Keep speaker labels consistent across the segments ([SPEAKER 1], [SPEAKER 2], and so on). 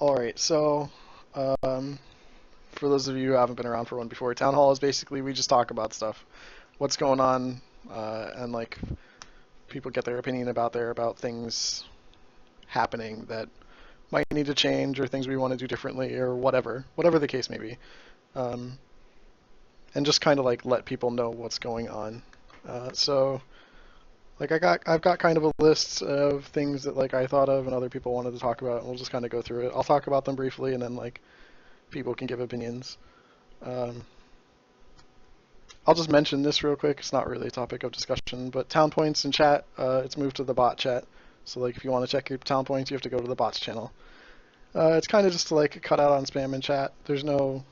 [SPEAKER 1] Alright, so for those of you who haven't been around for one before, Town Hall is basically we just talk about stuff. What's going on, and like people get their opinion about things happening that might need to change or things we want to do differently or whatever the case may be. And just kind of like let people know what's going on. So like I've got kind of a list of things that like I thought of and other people wanted to talk about, and we'll just kind of go through it. I'll talk about them briefly, and then like people can give opinions. I'll just mention this real quick. It's not really a topic of discussion, but town points in chat, it's moved to the bot chat. So like if you want to check your town points, you have to go to the bots channel. It's kind of just to like cut out on spam in chat. There's no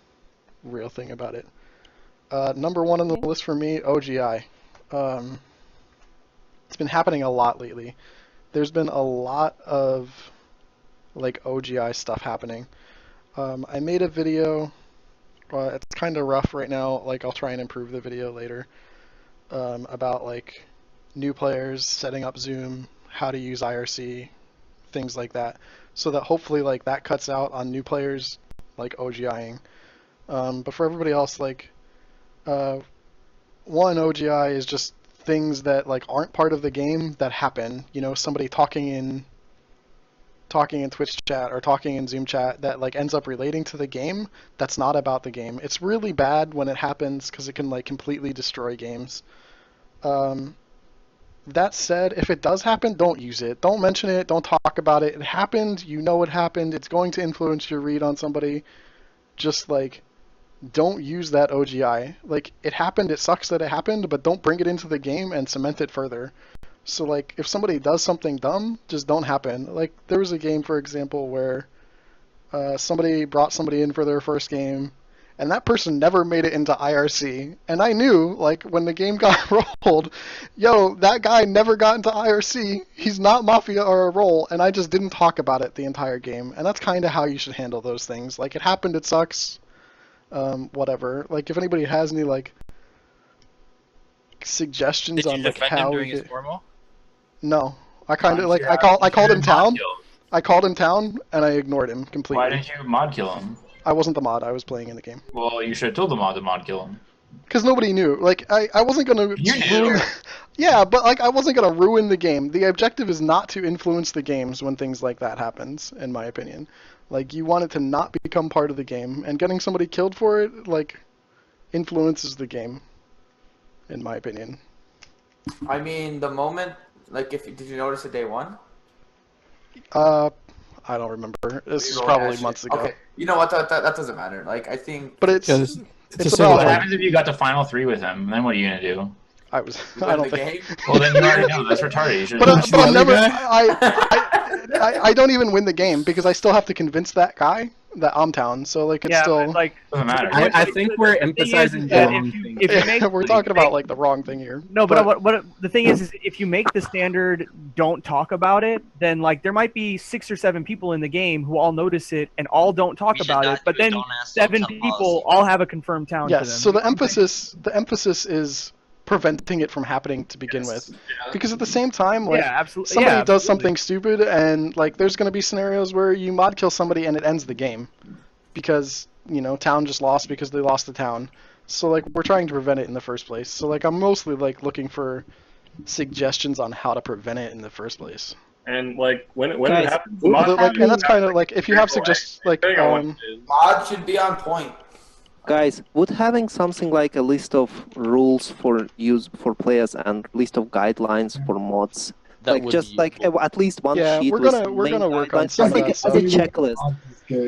[SPEAKER 1] real thing about it. Number one on the list for me, OGI. It's been happening a lot lately. There's been a lot of like OGI stuff happening. I made a video. It's kind of rough right now. Like I'll try and improve the video later about like new players setting up Zoom, how to use IRC, things like that, so that hopefully like that cuts out on new players like OGIing. But for everybody else, like one OGI is just things that like aren't part of the game that happen. You know, somebody talking in Twitch chat or talking in Zoom chat that like ends up relating to the game that's not about the game. It's really bad when it happens because it can like completely destroy games. That said, if it does happen, don't use it. Don't mention it. Don't talk about it. It happened. You know it happened. It's going to influence your read on somebody. Just like don't use that OGI. Like it happened. It sucks that it happened, but don't bring it into the game and cement it further. So like if somebody does something dumb, just don't happen. Like there was a game, for example, where somebody brought somebody in for their first game, and that person never made it into IRC. And I knew, like, when the game got rolled, yo, that guy never got into IRC. He's not Mafia or a role, and I just didn't talk about it the entire game. And that's kind of how you should handle those things. Like, it happened, it sucks, whatever. Like, if anybody has any, like, suggestions on, like, how
[SPEAKER 2] during his formal?
[SPEAKER 1] No. I kind of, like, I called him town. I called him town, and I ignored him completely.
[SPEAKER 2] Why didn't you mod kill him?
[SPEAKER 1] I wasn't the mod. I was playing in the game.
[SPEAKER 2] Well, you should have told the mod to mod kill him.
[SPEAKER 1] Because nobody knew. Like, I wasn't going to ruin... Yeah, but, like, I wasn't going to ruin the game. The objective is not to influence the games when things like that happens, in my opinion. Like, you want it to not become part of the game, and getting somebody killed for it, like, influences the game, in my opinion.
[SPEAKER 3] I mean, the moment... Like, did you notice it day one?
[SPEAKER 1] I don't remember. This is probably months ago.
[SPEAKER 3] Okay, you know what? That doesn't matter. Like, I think.
[SPEAKER 1] But it's
[SPEAKER 2] about what happens if you got to final 3 with him. Then what are you gonna do?
[SPEAKER 1] I don't think.
[SPEAKER 2] Well, then you already know that's retarded. You should.
[SPEAKER 1] But I'm never. I don't even win the game because I still have to convince that guy that I'm town. So like it's still
[SPEAKER 4] like
[SPEAKER 2] doesn't matter.
[SPEAKER 5] I think we're emphasizing the wrong thing.
[SPEAKER 1] We're talking about like the wrong thing here.
[SPEAKER 4] No, but what the thing is if you make the standard don't talk about it, then like there might be 6 or 7 people in the game who all notice it and all don't talk about it, but then 7 people all have a confirmed town.
[SPEAKER 1] Yes.
[SPEAKER 4] To them.
[SPEAKER 1] So the emphasis is preventing it from happening to begin with, because at the same time, like somebody does something stupid, and like there's going to be scenarios where you mod kill somebody and it ends the game because you know town just lost because they lost the town. So like we're trying to prevent it in the first place. So like I'm mostly like looking for suggestions on how to prevent it in the first place.
[SPEAKER 6] And like when it happens,
[SPEAKER 1] and that's kind of like if you have suggestions like
[SPEAKER 3] mod should be on point.
[SPEAKER 5] Guys, would having something like a list of rules for use for players and list of guidelines for mods, like just like at least one sheet
[SPEAKER 1] we're gonna work on
[SPEAKER 5] just like as a checklist,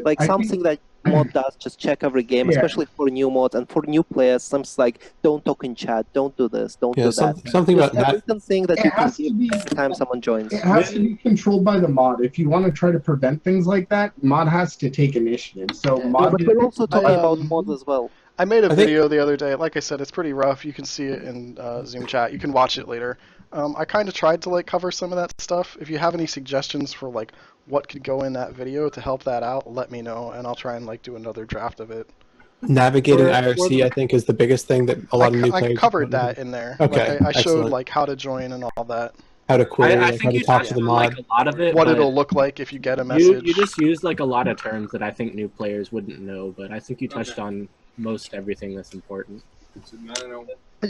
[SPEAKER 5] like something that mod does, just check every game, especially for new mods and for new players. Something like don't talk in chat, don't do this, don't do that.
[SPEAKER 7] Something about that.
[SPEAKER 5] Written thing that you can see every time someone joins.
[SPEAKER 8] It has to be controlled by the mod. If you want to try to prevent things like that, mod has to take initiative. So mod.
[SPEAKER 5] But we're also talking about mods as well.
[SPEAKER 1] I made a video the other day. Like I said, it's pretty rough. You can see it in Zoom chat. You can watch it later. I kind of tried to like cover some of that stuff. If you have any suggestions for like what could go in that video to help that out, let me know, and I'll try and like do another draft of it.
[SPEAKER 7] Navigating IRC, I think, is the biggest thing that a lot of new players.
[SPEAKER 1] I covered that in there.
[SPEAKER 7] Okay,
[SPEAKER 1] like, I showed like how to join and all that.
[SPEAKER 7] how to query,
[SPEAKER 9] I
[SPEAKER 7] how
[SPEAKER 9] think
[SPEAKER 7] to
[SPEAKER 9] you
[SPEAKER 7] talk
[SPEAKER 9] touched
[SPEAKER 7] to the
[SPEAKER 9] on
[SPEAKER 7] mod.
[SPEAKER 9] like a lot of it.
[SPEAKER 1] What
[SPEAKER 9] but
[SPEAKER 1] it'll look like if you get a message.
[SPEAKER 9] You just used like a lot of terms that I think new players wouldn't know, but I think you touched on most everything that's important.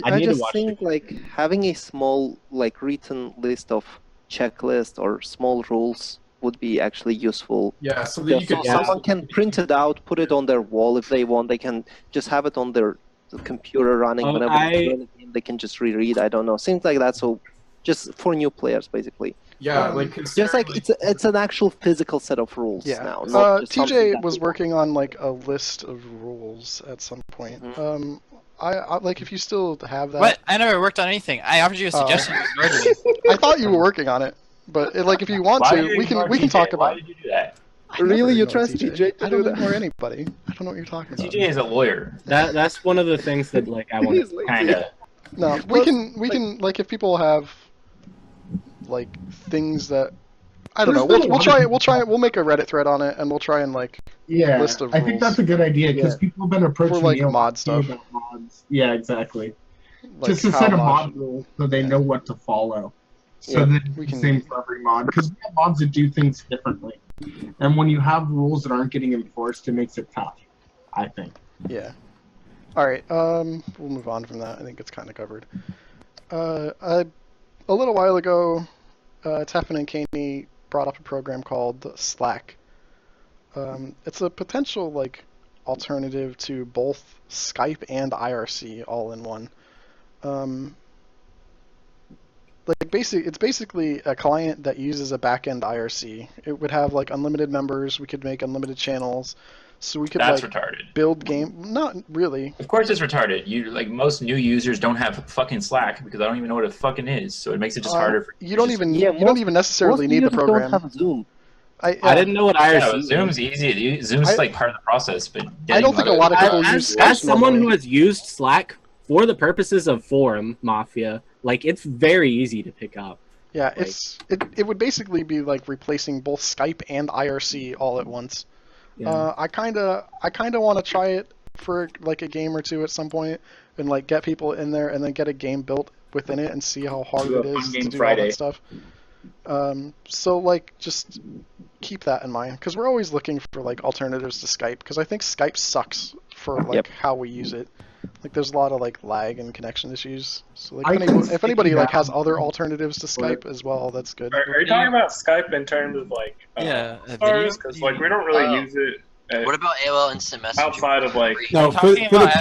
[SPEAKER 5] I just think like having a small like written list of checklists or small rules would be actually useful.
[SPEAKER 10] Yeah, so that you could.
[SPEAKER 5] Someone can print it out, put it on their wall if they want. They can just have it on their computer running whenever they can just reread. I don't know. Seems like that. So just for new players, basically.
[SPEAKER 10] Yeah,
[SPEAKER 5] just like it's an actual physical set of rules now. Not just
[SPEAKER 1] TJ was working on like a list of rules at some point. I like if you still have that.
[SPEAKER 11] What? I never worked on anything. I offered you a suggestion. You ignored me.
[SPEAKER 1] I thought you were working on it, but like if you want to, we can talk about.
[SPEAKER 2] Why did you do that?
[SPEAKER 5] Really, you trust TJ to
[SPEAKER 1] I
[SPEAKER 5] do
[SPEAKER 1] don't
[SPEAKER 5] that?
[SPEAKER 1] ignore anybody. I don't know what you're talking about.
[SPEAKER 2] TJ is a lawyer.
[SPEAKER 9] That's one of the things that like I want to
[SPEAKER 2] kind of.
[SPEAKER 1] No, we can like if people have like things that I don't know. We'll try it. We'll make a Reddit thread on it, and we'll try and like list of rules.
[SPEAKER 8] I think that's a good idea because people have been approaching
[SPEAKER 1] for like
[SPEAKER 8] me
[SPEAKER 1] mod stuff.
[SPEAKER 8] about mods. Yeah, exactly.
[SPEAKER 1] Like
[SPEAKER 8] just a set of mod rules so they know what to follow. So that it's the same for every mod. Because we have mods that do things differently. And when you have rules that aren't getting enforced, it makes it tough, I think.
[SPEAKER 1] Yeah. Alright, we'll move on from that. I think it's kind of covered. A little while ago, Teffin and Caney brought up a program called Slack. It's a potential like alternative to both Skype and IRC all in one. It's basically a client that uses a backend IRC. It would have like unlimited members. We could make unlimited channels, so we could
[SPEAKER 2] That's
[SPEAKER 1] like
[SPEAKER 2] retarded.
[SPEAKER 1] build game. Not really.
[SPEAKER 2] Of course, it's retarded. You like most new users don't have fucking Slack because I don't even know what it fucking is. So it makes it just harder for
[SPEAKER 1] you. Don't even necessarily need the program.
[SPEAKER 5] Don't have Zoom.
[SPEAKER 9] I didn't know what IRC was.
[SPEAKER 2] Zoom's easy to use. Zoom's like part of the process, but
[SPEAKER 1] I don't think a lot of people use Skype.
[SPEAKER 9] As someone who has used Slack for the purposes of forum Mafia, like it's very easy to pick up.
[SPEAKER 1] Yeah, it would basically be like replacing both Skype and IRC all at once.
[SPEAKER 9] Yeah.
[SPEAKER 1] I kinda want to try it for like a game or two at some point, and like get people in there, and then get a game built within it, and see how hard it is to do all that stuff. So like just keep that in mind, because we're always looking for like alternatives to Skype, because I think Skype sucks for like how we use it. Like there's a lot of like lag and connection issues. So like if anybody like has other alternatives to Skype as well, that's good.
[SPEAKER 6] Are you talking about Skype in terms of like stars? Because like we don't really use it.
[SPEAKER 12] What about AOL Instant Messaging?
[SPEAKER 6] Outside of like
[SPEAKER 11] no, talking about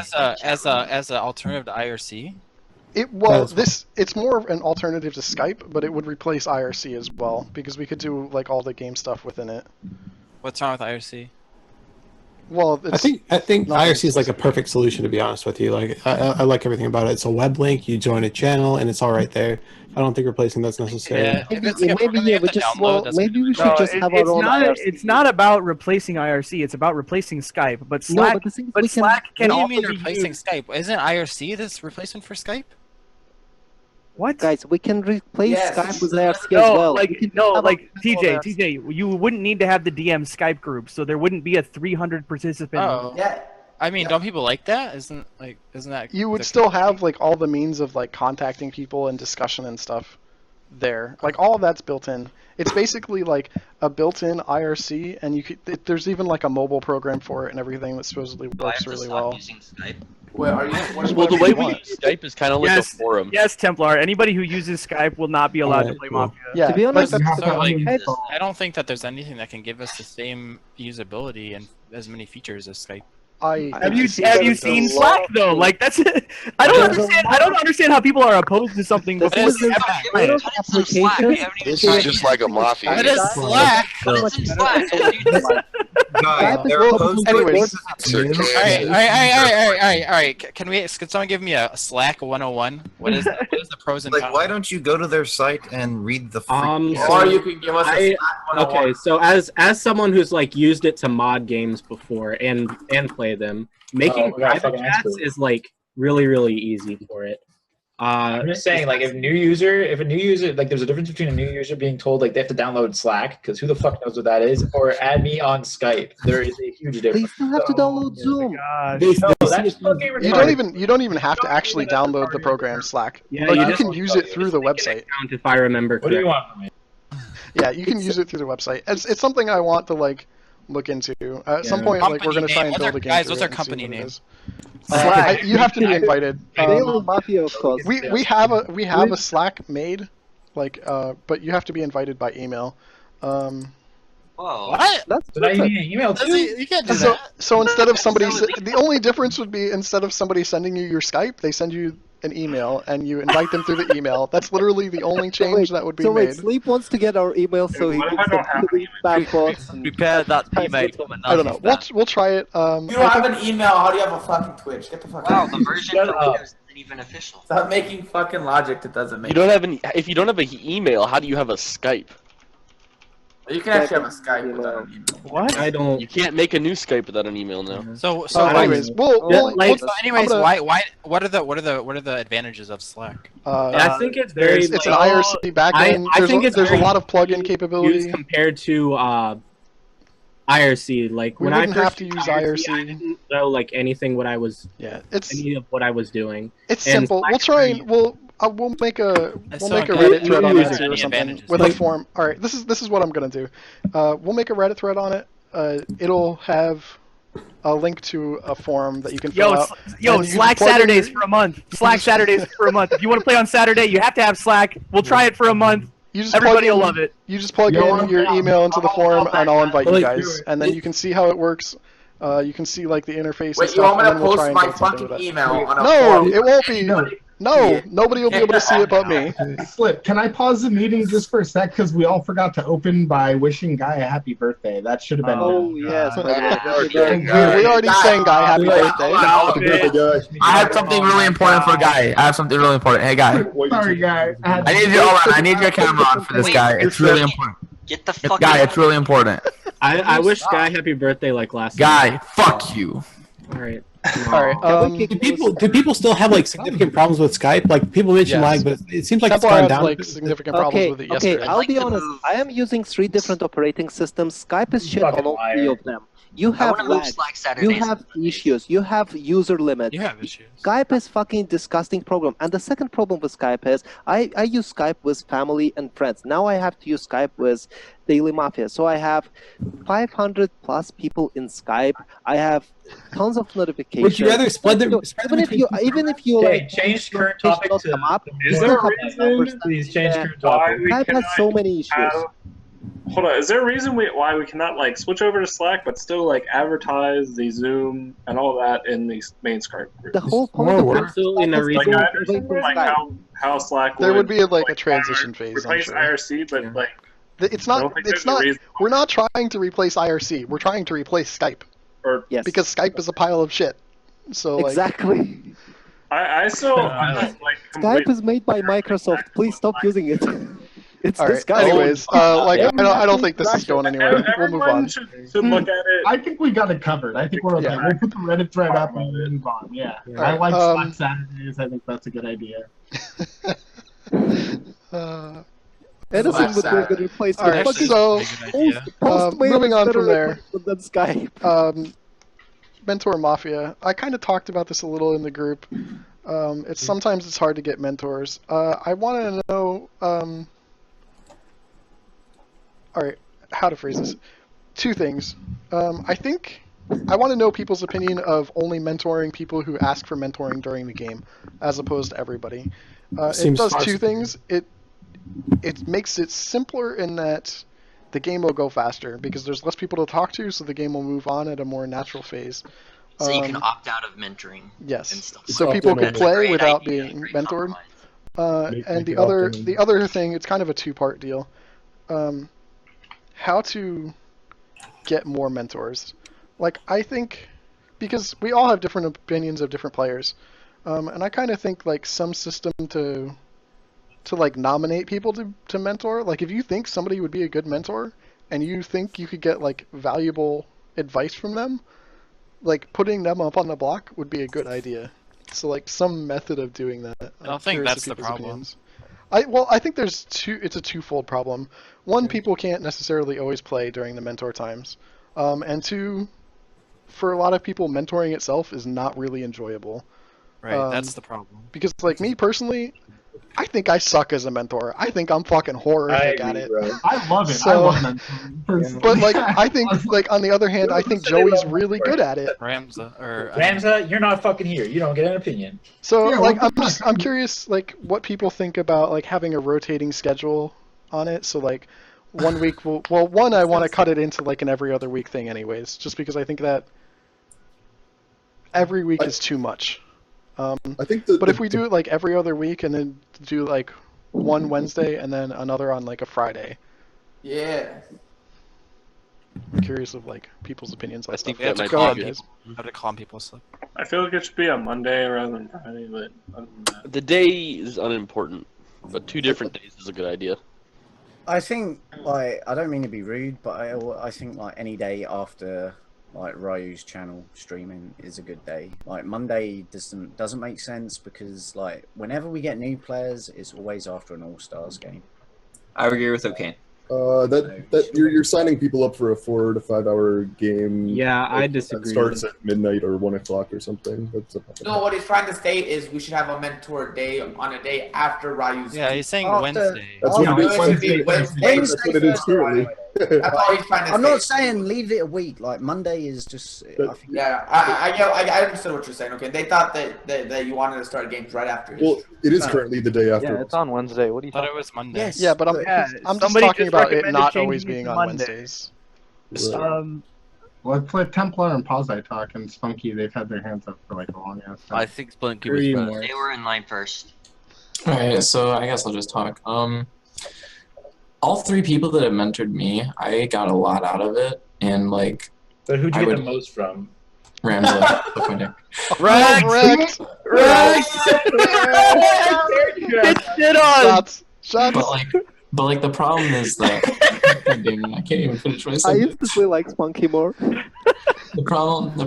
[SPEAKER 11] as an alternative to IRC.
[SPEAKER 1] It's more of an alternative to Skype, but it would replace IRC as well, because we could do like all the game stuff within it.
[SPEAKER 11] What's wrong with IRC?
[SPEAKER 1] Well,
[SPEAKER 7] I think IRC is like a perfect solution, to be honest with you. Like I like everything about it. It's a web link. You join a channel, and it's all right there. I don't think replacing that's necessary.
[SPEAKER 11] Yeah,
[SPEAKER 5] maybe we should just have our own IRC.
[SPEAKER 4] It's not about replacing IRC. It's about replacing Skype. But Slack, Slack can
[SPEAKER 11] also
[SPEAKER 4] also
[SPEAKER 11] mean replacing Skype. Isn't IRC this replacement for Skype?
[SPEAKER 4] What?
[SPEAKER 5] Guys, we can replace Skype with IRC as well.
[SPEAKER 4] TJ, you wouldn't need to have the DM Skype group, so there wouldn't be a 300 participant.
[SPEAKER 11] Oh. Yeah. I mean, don't people like that? Isn't that?
[SPEAKER 1] You would still have like all the means of like contacting people and discussion and stuff there. Like all of that's built in. It's basically like a built-in IRC, and there's even like a mobile program for it and everything that supposedly works really well.
[SPEAKER 12] Using Skype?
[SPEAKER 3] Wait, are you?
[SPEAKER 13] Well, the way we use Skype is kind of like a forum.
[SPEAKER 4] Yes, Templar. Anybody who uses Skype will not be allowed to play Mafia.
[SPEAKER 1] Yeah,
[SPEAKER 5] to be honest,
[SPEAKER 11] I don't think that there's anything that can give us the same usability and as many features as Skype.
[SPEAKER 4] Have you seen Slack though? Like that's I don't understand how people are opposed to something before
[SPEAKER 12] This is
[SPEAKER 14] just like a Mafia.
[SPEAKER 11] It is Slack.
[SPEAKER 14] Anyways.
[SPEAKER 11] All right. Can someone give me a Slack 101? What is the pros and cons?
[SPEAKER 15] Like, why don't you go to their site and read the?
[SPEAKER 3] Or you can give us a Slack 101.
[SPEAKER 9] Okay, so as someone who's like used it to mod games before and play them, making private chats is like really easy for it.
[SPEAKER 2] I'm just saying, like, if a new user, like, there's a difference between a new user being told like they have to download Slack because who the fuck knows what that is, or add me on Skype. There is a huge difference.
[SPEAKER 5] They still have to download Zoom.
[SPEAKER 2] No, that's fucking retarded.
[SPEAKER 1] You don't even have to actually download the program Slack.
[SPEAKER 9] Yeah,
[SPEAKER 1] Like,
[SPEAKER 9] you
[SPEAKER 1] you
[SPEAKER 9] just
[SPEAKER 1] can use it through the website.
[SPEAKER 9] If I remember
[SPEAKER 2] What do you
[SPEAKER 9] correctly.
[SPEAKER 2] want from me?
[SPEAKER 1] Yeah, you can use it through the website. It's something I want to like look into. At some point, like we're gonna try and build a game.
[SPEAKER 11] Guys, what's our
[SPEAKER 1] through it and see
[SPEAKER 11] company
[SPEAKER 1] what it
[SPEAKER 11] name?
[SPEAKER 1] is. You have to be invited.
[SPEAKER 5] Daily Mafia, of course.
[SPEAKER 1] We have a Slack made, like, but you have to be invited by email.
[SPEAKER 10] Whoa.
[SPEAKER 11] What?
[SPEAKER 5] That's
[SPEAKER 2] So now you need an email too.
[SPEAKER 11] You can't do
[SPEAKER 1] So,
[SPEAKER 11] that.
[SPEAKER 1] so instead of somebody, the only difference would be instead of somebody sending you your Skype, they send you an email and you invite them through the email. That's literally the only change that would be made.
[SPEAKER 5] Sleep wants to get our email so he can send to the spam box.
[SPEAKER 10] Prepare that email from a
[SPEAKER 1] I don't know. We'll try it.
[SPEAKER 3] You don't have an email. How do you have a fucking Twitch? Get the fuck
[SPEAKER 10] Wow,
[SPEAKER 3] out.
[SPEAKER 10] the version for Windows isn't even official.
[SPEAKER 3] Stop making fucking logic that doesn't make
[SPEAKER 13] You don't have an. If you don't have an email, how do you have a Skype?
[SPEAKER 3] You can actually have a Skype without an email.
[SPEAKER 9] What? I don't.
[SPEAKER 13] You can't make a new Skype without an email now.
[SPEAKER 11] So
[SPEAKER 1] anyways,
[SPEAKER 11] anyways, why? What are the advantages of Slack?
[SPEAKER 9] I think it's very.
[SPEAKER 1] It's an IRC backend.
[SPEAKER 9] I think
[SPEAKER 1] there's a lot of plugin capability
[SPEAKER 9] compared to IRC. Like
[SPEAKER 1] we
[SPEAKER 9] when I
[SPEAKER 1] wouldn't
[SPEAKER 9] first
[SPEAKER 1] have to use IRC.
[SPEAKER 9] I didn't know like anything what I was.
[SPEAKER 1] Yeah, it's
[SPEAKER 9] any of what I was doing.
[SPEAKER 1] It's
[SPEAKER 9] And
[SPEAKER 1] simple.
[SPEAKER 9] Slack
[SPEAKER 1] We'll try
[SPEAKER 9] is
[SPEAKER 1] and we'll make a
[SPEAKER 11] like
[SPEAKER 1] Reddit thread on it
[SPEAKER 11] any
[SPEAKER 1] or something
[SPEAKER 11] advantages.
[SPEAKER 1] with a form. All right, this is what I'm gonna do. We'll make a Reddit thread on it. It'll have a link to a form that you can fill out.
[SPEAKER 4] Yo,
[SPEAKER 1] and you can
[SPEAKER 4] Slack
[SPEAKER 1] plug in
[SPEAKER 4] Saturdays
[SPEAKER 1] your-
[SPEAKER 4] for a month. Slack Saturdays for a month. If you want to play on Saturday, you have to have Slack. We'll try it for a month. Everybody will love it.
[SPEAKER 1] You just plug in your email into the form, and I'll invite you guys, and then you can see how it works. You can see like the interface and
[SPEAKER 3] Wait,
[SPEAKER 1] stuff.
[SPEAKER 3] you want me
[SPEAKER 1] and
[SPEAKER 3] to
[SPEAKER 1] then we'll try
[SPEAKER 3] post
[SPEAKER 1] and
[SPEAKER 3] my
[SPEAKER 1] build something with
[SPEAKER 3] fucking
[SPEAKER 1] it.
[SPEAKER 3] email on a
[SPEAKER 1] No,
[SPEAKER 3] forum?
[SPEAKER 1] it won't be. No, nobody will be able to see it but me.
[SPEAKER 8] Slip, can I pause the meeting just for a sec? Because we all forgot to open by wishing Guy a happy birthday. That should have been
[SPEAKER 5] Oh,
[SPEAKER 8] done.
[SPEAKER 5] yes.
[SPEAKER 1] We already sang Guy happy birthday.
[SPEAKER 3] I have something really important for Guy. I have something really important. Hey, Guy.
[SPEAKER 8] Sorry, Guy.
[SPEAKER 3] I need you. Hold on. I need your camera on for this guy. It's really important.
[SPEAKER 10] Get the fuck
[SPEAKER 3] Guy,
[SPEAKER 10] out.
[SPEAKER 3] it's really important.
[SPEAKER 9] I wish Guy happy birthday like last.
[SPEAKER 3] Guy, fuck you.
[SPEAKER 9] All right.
[SPEAKER 1] All right.
[SPEAKER 7] Do people still have like significant problems with Skype? Like people mention
[SPEAKER 1] Yes.
[SPEAKER 7] lag, but it seems like it's
[SPEAKER 1] Temple
[SPEAKER 7] gone
[SPEAKER 1] had
[SPEAKER 7] down.
[SPEAKER 1] like significant problems with it
[SPEAKER 5] Okay,
[SPEAKER 1] yesterday.
[SPEAKER 5] I'll be honest. I am using 3 different operating systems. Skype is shit on all 3 of them. You have
[SPEAKER 10] wanna move
[SPEAKER 5] lag.
[SPEAKER 10] Slack
[SPEAKER 5] You
[SPEAKER 10] Saturdays.
[SPEAKER 5] have issues. You have user limits.
[SPEAKER 11] You have issues.
[SPEAKER 5] Skype is fucking disgusting program. And the second problem with Skype is I use Skype with family and friends. Now I have to use Skype with Daily Mafia. So I have 500 plus people in Skype. I have tons of notifications.
[SPEAKER 7] Would you rather spread them?
[SPEAKER 5] Even if you
[SPEAKER 2] Okay,
[SPEAKER 5] like
[SPEAKER 2] change current topic to.
[SPEAKER 5] come up,
[SPEAKER 6] Is
[SPEAKER 5] you
[SPEAKER 6] there
[SPEAKER 5] still
[SPEAKER 6] a
[SPEAKER 5] have
[SPEAKER 6] reason
[SPEAKER 5] numbers
[SPEAKER 2] Please change
[SPEAKER 5] there.
[SPEAKER 2] current topic.
[SPEAKER 6] Why we
[SPEAKER 5] Skype has so many issues.
[SPEAKER 6] Hold on, is there a reason why we cannot like switch over to Slack but still like advertise the Zoom and all that in the main Skype group?
[SPEAKER 5] The whole point of
[SPEAKER 9] Absolutely no
[SPEAKER 5] Slack is
[SPEAKER 9] reason.
[SPEAKER 6] Like I
[SPEAKER 5] to
[SPEAKER 6] understand
[SPEAKER 5] link
[SPEAKER 6] like
[SPEAKER 5] Skype.
[SPEAKER 6] how Slack
[SPEAKER 1] There would be like a
[SPEAKER 6] like,
[SPEAKER 1] transition phase. I'm
[SPEAKER 6] replace
[SPEAKER 1] sure.
[SPEAKER 6] IRC, but like
[SPEAKER 1] It's
[SPEAKER 6] I
[SPEAKER 1] not.
[SPEAKER 6] don't think
[SPEAKER 1] It's
[SPEAKER 6] there's a
[SPEAKER 1] not.
[SPEAKER 6] reason
[SPEAKER 1] We're not trying to replace IRC. We're trying to replace Skype
[SPEAKER 6] or
[SPEAKER 5] Yes.
[SPEAKER 1] because Skype is a pile of shit. So like,
[SPEAKER 5] Exactly.
[SPEAKER 6] I still I'm just, like
[SPEAKER 5] Skype
[SPEAKER 6] completely
[SPEAKER 5] is made by Microsoft. Please stop using it. It's
[SPEAKER 1] all right.
[SPEAKER 5] disgusting.
[SPEAKER 1] Anyways, like I don't think this is going anywhere. We'll move
[SPEAKER 6] everyone
[SPEAKER 1] on.
[SPEAKER 6] should look at it.
[SPEAKER 8] I think we got it covered. I think we're okay.
[SPEAKER 1] Yeah.
[SPEAKER 8] We'll put the Reddit thread up and move on. Yeah. I like Slack Saturdays. I think that's a good idea.
[SPEAKER 5] Edison would be a good replacement.
[SPEAKER 1] All right,
[SPEAKER 5] Fucking
[SPEAKER 1] so
[SPEAKER 5] Postmail
[SPEAKER 1] moving
[SPEAKER 5] is
[SPEAKER 1] on
[SPEAKER 5] better
[SPEAKER 1] from there.
[SPEAKER 5] than Skype.
[SPEAKER 1] Mentor Mafia. I kind of talked about this a little in the group. Sometimes it's hard to get mentors. I want to know. All right, how to phrase this? 2 things. I think I want to know people's opinion of only mentoring people who ask for mentoring during the game, as opposed to everybody. It
[SPEAKER 7] Seems
[SPEAKER 1] does 2
[SPEAKER 7] possible.
[SPEAKER 1] things. It makes it simpler in that the game will go faster because there's less people to talk to, so the game will move on at a more natural phase.
[SPEAKER 10] So you can opt out of mentoring.
[SPEAKER 1] Yes.
[SPEAKER 10] And stuff.
[SPEAKER 1] So people can
[SPEAKER 10] That's a
[SPEAKER 1] play
[SPEAKER 10] great
[SPEAKER 1] without
[SPEAKER 10] idea,
[SPEAKER 1] being
[SPEAKER 10] great
[SPEAKER 1] mentored.
[SPEAKER 10] compromise.
[SPEAKER 1] And the other thing, it's kind of a 2-part deal. How to get more mentors. Like I think, because we all have different opinions of different players, and I kind of think like some system to like nominate people to mentor. Like if you think somebody would be a good mentor, and you think you could get like valuable advice from them, like putting them up on the block would be a good idea. So like some method of doing that.
[SPEAKER 11] I don't think that's the problem.
[SPEAKER 1] I think it's a twofold problem. One, people can't necessarily always play during the mentor times. And two, for a lot of people, mentoring itself is not really enjoyable.
[SPEAKER 11] Right, that's the problem.
[SPEAKER 1] Because like me personally, I think I suck as a mentor. I think I'm fucking horrific at it.
[SPEAKER 8] I love it.
[SPEAKER 1] So,
[SPEAKER 8] I love mentoring.
[SPEAKER 1] but like I think like on the other hand, I think Joey's really good at it.
[SPEAKER 2] Ramza, you're not fucking here. You don't get an opinion.
[SPEAKER 1] So
[SPEAKER 8] Yeah,
[SPEAKER 1] like
[SPEAKER 8] what
[SPEAKER 1] I'm curious like what people think about like having a rotating schedule on it. So like 1 week I want to cut it into like an every other week thing anyways, just because I think that every week is too much.
[SPEAKER 12] I think
[SPEAKER 1] but if we do it like every other week and then do like one Wednesday and then another on like a Friday.
[SPEAKER 3] Yeah.
[SPEAKER 1] I'm curious of like people's opinions on stuff.
[SPEAKER 11] We have to calm people. So.
[SPEAKER 6] I feel like it should be a Monday rather than Friday, but other than that.
[SPEAKER 13] The day is unimportant, but 2 different days is a good idea.
[SPEAKER 16] I think, like, I don't mean to be rude, but I think, like, any day after, like, Ryu's channel streaming is a good day. Like, Monday doesn't make sense because, like, whenever we get new players, it's always after an All-Stars game.
[SPEAKER 17] I agree with O'Kane.
[SPEAKER 12] That you're signing people up for a 4 to 5 hour game.
[SPEAKER 9] Yeah, I disagree.
[SPEAKER 12] That starts at midnight or 1 o'clock or something.
[SPEAKER 3] No, what he's trying to state is we should have a mentor day on a day after Ryu's.
[SPEAKER 11] Yeah, he's saying Wednesday.
[SPEAKER 12] That's what it is. That's what it is currently.
[SPEAKER 3] That's all he's trying to
[SPEAKER 16] I'm
[SPEAKER 3] say.
[SPEAKER 16] not saying leave it a week. Like Monday is just. I think
[SPEAKER 3] I understood what you're saying. Okay, they thought that you wanted to start games right after.
[SPEAKER 12] Well, it is currently the day after.
[SPEAKER 18] Yeah, it's on Wednesday. What do you
[SPEAKER 11] thought it was Monday?
[SPEAKER 16] Yes.
[SPEAKER 1] Yeah, but I'm just talking about it not always being on
[SPEAKER 8] Monday.
[SPEAKER 1] Wednesdays.
[SPEAKER 8] Let's let Templar and Pazai talk, and Spunky, they've had their hands up for like a long ass time.
[SPEAKER 10] I think Spunky was first. They were in line first.
[SPEAKER 19] Alright, so I guess I'll just talk. All 3 people that have mentored me, I got a lot out of it, and like.
[SPEAKER 2] But who'd you get the most from?
[SPEAKER 19] Ramza.
[SPEAKER 1] Wrecked!
[SPEAKER 19] Get
[SPEAKER 1] shit on! Shots.
[SPEAKER 19] But like the problem is that I can't even finish my
[SPEAKER 5] I
[SPEAKER 19] sentence.
[SPEAKER 5] used to play like Spunky more.
[SPEAKER 19] The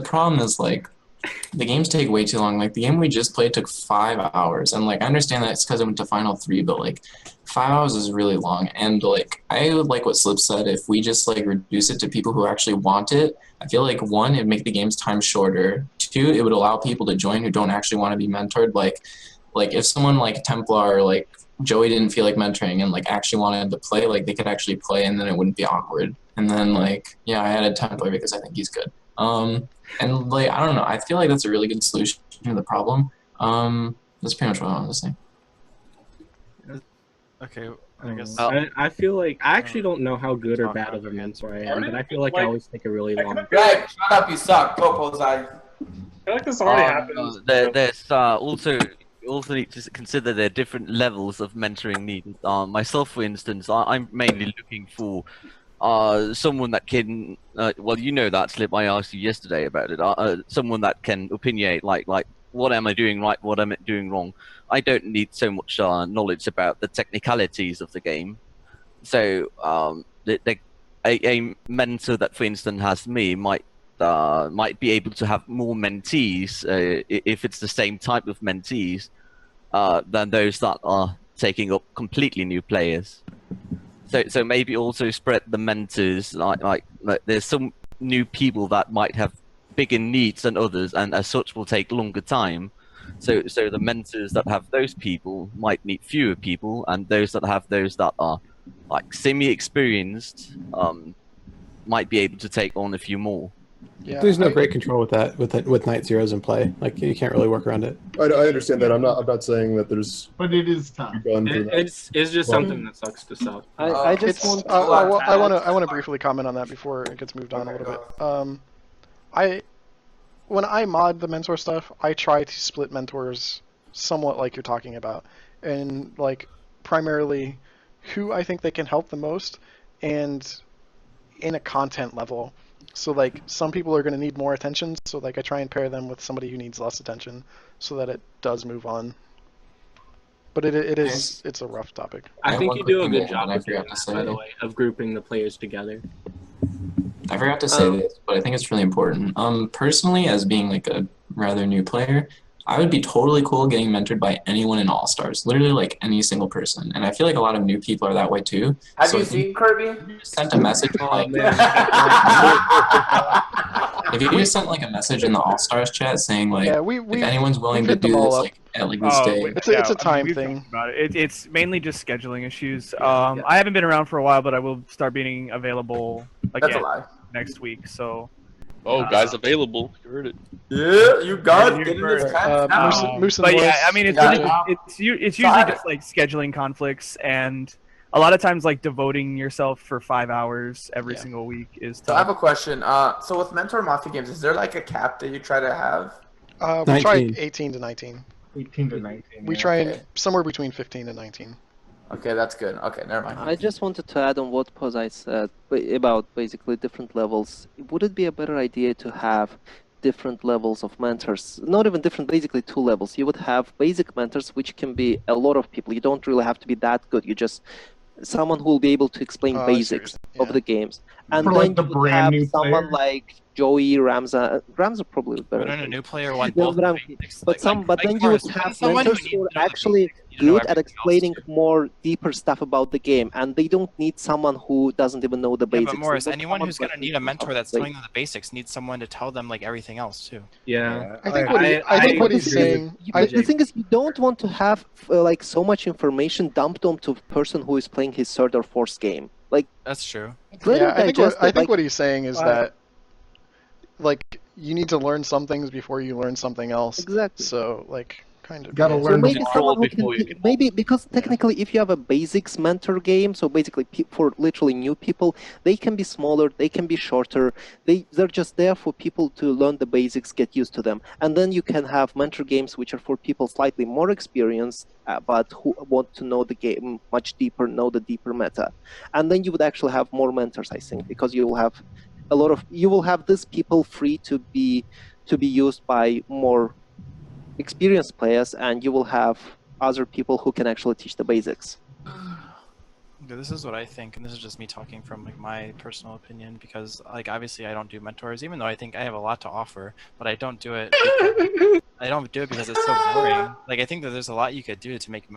[SPEAKER 19] problem is like the games take way too long. Like the game we just played took 5 hours, and like I understand that it's because I went to Final 3, but like 5 hours is really long. And like I would like what Slip said, if we just like reduce it to people who actually want it, I feel like 1, it'd make the game's time shorter. 2, it would allow people to join who don't actually want to be mentored. Like if someone like Templar or like Joey didn't feel like mentoring and like actually wanted to play, like they could actually play, and then it wouldn't be awkward. And then like I added Templar because I think he's good. And like I don't know, I feel like that's a really good solution to the problem. That's pretty much what I wanted to say.
[SPEAKER 11] Okay, I guess.
[SPEAKER 9] I feel like I actually don't know how good or bad of a mentor I am, but I feel like I always take a really long.
[SPEAKER 3] Greg, shut up! You suck. Go, Pozai.
[SPEAKER 6] I feel like this already happened.
[SPEAKER 10] There's also need to consider their different levels of mentoring needs. Myself, for instance, I'm mainly looking for someone that can. Well, you know that, Slip. I asked you yesterday about it. Someone that can opinionate, like what am I doing right, what am I doing wrong. I don't need so much knowledge about the technicalities of the game. So a mentor that, for instance, has me might be able to have more mentees if it's the same type of mentees than those that are taking up completely new players. So maybe also spread the mentors. Like there's some new people that might have bigger needs than others, and as such will take longer time. So the mentors that have those people might need fewer people, and those that have those that are like semi-experienced might be able to take on a few more.
[SPEAKER 7] Yeah, there's no great control with that with night zeros in play. Like you can't really work around it.
[SPEAKER 12] I understand that. I'm not saying that there's.
[SPEAKER 8] But it is tough.
[SPEAKER 9] It's just something that sucks to suck.
[SPEAKER 1] I want to briefly comment on that before it gets moved on a little bit. When I mod the mentor stuff, I try to split mentors somewhat like you're talking about, and like primarily who I think they can help the most, and in a content level. So like some people are going to need more attention, so like I try and pair them with somebody who needs less attention, so that it does move on. But it's a rough topic.
[SPEAKER 9] I think you do a good job with it, by the way, of grouping the players together.
[SPEAKER 19] I forgot to say this, but I think it's really important. Personally, as being like a rather new player, I would be totally cool getting mentored by anyone in All Stars, literally like any single person. And I feel like a lot of new people are that way too.
[SPEAKER 3] Have
[SPEAKER 19] So
[SPEAKER 3] you
[SPEAKER 19] if you
[SPEAKER 3] seen Kirby?
[SPEAKER 19] sent a message like, if you just sent like a message in the All Stars chat saying like, if anyone's willing to
[SPEAKER 1] hit them
[SPEAKER 19] do
[SPEAKER 1] all
[SPEAKER 19] this
[SPEAKER 1] up.
[SPEAKER 19] like at like this day,
[SPEAKER 1] It's a time
[SPEAKER 4] we've
[SPEAKER 1] thing.
[SPEAKER 4] talked about it. It's mainly just scheduling issues. I haven't been around for a while, but I will start being available
[SPEAKER 3] That's a
[SPEAKER 4] again
[SPEAKER 3] lie.
[SPEAKER 4] next week. So.
[SPEAKER 13] Oh, guys available. You heard it.
[SPEAKER 3] Yeah, you guys get in this tent now.
[SPEAKER 4] But yeah, I mean, it's usually just like scheduling conflicts, and a lot of times like devoting yourself for 5 hours every single week is
[SPEAKER 3] So I have
[SPEAKER 4] tough.
[SPEAKER 3] a question. So with Mentor Mafia games, is there like a cap that you try to have?
[SPEAKER 1] We try 18 to 19.
[SPEAKER 8] 18 to 19.
[SPEAKER 1] We try and somewhere between 15 and 19.
[SPEAKER 3] Okay, that's good. Okay, never mind.
[SPEAKER 5] I just wanted to add on what Pozai said about basically different levels. Would it be a better idea to have different levels of mentors? Not even different, basically 2 levels. You would have basic mentors, which can be a lot of people. You don't really have to be that good. You just someone who will be able to explain basics of the games. And
[SPEAKER 8] For,
[SPEAKER 5] then
[SPEAKER 8] like, the
[SPEAKER 5] you would
[SPEAKER 8] brand
[SPEAKER 5] have
[SPEAKER 8] new
[SPEAKER 5] someone
[SPEAKER 8] player?
[SPEAKER 5] like Joey, Ramza. Ramza probably better.
[SPEAKER 11] But a new player want
[SPEAKER 5] Yeah,
[SPEAKER 11] both
[SPEAKER 5] but, but then you would have mentors who are actually good at explaining more deeper stuff about the game, and they don't need someone who doesn't even know the
[SPEAKER 11] Yeah,
[SPEAKER 5] basics.
[SPEAKER 11] but Morris,
[SPEAKER 5] They want
[SPEAKER 11] anyone
[SPEAKER 5] someone
[SPEAKER 11] who's
[SPEAKER 5] who
[SPEAKER 11] gonna need a mentor that's
[SPEAKER 5] like-
[SPEAKER 11] telling them the basics needs someone to tell them like everything else too.
[SPEAKER 9] Yeah.
[SPEAKER 1] I think what he's saying.
[SPEAKER 5] The thing is, you don't want to have like so much information dumped onto a person who is playing his 3rd or 4th game. Like
[SPEAKER 11] That's true.
[SPEAKER 1] Yeah, I think what he's saying is that, like, you need to learn some things before you learn something else.
[SPEAKER 5] Exactly.
[SPEAKER 1] So, like, kind of.
[SPEAKER 8] Gotta
[SPEAKER 5] So
[SPEAKER 8] learn
[SPEAKER 5] maybe
[SPEAKER 8] the
[SPEAKER 5] someone who
[SPEAKER 8] before
[SPEAKER 5] can, maybe because technically if you have a basics mentor game, so basically for literally new people, they can be smaller, they can be shorter, they're just there for people to learn the basics, get used to them. And then you can have mentor games which are for people slightly more experienced, but who want to know the game much deeper, know the deeper meta. And then you would actually have more mentors, I think, because you will have you will have these people free to be used by more experienced players, and you will have other people who can actually teach the basics.
[SPEAKER 11] Yeah, this is what I think, and this is just me talking from like my personal opinion, because like obviously I don't do mentors, even though I think I have a lot to offer, but I don't do it. I don't do it because it's so boring. Like I think that there's a lot you could do to make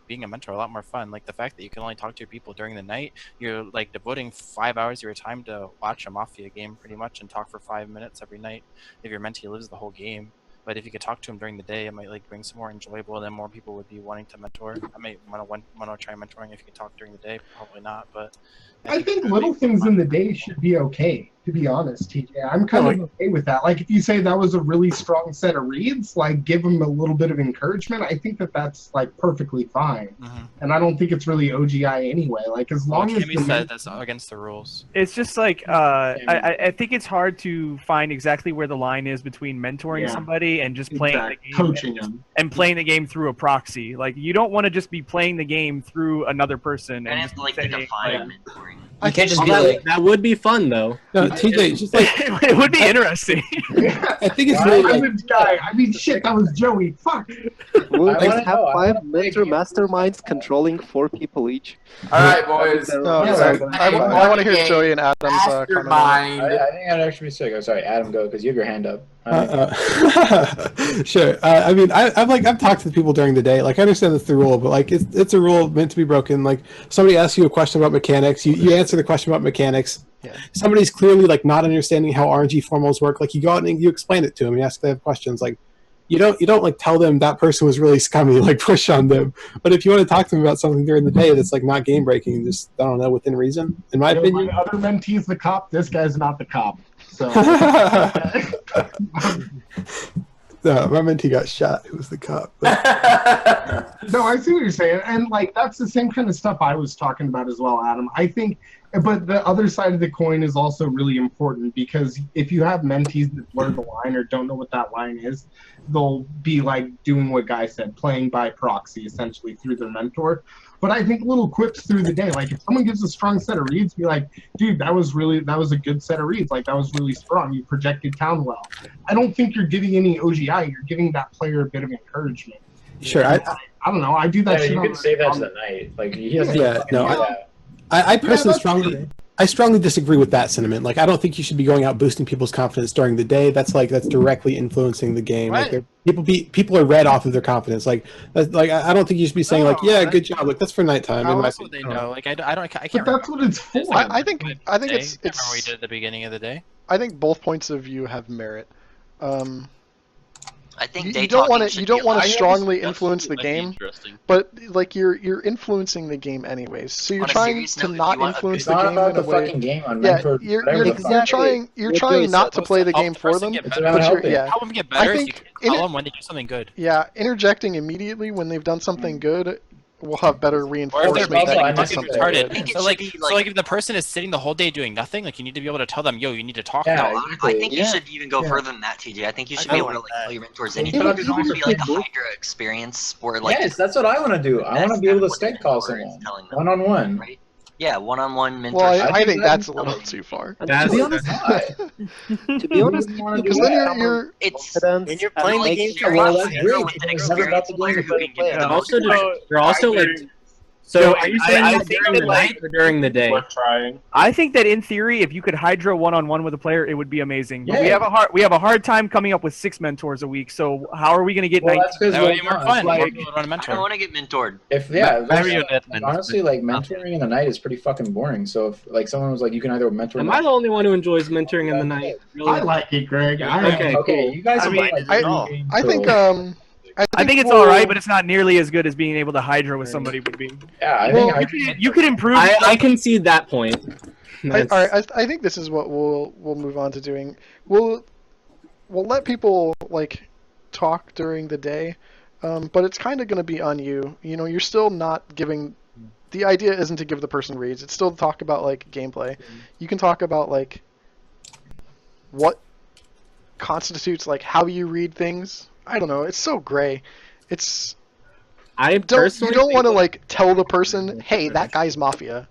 [SPEAKER 11] being a mentor a lot more fun. Like the fact that you can only talk to your people during the night, you're like devoting 5 hours of your time to watch a Mafia game pretty much and talk for 5 minutes every night. If your mentee lives the whole game. But if you could talk to him during the day, it might like bring some more enjoyable, and then more people would be wanting to mentor. I might want to try mentoring if you could talk during the day. Probably not, but
[SPEAKER 8] I think little things in the day should be okay, to be honest, TJ. I'm kind of okay with that. Like, if you say that was a really strong set of reads, like, give them a little bit of encouragement, I think that that's, like, perfectly fine. And I don't think it's really OGI anyway. Like, as long as...
[SPEAKER 11] Kimmy said that's against the rules.
[SPEAKER 4] It's just like, I think it's hard to find exactly where the line is between mentoring somebody and just playing the game.
[SPEAKER 8] Coaching them.
[SPEAKER 4] And playing the game through a proxy. Like, you don't want to just be playing the game through another person and just saying,
[SPEAKER 17] mentoring.
[SPEAKER 9] I can't just be like, that would be fun though.
[SPEAKER 7] No, TJ, just like
[SPEAKER 4] it would be interesting.
[SPEAKER 7] I think it's
[SPEAKER 8] I
[SPEAKER 7] really
[SPEAKER 8] was a guy. I mean, shit, that was Joey. Fuck.
[SPEAKER 5] We'll
[SPEAKER 8] I
[SPEAKER 5] just
[SPEAKER 8] wanna
[SPEAKER 5] have
[SPEAKER 8] know,
[SPEAKER 5] 5 mentor masterminds controlling 4 people each.
[SPEAKER 3] All right, boys.
[SPEAKER 1] I want to hear Joey and Adam's comment.
[SPEAKER 2] I think I'd actually be sick. I'm sorry, Adam, go because you have your hand up.
[SPEAKER 7] Sure. I mean, I've talked to people during the day. Like, I understand that's the rule, but like, it's a rule meant to be broken. Like, somebody asks you a question about mechanics, you answer the question about mechanics.
[SPEAKER 1] Yeah.
[SPEAKER 7] Somebody's clearly like not understanding how RNG formals work. Like, you go out and you explain it to them. You ask if they have questions. Like, you don't like tell them that person was really scummy. Like, push on them. But if you want to talk to them about something during the day that's like not game breaking, just I don't know, within reason. In my opinion,
[SPEAKER 8] My other mentee's the cop. This guy's not the cop. So.
[SPEAKER 7] No, my mentee got shot. It was the cop.
[SPEAKER 8] No, I see what you're saying, and like that's the same kind of stuff I was talking about as well, Adam. I think, but the other side of the coin is also really important because if you have mentees that blur the line or don't know what that line is, they'll be like doing what Guy said, playing by proxy essentially through their mentor. But I think little quips through the day, like if someone gives a strong set of reads, be like, dude, that was a good set of reads. Like that was really strong. You projected town well. I don't think you're giving any OGI. You're giving that player a bit of encouragement.
[SPEAKER 7] Sure.
[SPEAKER 8] I don't know. I do that.
[SPEAKER 2] Yeah,
[SPEAKER 8] shit
[SPEAKER 2] you
[SPEAKER 8] on
[SPEAKER 2] can save that to the night. Like he has
[SPEAKER 7] Yeah, no, I personally I strongly disagree with that sentiment. Like, I don't think you should be going out boosting people's confidence during the day. That's directly influencing the game.
[SPEAKER 11] What?
[SPEAKER 7] Like, people are read off of their confidence. Like, I don't think you should be saying like, yeah, good job. Like, that's for nighttime.
[SPEAKER 11] How
[SPEAKER 7] in my
[SPEAKER 11] else would they
[SPEAKER 7] opinion.
[SPEAKER 11] know? Like I can't.
[SPEAKER 8] But that's what it's for.
[SPEAKER 1] I think
[SPEAKER 11] Day.
[SPEAKER 1] it's
[SPEAKER 11] Remember we did at the beginning of the day.
[SPEAKER 1] I think both points of view have merit.
[SPEAKER 18] I think
[SPEAKER 1] you don't want to strongly influence the
[SPEAKER 13] Might be
[SPEAKER 1] game,
[SPEAKER 13] interesting.
[SPEAKER 1] but like you're influencing the game anyways. So you're
[SPEAKER 18] On a
[SPEAKER 1] trying
[SPEAKER 18] serious
[SPEAKER 1] to
[SPEAKER 18] note, if
[SPEAKER 1] not
[SPEAKER 18] you want-
[SPEAKER 1] influence
[SPEAKER 2] It's
[SPEAKER 1] the
[SPEAKER 2] not
[SPEAKER 1] game
[SPEAKER 2] about
[SPEAKER 1] in a
[SPEAKER 2] the
[SPEAKER 1] way.
[SPEAKER 2] fucking game on
[SPEAKER 1] Yeah,
[SPEAKER 2] Mentor.
[SPEAKER 1] you're
[SPEAKER 2] whatever the fuck.
[SPEAKER 1] trying not to play the game for them.
[SPEAKER 11] It's
[SPEAKER 2] about
[SPEAKER 1] But
[SPEAKER 2] helping.
[SPEAKER 1] yeah,
[SPEAKER 11] Help them get
[SPEAKER 1] I
[SPEAKER 11] better.
[SPEAKER 1] think
[SPEAKER 11] You tell them when they do something good.
[SPEAKER 1] yeah, interjecting immediately when they've done something good will have better
[SPEAKER 11] Or if
[SPEAKER 1] reinforcement
[SPEAKER 11] they're
[SPEAKER 1] that
[SPEAKER 11] being
[SPEAKER 1] you did
[SPEAKER 11] fucking
[SPEAKER 1] something
[SPEAKER 11] retarded.
[SPEAKER 1] good.
[SPEAKER 11] So like if the person is sitting the whole day doing nothing, like you need to be able to tell them, yo, you need to talk
[SPEAKER 2] Yeah,
[SPEAKER 11] now.
[SPEAKER 2] exactly.
[SPEAKER 18] I think you
[SPEAKER 2] Yeah.
[SPEAKER 18] should even go
[SPEAKER 2] Yeah.
[SPEAKER 18] further than that, TJ. I think you should
[SPEAKER 11] I
[SPEAKER 18] be
[SPEAKER 11] don't
[SPEAKER 18] able to
[SPEAKER 11] like
[SPEAKER 18] like
[SPEAKER 11] that.
[SPEAKER 18] tell your mentors
[SPEAKER 2] Yeah,
[SPEAKER 18] anything.
[SPEAKER 2] but
[SPEAKER 18] It could almost be like a
[SPEAKER 2] people-
[SPEAKER 18] Hydra experience, or like
[SPEAKER 2] Yes, that's what I want to do. I want to be able to Skype call someone one on one.
[SPEAKER 18] right? Yeah, one-on-one mentorship.
[SPEAKER 1] Well, I think that's a little too far.
[SPEAKER 5] To be honest, to be honest,
[SPEAKER 1] Because then you're
[SPEAKER 18] It's
[SPEAKER 5] confidence
[SPEAKER 16] when you're
[SPEAKER 5] and
[SPEAKER 16] playing the
[SPEAKER 5] make
[SPEAKER 16] game
[SPEAKER 5] sure-
[SPEAKER 16] to
[SPEAKER 2] Well,
[SPEAKER 16] watch
[SPEAKER 2] that's
[SPEAKER 16] it,
[SPEAKER 2] great.
[SPEAKER 18] with an
[SPEAKER 2] It's never about
[SPEAKER 18] experienced
[SPEAKER 2] the
[SPEAKER 18] player
[SPEAKER 2] game.
[SPEAKER 18] who can give you the most
[SPEAKER 9] Also,
[SPEAKER 18] advice.
[SPEAKER 9] they're also like. So are you saying
[SPEAKER 8] I
[SPEAKER 9] that
[SPEAKER 8] think
[SPEAKER 9] during the
[SPEAKER 8] that,
[SPEAKER 9] night or during the day?
[SPEAKER 6] We're trying.
[SPEAKER 4] I think that in theory, if you could Hydra one-on-one with a player, it would be amazing. But we
[SPEAKER 2] Yeah.
[SPEAKER 4] have a hard time coming up with 6 mentors a week. So how are we going to get
[SPEAKER 2] Well,
[SPEAKER 4] 19?
[SPEAKER 2] that's because
[SPEAKER 11] That would be more fun.
[SPEAKER 2] like,
[SPEAKER 11] More people would want to
[SPEAKER 18] I
[SPEAKER 11] mentor.
[SPEAKER 18] don't want to get mentored.
[SPEAKER 2] if yeah,
[SPEAKER 10] Marionette
[SPEAKER 2] honestly, like mentoring in the night is pretty fucking boring. So if like someone was like, you can either mentor.
[SPEAKER 9] Am I the only one who enjoys mentoring in the night? Really?
[SPEAKER 8] I like it, Greg. I
[SPEAKER 9] Okay,
[SPEAKER 2] Okay, you guys
[SPEAKER 4] I
[SPEAKER 2] are
[SPEAKER 4] mean,
[SPEAKER 2] like
[SPEAKER 1] I think
[SPEAKER 4] I think it's all right, but it's not nearly as good as being able to Hydra with somebody would be.
[SPEAKER 2] yeah, I
[SPEAKER 1] Well,
[SPEAKER 2] think
[SPEAKER 4] You could improve.
[SPEAKER 9] I concede that point.
[SPEAKER 1] all right, I think this is what we'll move on to doing. We'll let people like talk during the day, but it's kind of going to be on you. You know, you're still not giving. The idea isn't to give the person reads. It's still to talk about like gameplay. You can talk about like what constitutes like how you read things. I don't know. It's so gray. It's you don't want to like tell the person, hey, that guy's Mafia,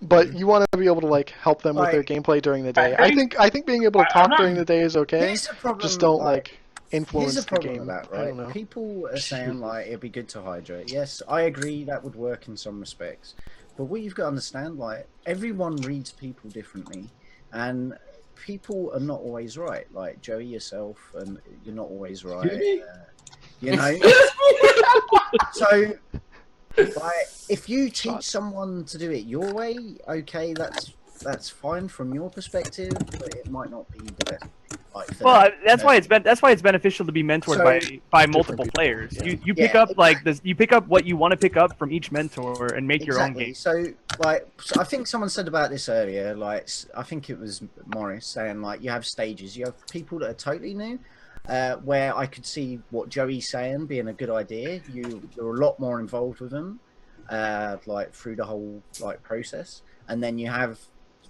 [SPEAKER 1] but you want to be able to like help them with their gameplay during the day. I think being able to talk during the day is okay.
[SPEAKER 16] Here's the problem,
[SPEAKER 1] Just don't like
[SPEAKER 16] Here's
[SPEAKER 1] influence
[SPEAKER 16] the
[SPEAKER 1] the
[SPEAKER 16] problem
[SPEAKER 1] game.
[SPEAKER 16] with that,
[SPEAKER 1] I
[SPEAKER 16] right?
[SPEAKER 1] don't know.
[SPEAKER 16] People are saying like it'd be good to hydrate. Yes, I agree that would work in some respects, but what you've got to understand, like everyone reads people differently, and people are not always right. Like Joey yourself, and you're not always right. You know. So, like, if you teach someone to do it your way, okay, that's fine from your perspective, but it might not be the best. Like, for
[SPEAKER 4] Well,
[SPEAKER 16] them.
[SPEAKER 4] that's why it's beneficial to be mentored
[SPEAKER 16] So-
[SPEAKER 4] by multiple players. You pick up like this. You pick up what you want to pick up from each mentor and make your own
[SPEAKER 16] Exactly.
[SPEAKER 4] game.
[SPEAKER 16] So, like, I think someone said about this earlier. Like, I think it was Morris saying like you have stages. You have people that are totally new, where I could see what Joey's saying being a good idea. You're a lot more involved with them, like through the whole like process, and then you have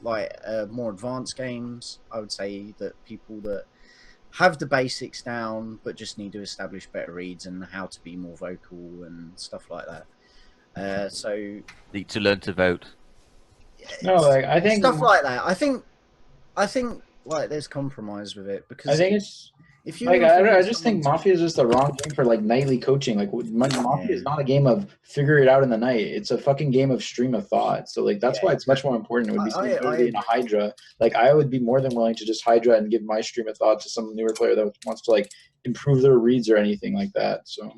[SPEAKER 16] like more advanced games. I would say that people that have the basics down but just need to establish better reads and how to be more vocal and stuff like that. So
[SPEAKER 10] need to learn to vote.
[SPEAKER 2] No, like I think
[SPEAKER 16] stuff like that. I think like there's compromise with it because
[SPEAKER 2] I think it's
[SPEAKER 16] if you
[SPEAKER 2] like I
[SPEAKER 16] influence
[SPEAKER 2] just think
[SPEAKER 16] someone
[SPEAKER 2] Mafia is just the wrong game for like nightly coaching. Like Mafia is not a game of figure it out in the night. It's a fucking game of stream of thought. So like that's why it's much more important. It would be something that would be in a Hydra. Like I would be more than willing to just Hydra and give my stream of thought to some newer player that wants to like improve their reads or anything like that. So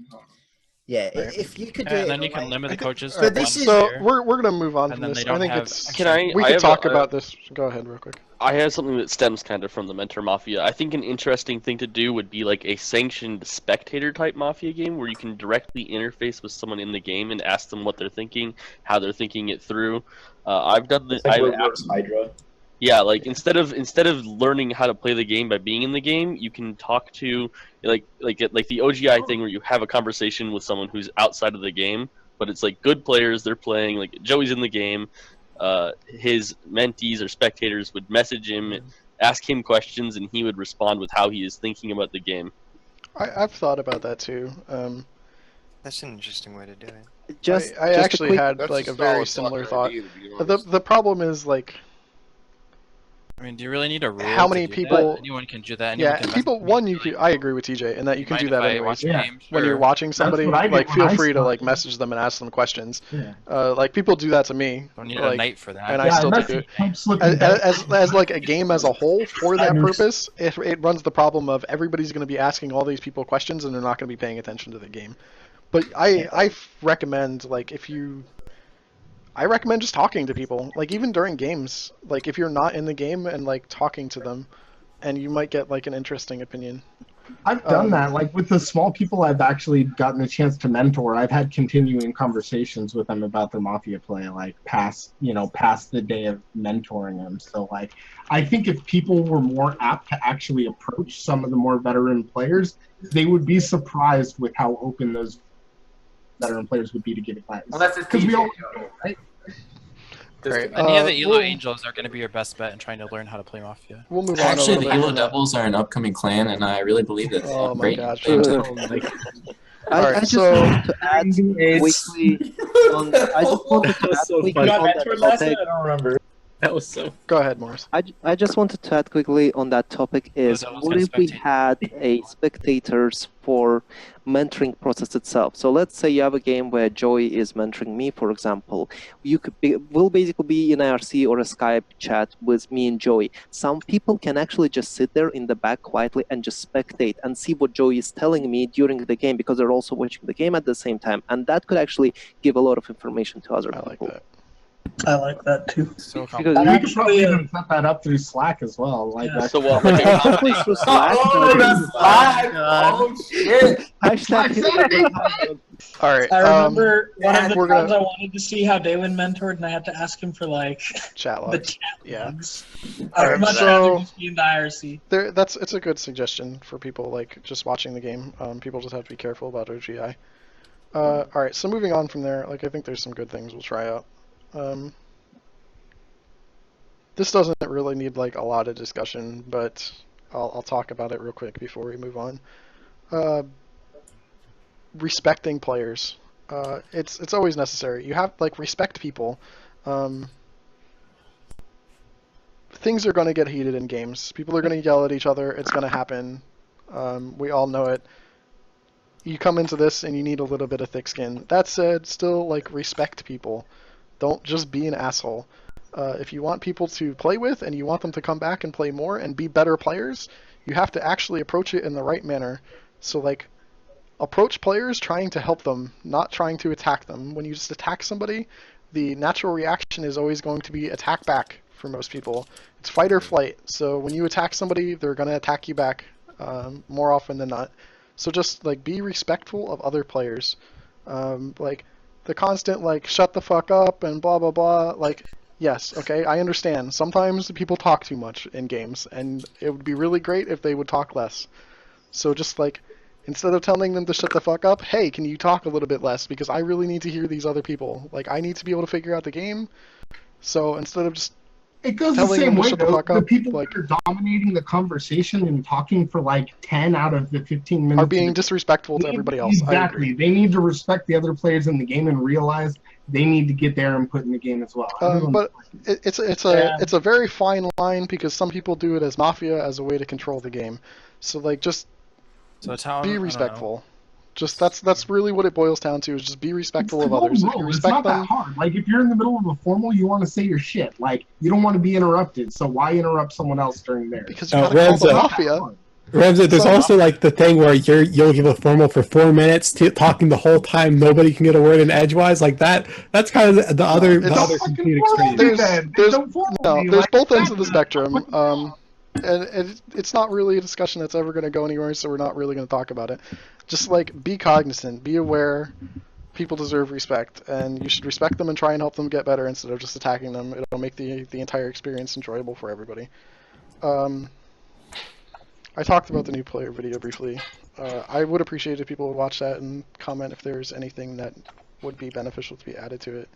[SPEAKER 16] yeah, if you could do
[SPEAKER 11] Yeah,
[SPEAKER 16] it,
[SPEAKER 11] and then
[SPEAKER 16] in
[SPEAKER 11] you
[SPEAKER 16] a
[SPEAKER 11] can
[SPEAKER 16] way-
[SPEAKER 11] limit the coaches.
[SPEAKER 16] But
[SPEAKER 11] to
[SPEAKER 16] this
[SPEAKER 11] one
[SPEAKER 16] is
[SPEAKER 1] So
[SPEAKER 11] player.
[SPEAKER 1] we're gonna move on
[SPEAKER 11] And
[SPEAKER 1] from
[SPEAKER 11] then
[SPEAKER 1] this.
[SPEAKER 11] they
[SPEAKER 1] I
[SPEAKER 11] don't
[SPEAKER 1] think
[SPEAKER 11] have
[SPEAKER 1] it's
[SPEAKER 11] extra-
[SPEAKER 1] we
[SPEAKER 13] I
[SPEAKER 1] could
[SPEAKER 13] have
[SPEAKER 1] talk
[SPEAKER 13] a-
[SPEAKER 1] about this. Go ahead, real quick.
[SPEAKER 13] I have something that stems kind of from the Mentor Mafia. I think an interesting thing to do would be like a sanctioned spectator type Mafia game where you can directly interface with someone in the game and ask them what they're thinking, how they're thinking it through. I've done this.
[SPEAKER 2] like reverse Hydra.
[SPEAKER 13] Yeah, like instead of learning how to play the game by being in the game, you can talk to like the OGI thing where you have a conversation with someone who's outside of the game, but it's like good players, they're playing, like Joey's in the game. His mentees or spectators would message him, ask him questions, and he would respond with how he is thinking about the game.
[SPEAKER 1] I've thought about that too.
[SPEAKER 14] That's an interesting way to do it.
[SPEAKER 1] I actually had like a very similar thought. The problem is like
[SPEAKER 11] I mean, do you really need a rule?
[SPEAKER 1] How many
[SPEAKER 11] to do
[SPEAKER 1] people?
[SPEAKER 11] That? Anyone can do that. Anyone
[SPEAKER 1] Yeah,
[SPEAKER 11] can
[SPEAKER 1] people. One, you could. I agree with TJ in that you can do
[SPEAKER 11] mind
[SPEAKER 1] that
[SPEAKER 11] if I
[SPEAKER 1] anyways.
[SPEAKER 11] watch a game?
[SPEAKER 1] When you're
[SPEAKER 11] Sure.
[SPEAKER 1] watching
[SPEAKER 8] That's
[SPEAKER 1] somebody,
[SPEAKER 8] what I did
[SPEAKER 1] like
[SPEAKER 8] when
[SPEAKER 1] feel
[SPEAKER 8] I
[SPEAKER 1] free to like
[SPEAKER 8] started.
[SPEAKER 1] message them and ask them questions.
[SPEAKER 8] Yeah.
[SPEAKER 1] Like people do that to me.
[SPEAKER 11] Don't need a
[SPEAKER 1] like,
[SPEAKER 11] night for that.
[SPEAKER 1] And
[SPEAKER 8] Yeah,
[SPEAKER 1] I still
[SPEAKER 8] I
[SPEAKER 1] do it.
[SPEAKER 8] keep slipping back.
[SPEAKER 1] As like a game as a whole for that purpose, it runs the problem of everybody's going to be asking all these people questions and they're not going to be paying attention to the game. But I recommend like I recommend just talking to people, like even during games, like if you're not in the game and like talking to them, and you might get like an interesting opinion.
[SPEAKER 8] I've done that. Like with the small people I've actually gotten a chance to mentor, I've had continuing conversations with them about their Mafia play, like past the day of mentoring them. So like, I think if people were more apt to actually approach some of the more veteran players, they would be surprised with how open those veteran players would be to give advice.
[SPEAKER 3] Well, that's just
[SPEAKER 8] because we all, right?
[SPEAKER 1] Great.
[SPEAKER 11] Any of the Elo Angels are going to be your best bet in trying to learn how to play Mafia.
[SPEAKER 1] We'll move
[SPEAKER 19] Actually,
[SPEAKER 1] on.
[SPEAKER 19] the Elo Devils are an upcoming clan, and I really believe that.
[SPEAKER 1] Oh my
[SPEAKER 19] great.
[SPEAKER 1] gosh.
[SPEAKER 5] I just wanted to add quickly on. I just wanted to add quickly on that topic.
[SPEAKER 9] I don't remember. That was so.
[SPEAKER 1] Go ahead, Morris.
[SPEAKER 5] I just wanted to add quickly on that topic is what if we had a spectators for mentoring process itself? So let's say you have a game where Joey is mentoring me, for example. We'll basically be in IRC or a Skype chat with me and Joey. Some people can actually just sit there in the back quietly and just spectate and see what Joey is telling me during the game because they're also watching the game at the same time, and that could actually give a lot of information to other people.
[SPEAKER 1] I like that.
[SPEAKER 20] I like that too.
[SPEAKER 11] So
[SPEAKER 8] you could probably even set that up through Slack as well. Like
[SPEAKER 13] Yeah.
[SPEAKER 8] that.
[SPEAKER 13] So what?
[SPEAKER 8] Like
[SPEAKER 5] through Slack.
[SPEAKER 8] that's Slack!
[SPEAKER 20] Oh shit!
[SPEAKER 1] All right.
[SPEAKER 20] I remember one of the
[SPEAKER 1] we're
[SPEAKER 20] times
[SPEAKER 1] gonna
[SPEAKER 20] I wanted to see how Dalen mentored, and I had to ask him for like
[SPEAKER 1] chat
[SPEAKER 20] the
[SPEAKER 1] logs.
[SPEAKER 20] chat
[SPEAKER 1] Yeah.
[SPEAKER 20] logs.
[SPEAKER 1] All right,
[SPEAKER 20] I'd much
[SPEAKER 1] so-
[SPEAKER 20] rather just be in the IRC.
[SPEAKER 1] It's a good suggestion for people like just watching the game. People just have to be careful about OGI. All right, so moving on from there, like I think there's some good things we'll try out. This doesn't really need like a lot of discussion, but I'll talk about it real quick before we move on. Respecting players. It's always necessary. You have like respect people. Things are going to get heated in games. People are going to yell at each other. It's going to happen. We all know it. You come into this and you need a little bit of thick skin. That said, still like respect people. Don't just be an asshole. If you want people to play with and you want them to come back and play more and be better players, you have to actually approach it in the right manner. So like, approach players trying to help them, not trying to attack them. When you just attack somebody, the natural reaction is always going to be attack back for most people. It's fight or flight. So when you attack somebody, they're going to attack you back more often than not. So just like be respectful of other players. Like the constant like shut the fuck up and blah blah blah. Like yes, okay, I understand. Sometimes people talk too much in games, and it would be really great if they would talk less. So just like instead of telling them to shut the fuck up, hey, can you talk a little bit less? Because I really need to hear these other people. Like I need to be able to figure out the game. So instead of just
[SPEAKER 8] It goes the
[SPEAKER 1] telling
[SPEAKER 8] same
[SPEAKER 1] them to
[SPEAKER 8] way,
[SPEAKER 1] shut the
[SPEAKER 8] though.
[SPEAKER 1] fuck
[SPEAKER 8] The
[SPEAKER 1] up,
[SPEAKER 8] people
[SPEAKER 1] like
[SPEAKER 8] that are dominating the conversation and talking for like 10 out of the 15 minutes
[SPEAKER 1] are being disrespectful to everybody else. I agree.
[SPEAKER 8] Exactly. They need to respect the other players in the game and realize they need to get their input in the game as well.
[SPEAKER 1] But it's a very fine line because some people do it as Mafia as a way to control the game. So like just be respectful. Just that's really what it boils down to is just be respectful of others. If you
[SPEAKER 8] It's
[SPEAKER 1] respect
[SPEAKER 8] not
[SPEAKER 1] them,
[SPEAKER 8] that hard. Like if you're in the middle of a formal, you want to say your shit. Like you don't want to be interrupted. So why interrupt someone else during theirs?
[SPEAKER 1] Because you gotta call the Mafia.
[SPEAKER 7] Ramza, there's also like the thing where you'll give a formal for 4 minutes, talking the whole time, nobody can get a word in edgewise like that. That's kind of the other complete extreme.
[SPEAKER 1] There's both ends of the spectrum. And it's not really a discussion that's ever going to go anywhere, so we're not really going to talk about it. Just like be cognizant, be aware. People deserve respect, and you should respect them and try and help them get better instead of just attacking them. It'll make the entire experience enjoyable for everybody. I talked about the new player video briefly. I would appreciate if people would watch that and comment if there's anything that would be beneficial to be added to it.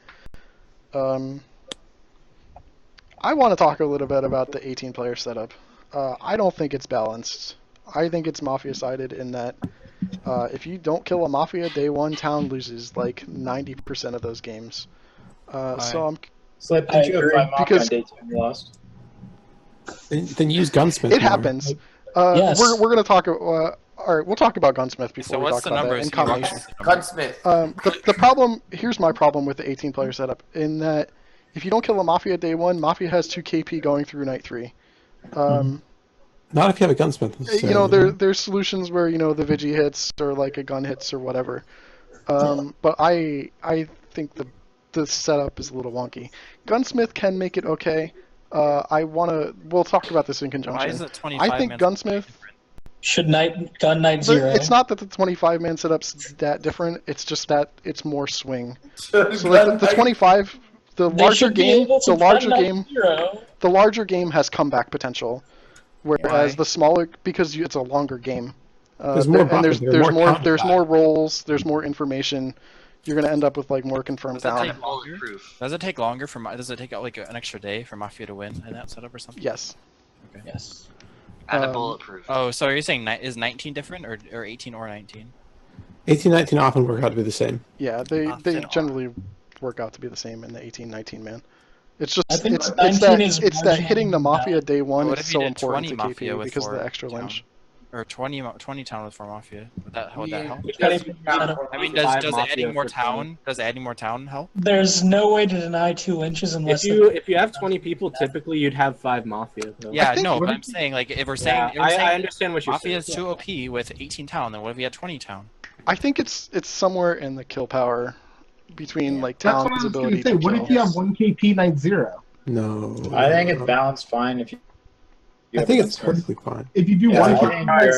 [SPEAKER 1] I want to talk a little bit about the 18-player setup. I don't think it's balanced. I think it's Mafia-sided in that if you don't kill a Mafia, day one town loses like 90% of those games. So I'm
[SPEAKER 9] Slip, did you have 5 Mafia
[SPEAKER 1] because
[SPEAKER 9] on day 2 and you lost?
[SPEAKER 7] Then use Gunsmith.
[SPEAKER 1] It
[SPEAKER 7] more.
[SPEAKER 1] happens.
[SPEAKER 20] Yes.
[SPEAKER 1] We're gonna talk. All right, we'll talk about Gunsmith before
[SPEAKER 11] So
[SPEAKER 1] we
[SPEAKER 11] what's
[SPEAKER 1] talk
[SPEAKER 11] the
[SPEAKER 1] about
[SPEAKER 11] numbers?
[SPEAKER 1] that in combination.
[SPEAKER 3] Gunsmith.
[SPEAKER 1] The problem here's my problem with the 18-player setup in that if you don't kill a Mafia day 1, Mafia has 2 KP going through night 3.
[SPEAKER 7] Not if you have a Gunsmith.
[SPEAKER 1] You know, there's solutions where the Vigi hits or like a gun hits or whatever. But I think the setup is a little wonky. Gunsmith can make it okay. We'll talk about this in conjunction.
[SPEAKER 11] Why is it 25
[SPEAKER 1] I think
[SPEAKER 11] man
[SPEAKER 1] Gunsmith
[SPEAKER 20] should gun night 0.
[SPEAKER 1] It's not that the 25-man setup's that different. It's just that it's more swing. So like the 25, the larger game has comeback potential, whereas the smaller because it's a longer game.
[SPEAKER 7] There's more buffers,
[SPEAKER 1] there's more roles, there's more information. You're gonna end up with like more confirmed down.
[SPEAKER 11] Does it take longer does it take like an extra day for Mafia to win in that setup or something?
[SPEAKER 1] Yes.
[SPEAKER 11] Okay.
[SPEAKER 20] Yes.
[SPEAKER 18] And a bulletproof.
[SPEAKER 11] Oh, so are you saying is 19 different or 18 or 19?
[SPEAKER 7] 18, 19 often work out to be the same.
[SPEAKER 1] Yeah, they generally work out to be the same in the 18, 19 man. It's just it's that hitting the Mafia day 1 is so important to KP because of the extra lynch.
[SPEAKER 11] Or 20 town with 4 Mafia. Would that help? I mean, does adding more town help?
[SPEAKER 20] There's no way to deny 2 lynches unless
[SPEAKER 9] if you have 20 people, typically you'd have 5 Mafia. Though.
[SPEAKER 11] Yeah, no, but I'm saying like if we're saying,
[SPEAKER 9] I understand what you're
[SPEAKER 11] Mafia
[SPEAKER 9] saying.
[SPEAKER 11] is 2 OP with 18 town, then what if we had 20 town?
[SPEAKER 1] I think it's somewhere in the kill power between like
[SPEAKER 8] That's what
[SPEAKER 1] town's
[SPEAKER 8] I was
[SPEAKER 1] ability
[SPEAKER 8] gonna say.
[SPEAKER 1] to
[SPEAKER 8] What
[SPEAKER 1] kill.
[SPEAKER 8] if you have 1 KP night 0?
[SPEAKER 7] No.
[SPEAKER 2] I think it's balanced fine if you.
[SPEAKER 7] I think it's perfectly fine.
[SPEAKER 8] If you do 1 KP night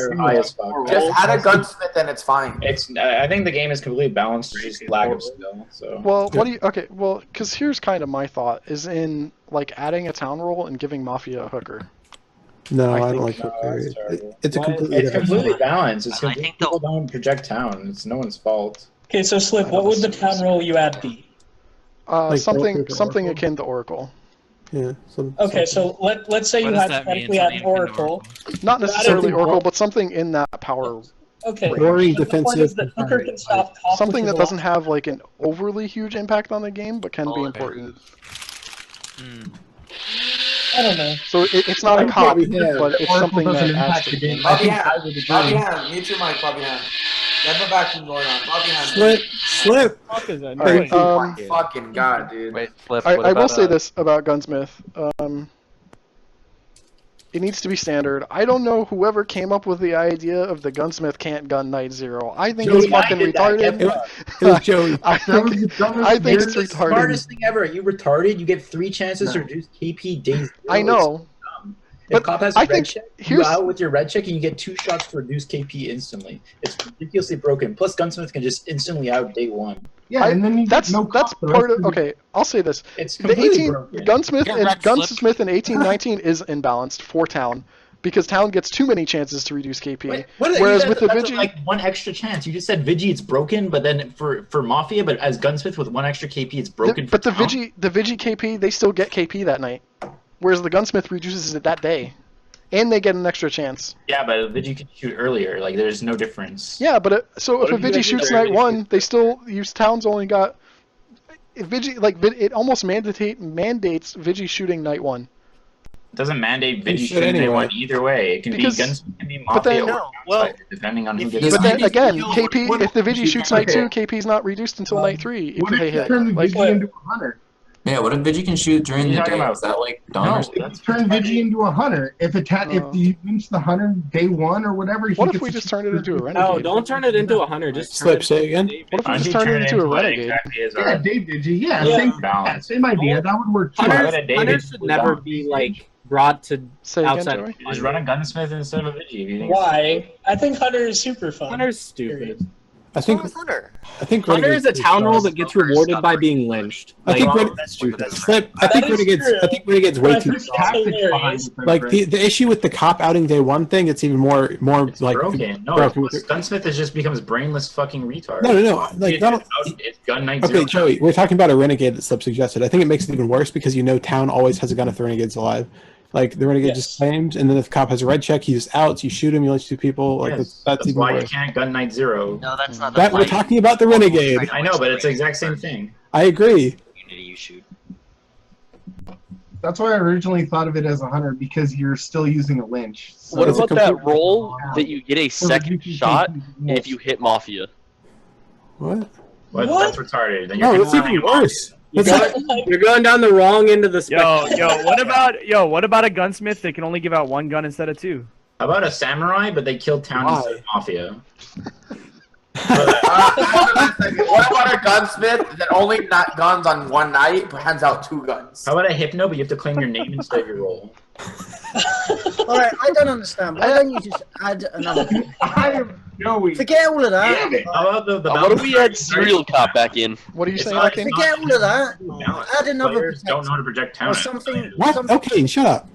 [SPEAKER 8] 0.
[SPEAKER 3] Just add a gunsmith and it's fine.
[SPEAKER 2] I think the game is completely balanced. It's just lack of skill. So.
[SPEAKER 1] Well, what do you? Okay, well, because here's kind of my thought is in like adding a town role and giving Mafia a hooker.
[SPEAKER 7] No, I
[SPEAKER 1] think-
[SPEAKER 7] don't like it. It's a completely
[SPEAKER 2] It's
[SPEAKER 7] different.
[SPEAKER 2] completely balanced. It's completely, people don't project town. It's no one's fault.
[SPEAKER 20] Okay, so Slip, what would the town roll you add be?
[SPEAKER 7] Like
[SPEAKER 1] something akin to Oracle.
[SPEAKER 7] Yeah.
[SPEAKER 20] Okay, so let's say
[SPEAKER 11] What
[SPEAKER 20] you
[SPEAKER 11] does that
[SPEAKER 20] hypothetically
[SPEAKER 11] mean?
[SPEAKER 20] add Oracle.
[SPEAKER 1] Not necessarily
[SPEAKER 20] Something-
[SPEAKER 1] Oracle, but something in that power.
[SPEAKER 20] Okay.
[SPEAKER 7] Boring,
[SPEAKER 20] but the point is that Hooker can stop top
[SPEAKER 1] Something
[SPEAKER 20] with
[SPEAKER 1] that
[SPEAKER 20] his
[SPEAKER 1] doesn't have like an overly huge impact on the game, but can be important.
[SPEAKER 20] I don't know.
[SPEAKER 1] So it's not a cop, but it's something that adds to the game.
[SPEAKER 3] Bobby Ham, mute your mic, Bobby Ham. Let the vacuum going on. Bobby Ham.
[SPEAKER 7] Slip.
[SPEAKER 1] Alright,
[SPEAKER 3] fucking god, dude.
[SPEAKER 10] Wait, Flip.
[SPEAKER 1] I
[SPEAKER 10] what
[SPEAKER 1] will
[SPEAKER 10] about,
[SPEAKER 1] say this about Gunsmith. It needs to be standard. I don't know whoever came up with the idea of the Gunsmith can't gun night 0. I think it's fucking retarded.
[SPEAKER 7] It was Joey.
[SPEAKER 1] I think it's
[SPEAKER 2] the
[SPEAKER 1] retarded.
[SPEAKER 2] smartest thing ever. You retarded. You get 3 chances to reduce KP days.
[SPEAKER 1] I know.
[SPEAKER 2] If cop has a
[SPEAKER 1] I
[SPEAKER 2] red
[SPEAKER 1] think
[SPEAKER 2] check, you
[SPEAKER 1] here's-
[SPEAKER 2] go out with your red check and you get 2 shots to reduce KP instantly. It's ridiculously broken. Plus, Gunsmith can just instantly out day 1.
[SPEAKER 8] Yeah, and then you
[SPEAKER 1] that's
[SPEAKER 8] no
[SPEAKER 1] that's part of. Okay, I'll say this:
[SPEAKER 2] It's
[SPEAKER 1] the
[SPEAKER 2] completely
[SPEAKER 1] 18
[SPEAKER 2] broken.
[SPEAKER 1] Gunsmith
[SPEAKER 11] Get
[SPEAKER 1] and
[SPEAKER 11] wrecked, Flip.
[SPEAKER 1] Gunsmith in 1819 is imbalanced for Town because Town gets too many chances to reduce KP. Whereas with the
[SPEAKER 2] that's
[SPEAKER 1] Vigi,
[SPEAKER 2] like 1 extra chance. You just said Vigi, it's broken, but then for Mafia, but as Gunsmith with 1 extra KP, it's broken.
[SPEAKER 1] but the
[SPEAKER 2] Town.
[SPEAKER 1] Vigi KP, they still get KP that night, whereas the Gunsmith reduces it that day, and they get an extra chance.
[SPEAKER 2] Yeah, but Vigi can shoot earlier. Like, there's no difference.
[SPEAKER 1] Yeah, but so
[SPEAKER 2] What
[SPEAKER 1] if a
[SPEAKER 2] if you
[SPEAKER 1] Vigi
[SPEAKER 2] guys
[SPEAKER 1] shoots
[SPEAKER 2] do
[SPEAKER 1] night
[SPEAKER 2] early
[SPEAKER 1] 1, they still use Town's only got. If Vigi it almost mandates Vigi shooting night 1.
[SPEAKER 2] It doesn't mandate Vigi
[SPEAKER 7] should
[SPEAKER 2] shooting
[SPEAKER 7] anyway.
[SPEAKER 2] anyone either way. It can
[SPEAKER 1] Because-
[SPEAKER 2] be Gunsmith, it can be
[SPEAKER 1] but
[SPEAKER 2] Mafia
[SPEAKER 1] then-
[SPEAKER 2] or Outside, depending on who gets
[SPEAKER 1] But then
[SPEAKER 2] it.
[SPEAKER 1] again, KP, if the Vigi shoots night 2, KP's not reduced until night 3
[SPEAKER 8] What
[SPEAKER 1] if
[SPEAKER 8] if
[SPEAKER 1] they
[SPEAKER 8] you
[SPEAKER 1] hit.
[SPEAKER 8] turn the
[SPEAKER 1] Like,
[SPEAKER 8] Vigi into a hunter?
[SPEAKER 19] Yeah, what if Vigi can shoot during
[SPEAKER 2] What are you
[SPEAKER 19] the
[SPEAKER 2] talking
[SPEAKER 19] day?
[SPEAKER 2] about?
[SPEAKER 19] Is that like
[SPEAKER 8] No,
[SPEAKER 19] dumb?
[SPEAKER 8] if you turn Vigi into a hunter, if you mince the hunter day 1 or whatever, he
[SPEAKER 1] what if
[SPEAKER 8] gets
[SPEAKER 1] we
[SPEAKER 8] to
[SPEAKER 1] just
[SPEAKER 8] shoot
[SPEAKER 1] turned it into a
[SPEAKER 9] No,
[SPEAKER 1] renegade?
[SPEAKER 9] don't turn it into a hunter. Just turn
[SPEAKER 7] Slip,
[SPEAKER 9] it
[SPEAKER 7] say again.
[SPEAKER 1] What if we
[SPEAKER 2] Why
[SPEAKER 1] just
[SPEAKER 2] don't you
[SPEAKER 1] turned it into a
[SPEAKER 2] what
[SPEAKER 1] renegade?
[SPEAKER 2] exactly is
[SPEAKER 8] Yeah,
[SPEAKER 2] our-
[SPEAKER 8] Dave Vigi. Yeah,
[SPEAKER 2] Yeah.
[SPEAKER 8] same,
[SPEAKER 2] Balance.
[SPEAKER 8] same idea. That would work too.
[SPEAKER 2] Why
[SPEAKER 9] Hunters,
[SPEAKER 2] would a David
[SPEAKER 9] hunters should
[SPEAKER 2] pull
[SPEAKER 9] never
[SPEAKER 2] down?
[SPEAKER 9] be like brought to
[SPEAKER 1] Say again,
[SPEAKER 9] outside.
[SPEAKER 1] Joey?
[SPEAKER 2] Just run a Gunsmith instead of a Vigi. If you think
[SPEAKER 20] Why? I think Hunter is super fun.
[SPEAKER 9] Hunter's stupid.
[SPEAKER 7] I think
[SPEAKER 18] Hunter.
[SPEAKER 9] Hunter is a town role that gets rewarded by being lynched.
[SPEAKER 7] I think
[SPEAKER 9] Like,
[SPEAKER 7] Ren-
[SPEAKER 19] stupid.
[SPEAKER 7] Slip. I think
[SPEAKER 20] That is
[SPEAKER 7] Renegade's.
[SPEAKER 20] true.
[SPEAKER 7] I think Renegade's way
[SPEAKER 20] But I
[SPEAKER 7] too.
[SPEAKER 20] think that's hilarious.
[SPEAKER 7] Like the issue with the cop outing day 1 thing, it's even more
[SPEAKER 2] It's
[SPEAKER 7] like
[SPEAKER 2] broken. No,
[SPEAKER 7] broken.
[SPEAKER 2] Gunsmith is just becomes brainless fucking retard.
[SPEAKER 7] No. Like not.
[SPEAKER 2] It's gun night
[SPEAKER 7] Okay,
[SPEAKER 2] 0.
[SPEAKER 7] Joey, we're talking about a renegade that Slip suggested. I think it makes it even worse because Town always has a gun if the renegade's alive. Like the renegade just claims, and then if the cop has a red check, he just outs. You shoot him, you only shoot 2 people. Like
[SPEAKER 2] Yes,
[SPEAKER 7] that's even
[SPEAKER 2] why
[SPEAKER 7] worse.
[SPEAKER 2] you can't gun night 0.
[SPEAKER 18] No, that's not the
[SPEAKER 7] That we're
[SPEAKER 18] point.
[SPEAKER 7] talking about the renegade.
[SPEAKER 2] I know, but it's the exact same thing.
[SPEAKER 7] I agree.
[SPEAKER 18] Unity you shoot.
[SPEAKER 8] That's why I originally thought of it as 100 because you're still using a lynch. So
[SPEAKER 13] What about that roll that you get a second shot if you hit Mafia?
[SPEAKER 7] What?
[SPEAKER 21] That's retarded. Then
[SPEAKER 7] No,
[SPEAKER 21] you're
[SPEAKER 7] that's even worse.
[SPEAKER 9] You're going down the wrong end of the spectrum.
[SPEAKER 4] What about a gunsmith that can only give out one gun instead of two?
[SPEAKER 21] How about a samurai, but they killed town
[SPEAKER 7] Why?
[SPEAKER 21] instead of Mafia?
[SPEAKER 22] What about a gunsmith that only not guns on one night but hands out 2 guns?
[SPEAKER 21] How about a hypno, but you have to claim your name instead of your role?
[SPEAKER 16] Alright, I don't understand. Why don't you just add another? Forget all of that.
[SPEAKER 21] How about the
[SPEAKER 13] What if we add Serial Cop back in?
[SPEAKER 1] What are you saying,
[SPEAKER 21] not-
[SPEAKER 1] King?
[SPEAKER 16] Forget all of that. Add another
[SPEAKER 21] Players don't know how to project
[SPEAKER 16] or
[SPEAKER 21] talent.
[SPEAKER 16] something.
[SPEAKER 7] What? Okay, shut up.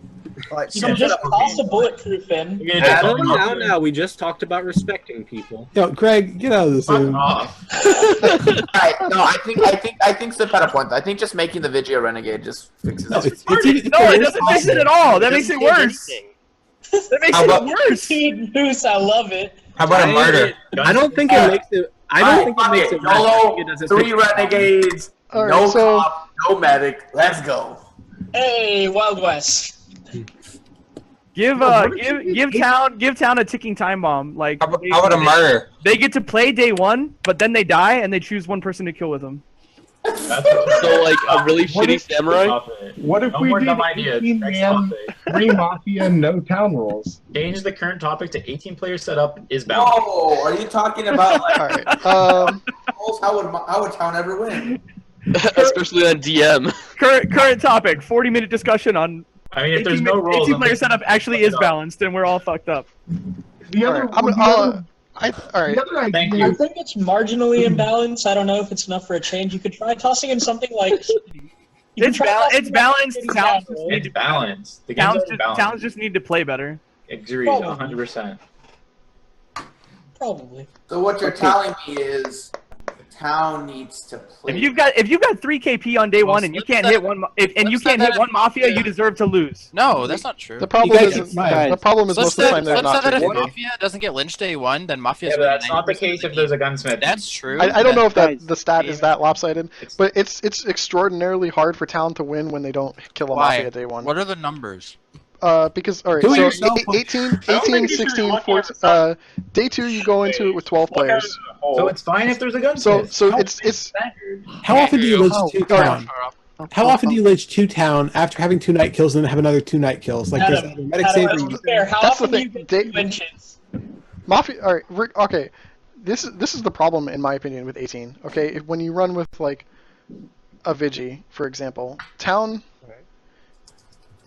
[SPEAKER 16] Like
[SPEAKER 20] You can just toss a bulletproof in.
[SPEAKER 9] Now. We just talked about respecting people.
[SPEAKER 7] Yo, Greg, get out of this Zoom.
[SPEAKER 22] Alright, no, I think it's a better point. I think just making the Vigio Renegade just fixes
[SPEAKER 7] No,
[SPEAKER 22] it.
[SPEAKER 7] it's
[SPEAKER 4] It doesn't fix it at all. That makes it worse. That makes it worse.
[SPEAKER 20] Team Moose, I love it.
[SPEAKER 22] How about a murder?
[SPEAKER 9] I don't think it makes it. I don't think it makes it worse. I
[SPEAKER 22] YOLO,
[SPEAKER 9] think it doesn't
[SPEAKER 22] 3
[SPEAKER 9] fix it.
[SPEAKER 22] renegades,
[SPEAKER 1] Alright,
[SPEAKER 22] no
[SPEAKER 1] so-
[SPEAKER 22] cop, no medic. Let's go.
[SPEAKER 20] Hey, Wild West.
[SPEAKER 4] Give town a ticking time bomb. Like
[SPEAKER 22] How about a murder?
[SPEAKER 4] They get to play day one, but then they die and they choose one person to kill with them.
[SPEAKER 13] So like a really shitty samurai?
[SPEAKER 8] What if
[SPEAKER 21] No
[SPEAKER 8] we
[SPEAKER 21] more
[SPEAKER 8] did
[SPEAKER 21] dumb ideas.
[SPEAKER 8] 18
[SPEAKER 21] Next
[SPEAKER 8] man,
[SPEAKER 21] topic.
[SPEAKER 8] 3 Mafia, no town rules?
[SPEAKER 21] Change the current topic to 18-player setup is balanced.
[SPEAKER 22] Whoa, are you talking about like
[SPEAKER 1] Alright,
[SPEAKER 22] how would town ever win?
[SPEAKER 13] Especially on DM.
[SPEAKER 4] Current topic. 40-minute discussion on.
[SPEAKER 21] I mean, if there's no rules,
[SPEAKER 4] 18-player setup actually is balanced, and we're all fucked up.
[SPEAKER 8] The other,
[SPEAKER 1] Alright, alright.
[SPEAKER 8] the other
[SPEAKER 21] Thank
[SPEAKER 8] idea
[SPEAKER 20] I
[SPEAKER 21] you.
[SPEAKER 20] think it's marginally imbalanced. I don't know if it's enough for a change. You could try tossing in something like.
[SPEAKER 4] It's balanced. Towns just need
[SPEAKER 21] It's
[SPEAKER 4] to,
[SPEAKER 21] balanced. The game's already balanced.
[SPEAKER 4] towns just need to play better.
[SPEAKER 21] Agreed,
[SPEAKER 20] Probably.
[SPEAKER 21] 100%.
[SPEAKER 20] Probably.
[SPEAKER 22] So what you're telling me is the town needs to play.
[SPEAKER 4] If you've got 3 KP on day one and you can't hit one Mafia, you deserve to lose.
[SPEAKER 11] No, that's not true.
[SPEAKER 1] The problem
[SPEAKER 7] guys
[SPEAKER 1] is
[SPEAKER 7] are-
[SPEAKER 1] the problem is
[SPEAKER 11] So
[SPEAKER 1] most of the time they're
[SPEAKER 11] let's say
[SPEAKER 1] not
[SPEAKER 11] that if
[SPEAKER 1] doing it.
[SPEAKER 11] Mafia doesn't get lynched day one, then Mafia's
[SPEAKER 21] Yeah, but
[SPEAKER 11] winning
[SPEAKER 21] that's not the
[SPEAKER 11] 90%
[SPEAKER 21] case
[SPEAKER 11] of
[SPEAKER 21] if there's a gunsmith.
[SPEAKER 11] That's true.
[SPEAKER 1] I don't know if
[SPEAKER 5] Guys,
[SPEAKER 1] the stat is that lopsided, but it's extraordinarily hard for town to win when they don't kill a
[SPEAKER 11] Why?
[SPEAKER 1] Mafia day one.
[SPEAKER 11] What are the numbers?
[SPEAKER 1] Because alright,
[SPEAKER 7] Do it
[SPEAKER 1] so
[SPEAKER 7] yourself.
[SPEAKER 1] 18,
[SPEAKER 21] I don't think
[SPEAKER 1] 18
[SPEAKER 21] you should be
[SPEAKER 1] 16,
[SPEAKER 21] looking at
[SPEAKER 1] 14,
[SPEAKER 21] the
[SPEAKER 1] day 2 you go into it with 12
[SPEAKER 21] Look at
[SPEAKER 1] players.
[SPEAKER 21] it as a whole. So it's fine if there's a
[SPEAKER 1] So
[SPEAKER 21] gunsmith.
[SPEAKER 1] it's
[SPEAKER 7] How often do you lynch
[SPEAKER 1] Oh,
[SPEAKER 7] 2
[SPEAKER 1] alright.
[SPEAKER 7] town? How often do you lynch 2 town after having 2 night kills and then have another 2 night kills? Like there's
[SPEAKER 20] Adam,
[SPEAKER 7] a medic save.
[SPEAKER 20] Adam,
[SPEAKER 7] or
[SPEAKER 20] to be fair, how
[SPEAKER 1] That's the
[SPEAKER 20] often do you
[SPEAKER 1] thing.
[SPEAKER 20] get 2 lynches?
[SPEAKER 1] Mafia. All right, Rick, okay. This is the problem in my opinion with 18. Okay, when you run with like a Vigi, for example, town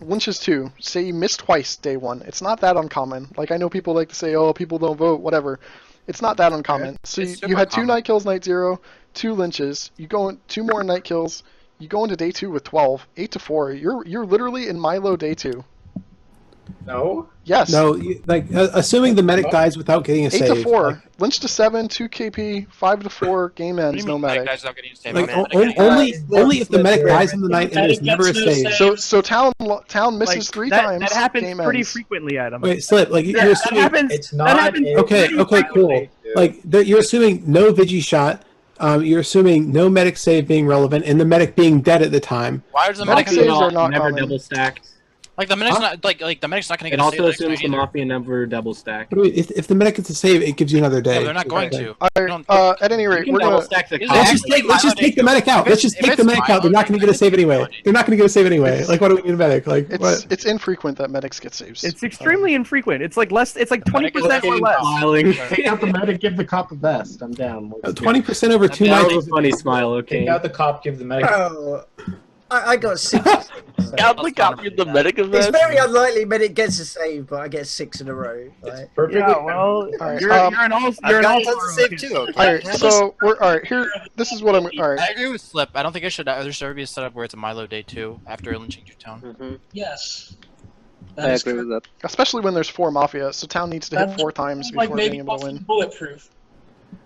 [SPEAKER 1] lynches 2. Say you miss twice day 1. It's not that uncommon. Like I know people like to say, oh, people don't vote, whatever. It's not that uncommon. So
[SPEAKER 11] It's
[SPEAKER 1] you had 2
[SPEAKER 11] super
[SPEAKER 1] night kills, night 0, 2 lynches. You go in 2 more night kills. You go into day 2 with 12, 8 to 4. You're literally in Milo day 2.
[SPEAKER 21] No?
[SPEAKER 1] Yes.
[SPEAKER 7] No, assuming the medic dies without getting a
[SPEAKER 1] 8
[SPEAKER 7] save.
[SPEAKER 1] to 4.
[SPEAKER 7] Like,
[SPEAKER 1] Lynch to 7, 2 KP, 5 to 4, game ends, no medic.
[SPEAKER 7] like, only if the medic dies in the night and there's never a save.
[SPEAKER 1] So town misses 3 times.
[SPEAKER 4] That happens
[SPEAKER 1] game
[SPEAKER 4] pretty
[SPEAKER 1] ends.
[SPEAKER 4] frequently, Adam.
[SPEAKER 7] Wait, Slip, like you're
[SPEAKER 4] that
[SPEAKER 7] assuming
[SPEAKER 4] happens.
[SPEAKER 21] It's
[SPEAKER 4] That
[SPEAKER 21] not.
[SPEAKER 4] happens.
[SPEAKER 7] Okay,
[SPEAKER 4] pretty
[SPEAKER 7] okay, cool.
[SPEAKER 4] frequently.
[SPEAKER 7] Like you're assuming no Vigi shot. You're assuming no medic save being relevant and the medic being dead at the time.
[SPEAKER 11] Why is the
[SPEAKER 1] Medic
[SPEAKER 11] medic
[SPEAKER 1] saves are not
[SPEAKER 9] never
[SPEAKER 1] common.
[SPEAKER 9] double stacked.
[SPEAKER 11] like the medic's not like the medic's not going to
[SPEAKER 9] It
[SPEAKER 11] get a
[SPEAKER 9] also
[SPEAKER 11] save next
[SPEAKER 9] assumes
[SPEAKER 11] night
[SPEAKER 9] the
[SPEAKER 11] either.
[SPEAKER 9] Mafia never double stack.
[SPEAKER 7] But if the medic gets a save, it gives you another day.
[SPEAKER 11] Yeah, they're not going to.
[SPEAKER 1] At any rate,
[SPEAKER 9] You can
[SPEAKER 1] we're
[SPEAKER 9] double
[SPEAKER 1] gonna.
[SPEAKER 9] stack the
[SPEAKER 7] Let's just take the medic out. Let's just take the medic out. They're not going to get a save anyway. They're not going to get a save anyway. Like, what do we need a medic? Like, what?
[SPEAKER 1] It's infrequent that medics get saves.
[SPEAKER 4] It's extremely infrequent. It's like less. It's like 20% or less.
[SPEAKER 9] Smiling.
[SPEAKER 8] Take out the medic, give the cop the best. I'm down.
[SPEAKER 7] 20% over 2
[SPEAKER 9] That
[SPEAKER 7] nights.
[SPEAKER 9] was a funny smile. Okay.
[SPEAKER 21] Take out the cop, give the medic.
[SPEAKER 16] Oh, I got 6.
[SPEAKER 13] Got the copy of the medic
[SPEAKER 16] It's
[SPEAKER 13] event.
[SPEAKER 16] very unlikely medic gets a save, but I get 6 in a row. Right?
[SPEAKER 21] Perfectly.
[SPEAKER 4] Yeah, well,
[SPEAKER 1] Alright,
[SPEAKER 4] you're an all. You're an all.
[SPEAKER 18] save too. Okay.
[SPEAKER 1] Alright, so we're alright. Here, this is what I'm. Alright,
[SPEAKER 11] I agree with Slip. I don't think there should be a setup where it's a Milo day 2 after lynching your town.
[SPEAKER 20] Yes.
[SPEAKER 5] I agree with that.
[SPEAKER 1] especially when there's 4 mafia, so town needs to hit
[SPEAKER 20] That's
[SPEAKER 1] 4 times
[SPEAKER 20] like
[SPEAKER 1] before
[SPEAKER 20] maybe
[SPEAKER 1] being able to
[SPEAKER 20] busting
[SPEAKER 1] win.
[SPEAKER 20] bulletproof.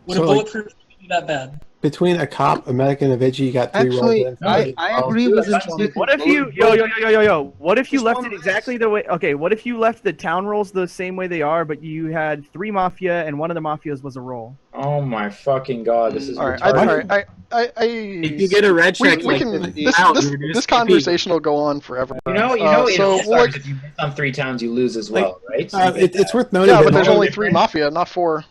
[SPEAKER 20] Would
[SPEAKER 7] So,
[SPEAKER 20] a
[SPEAKER 7] like-
[SPEAKER 20] bulletproof be that bad?
[SPEAKER 7] Between a cop, a medic, and a Vigi, you got 3
[SPEAKER 5] Actually,
[SPEAKER 7] rolls.
[SPEAKER 5] I agree with this.
[SPEAKER 4] What if you What if you left it exactly the way? Okay, what if you left the town rolls the same way they are, but you had 3 mafia and one of the mafias was a roll?
[SPEAKER 21] Oh my fucking god, this is
[SPEAKER 1] All right,
[SPEAKER 21] retarded.
[SPEAKER 9] If you get a red check,
[SPEAKER 1] we
[SPEAKER 9] like
[SPEAKER 1] can,
[SPEAKER 9] this,
[SPEAKER 1] this conversation will go on forever.
[SPEAKER 21] You know, in
[SPEAKER 1] so
[SPEAKER 21] All Stars, if you miss on 3 towns, you lose as well, right? So
[SPEAKER 7] it's worth noting.
[SPEAKER 1] Yeah,
[SPEAKER 7] that
[SPEAKER 1] but there's
[SPEAKER 7] all-
[SPEAKER 1] only 3 Mafia, not 4.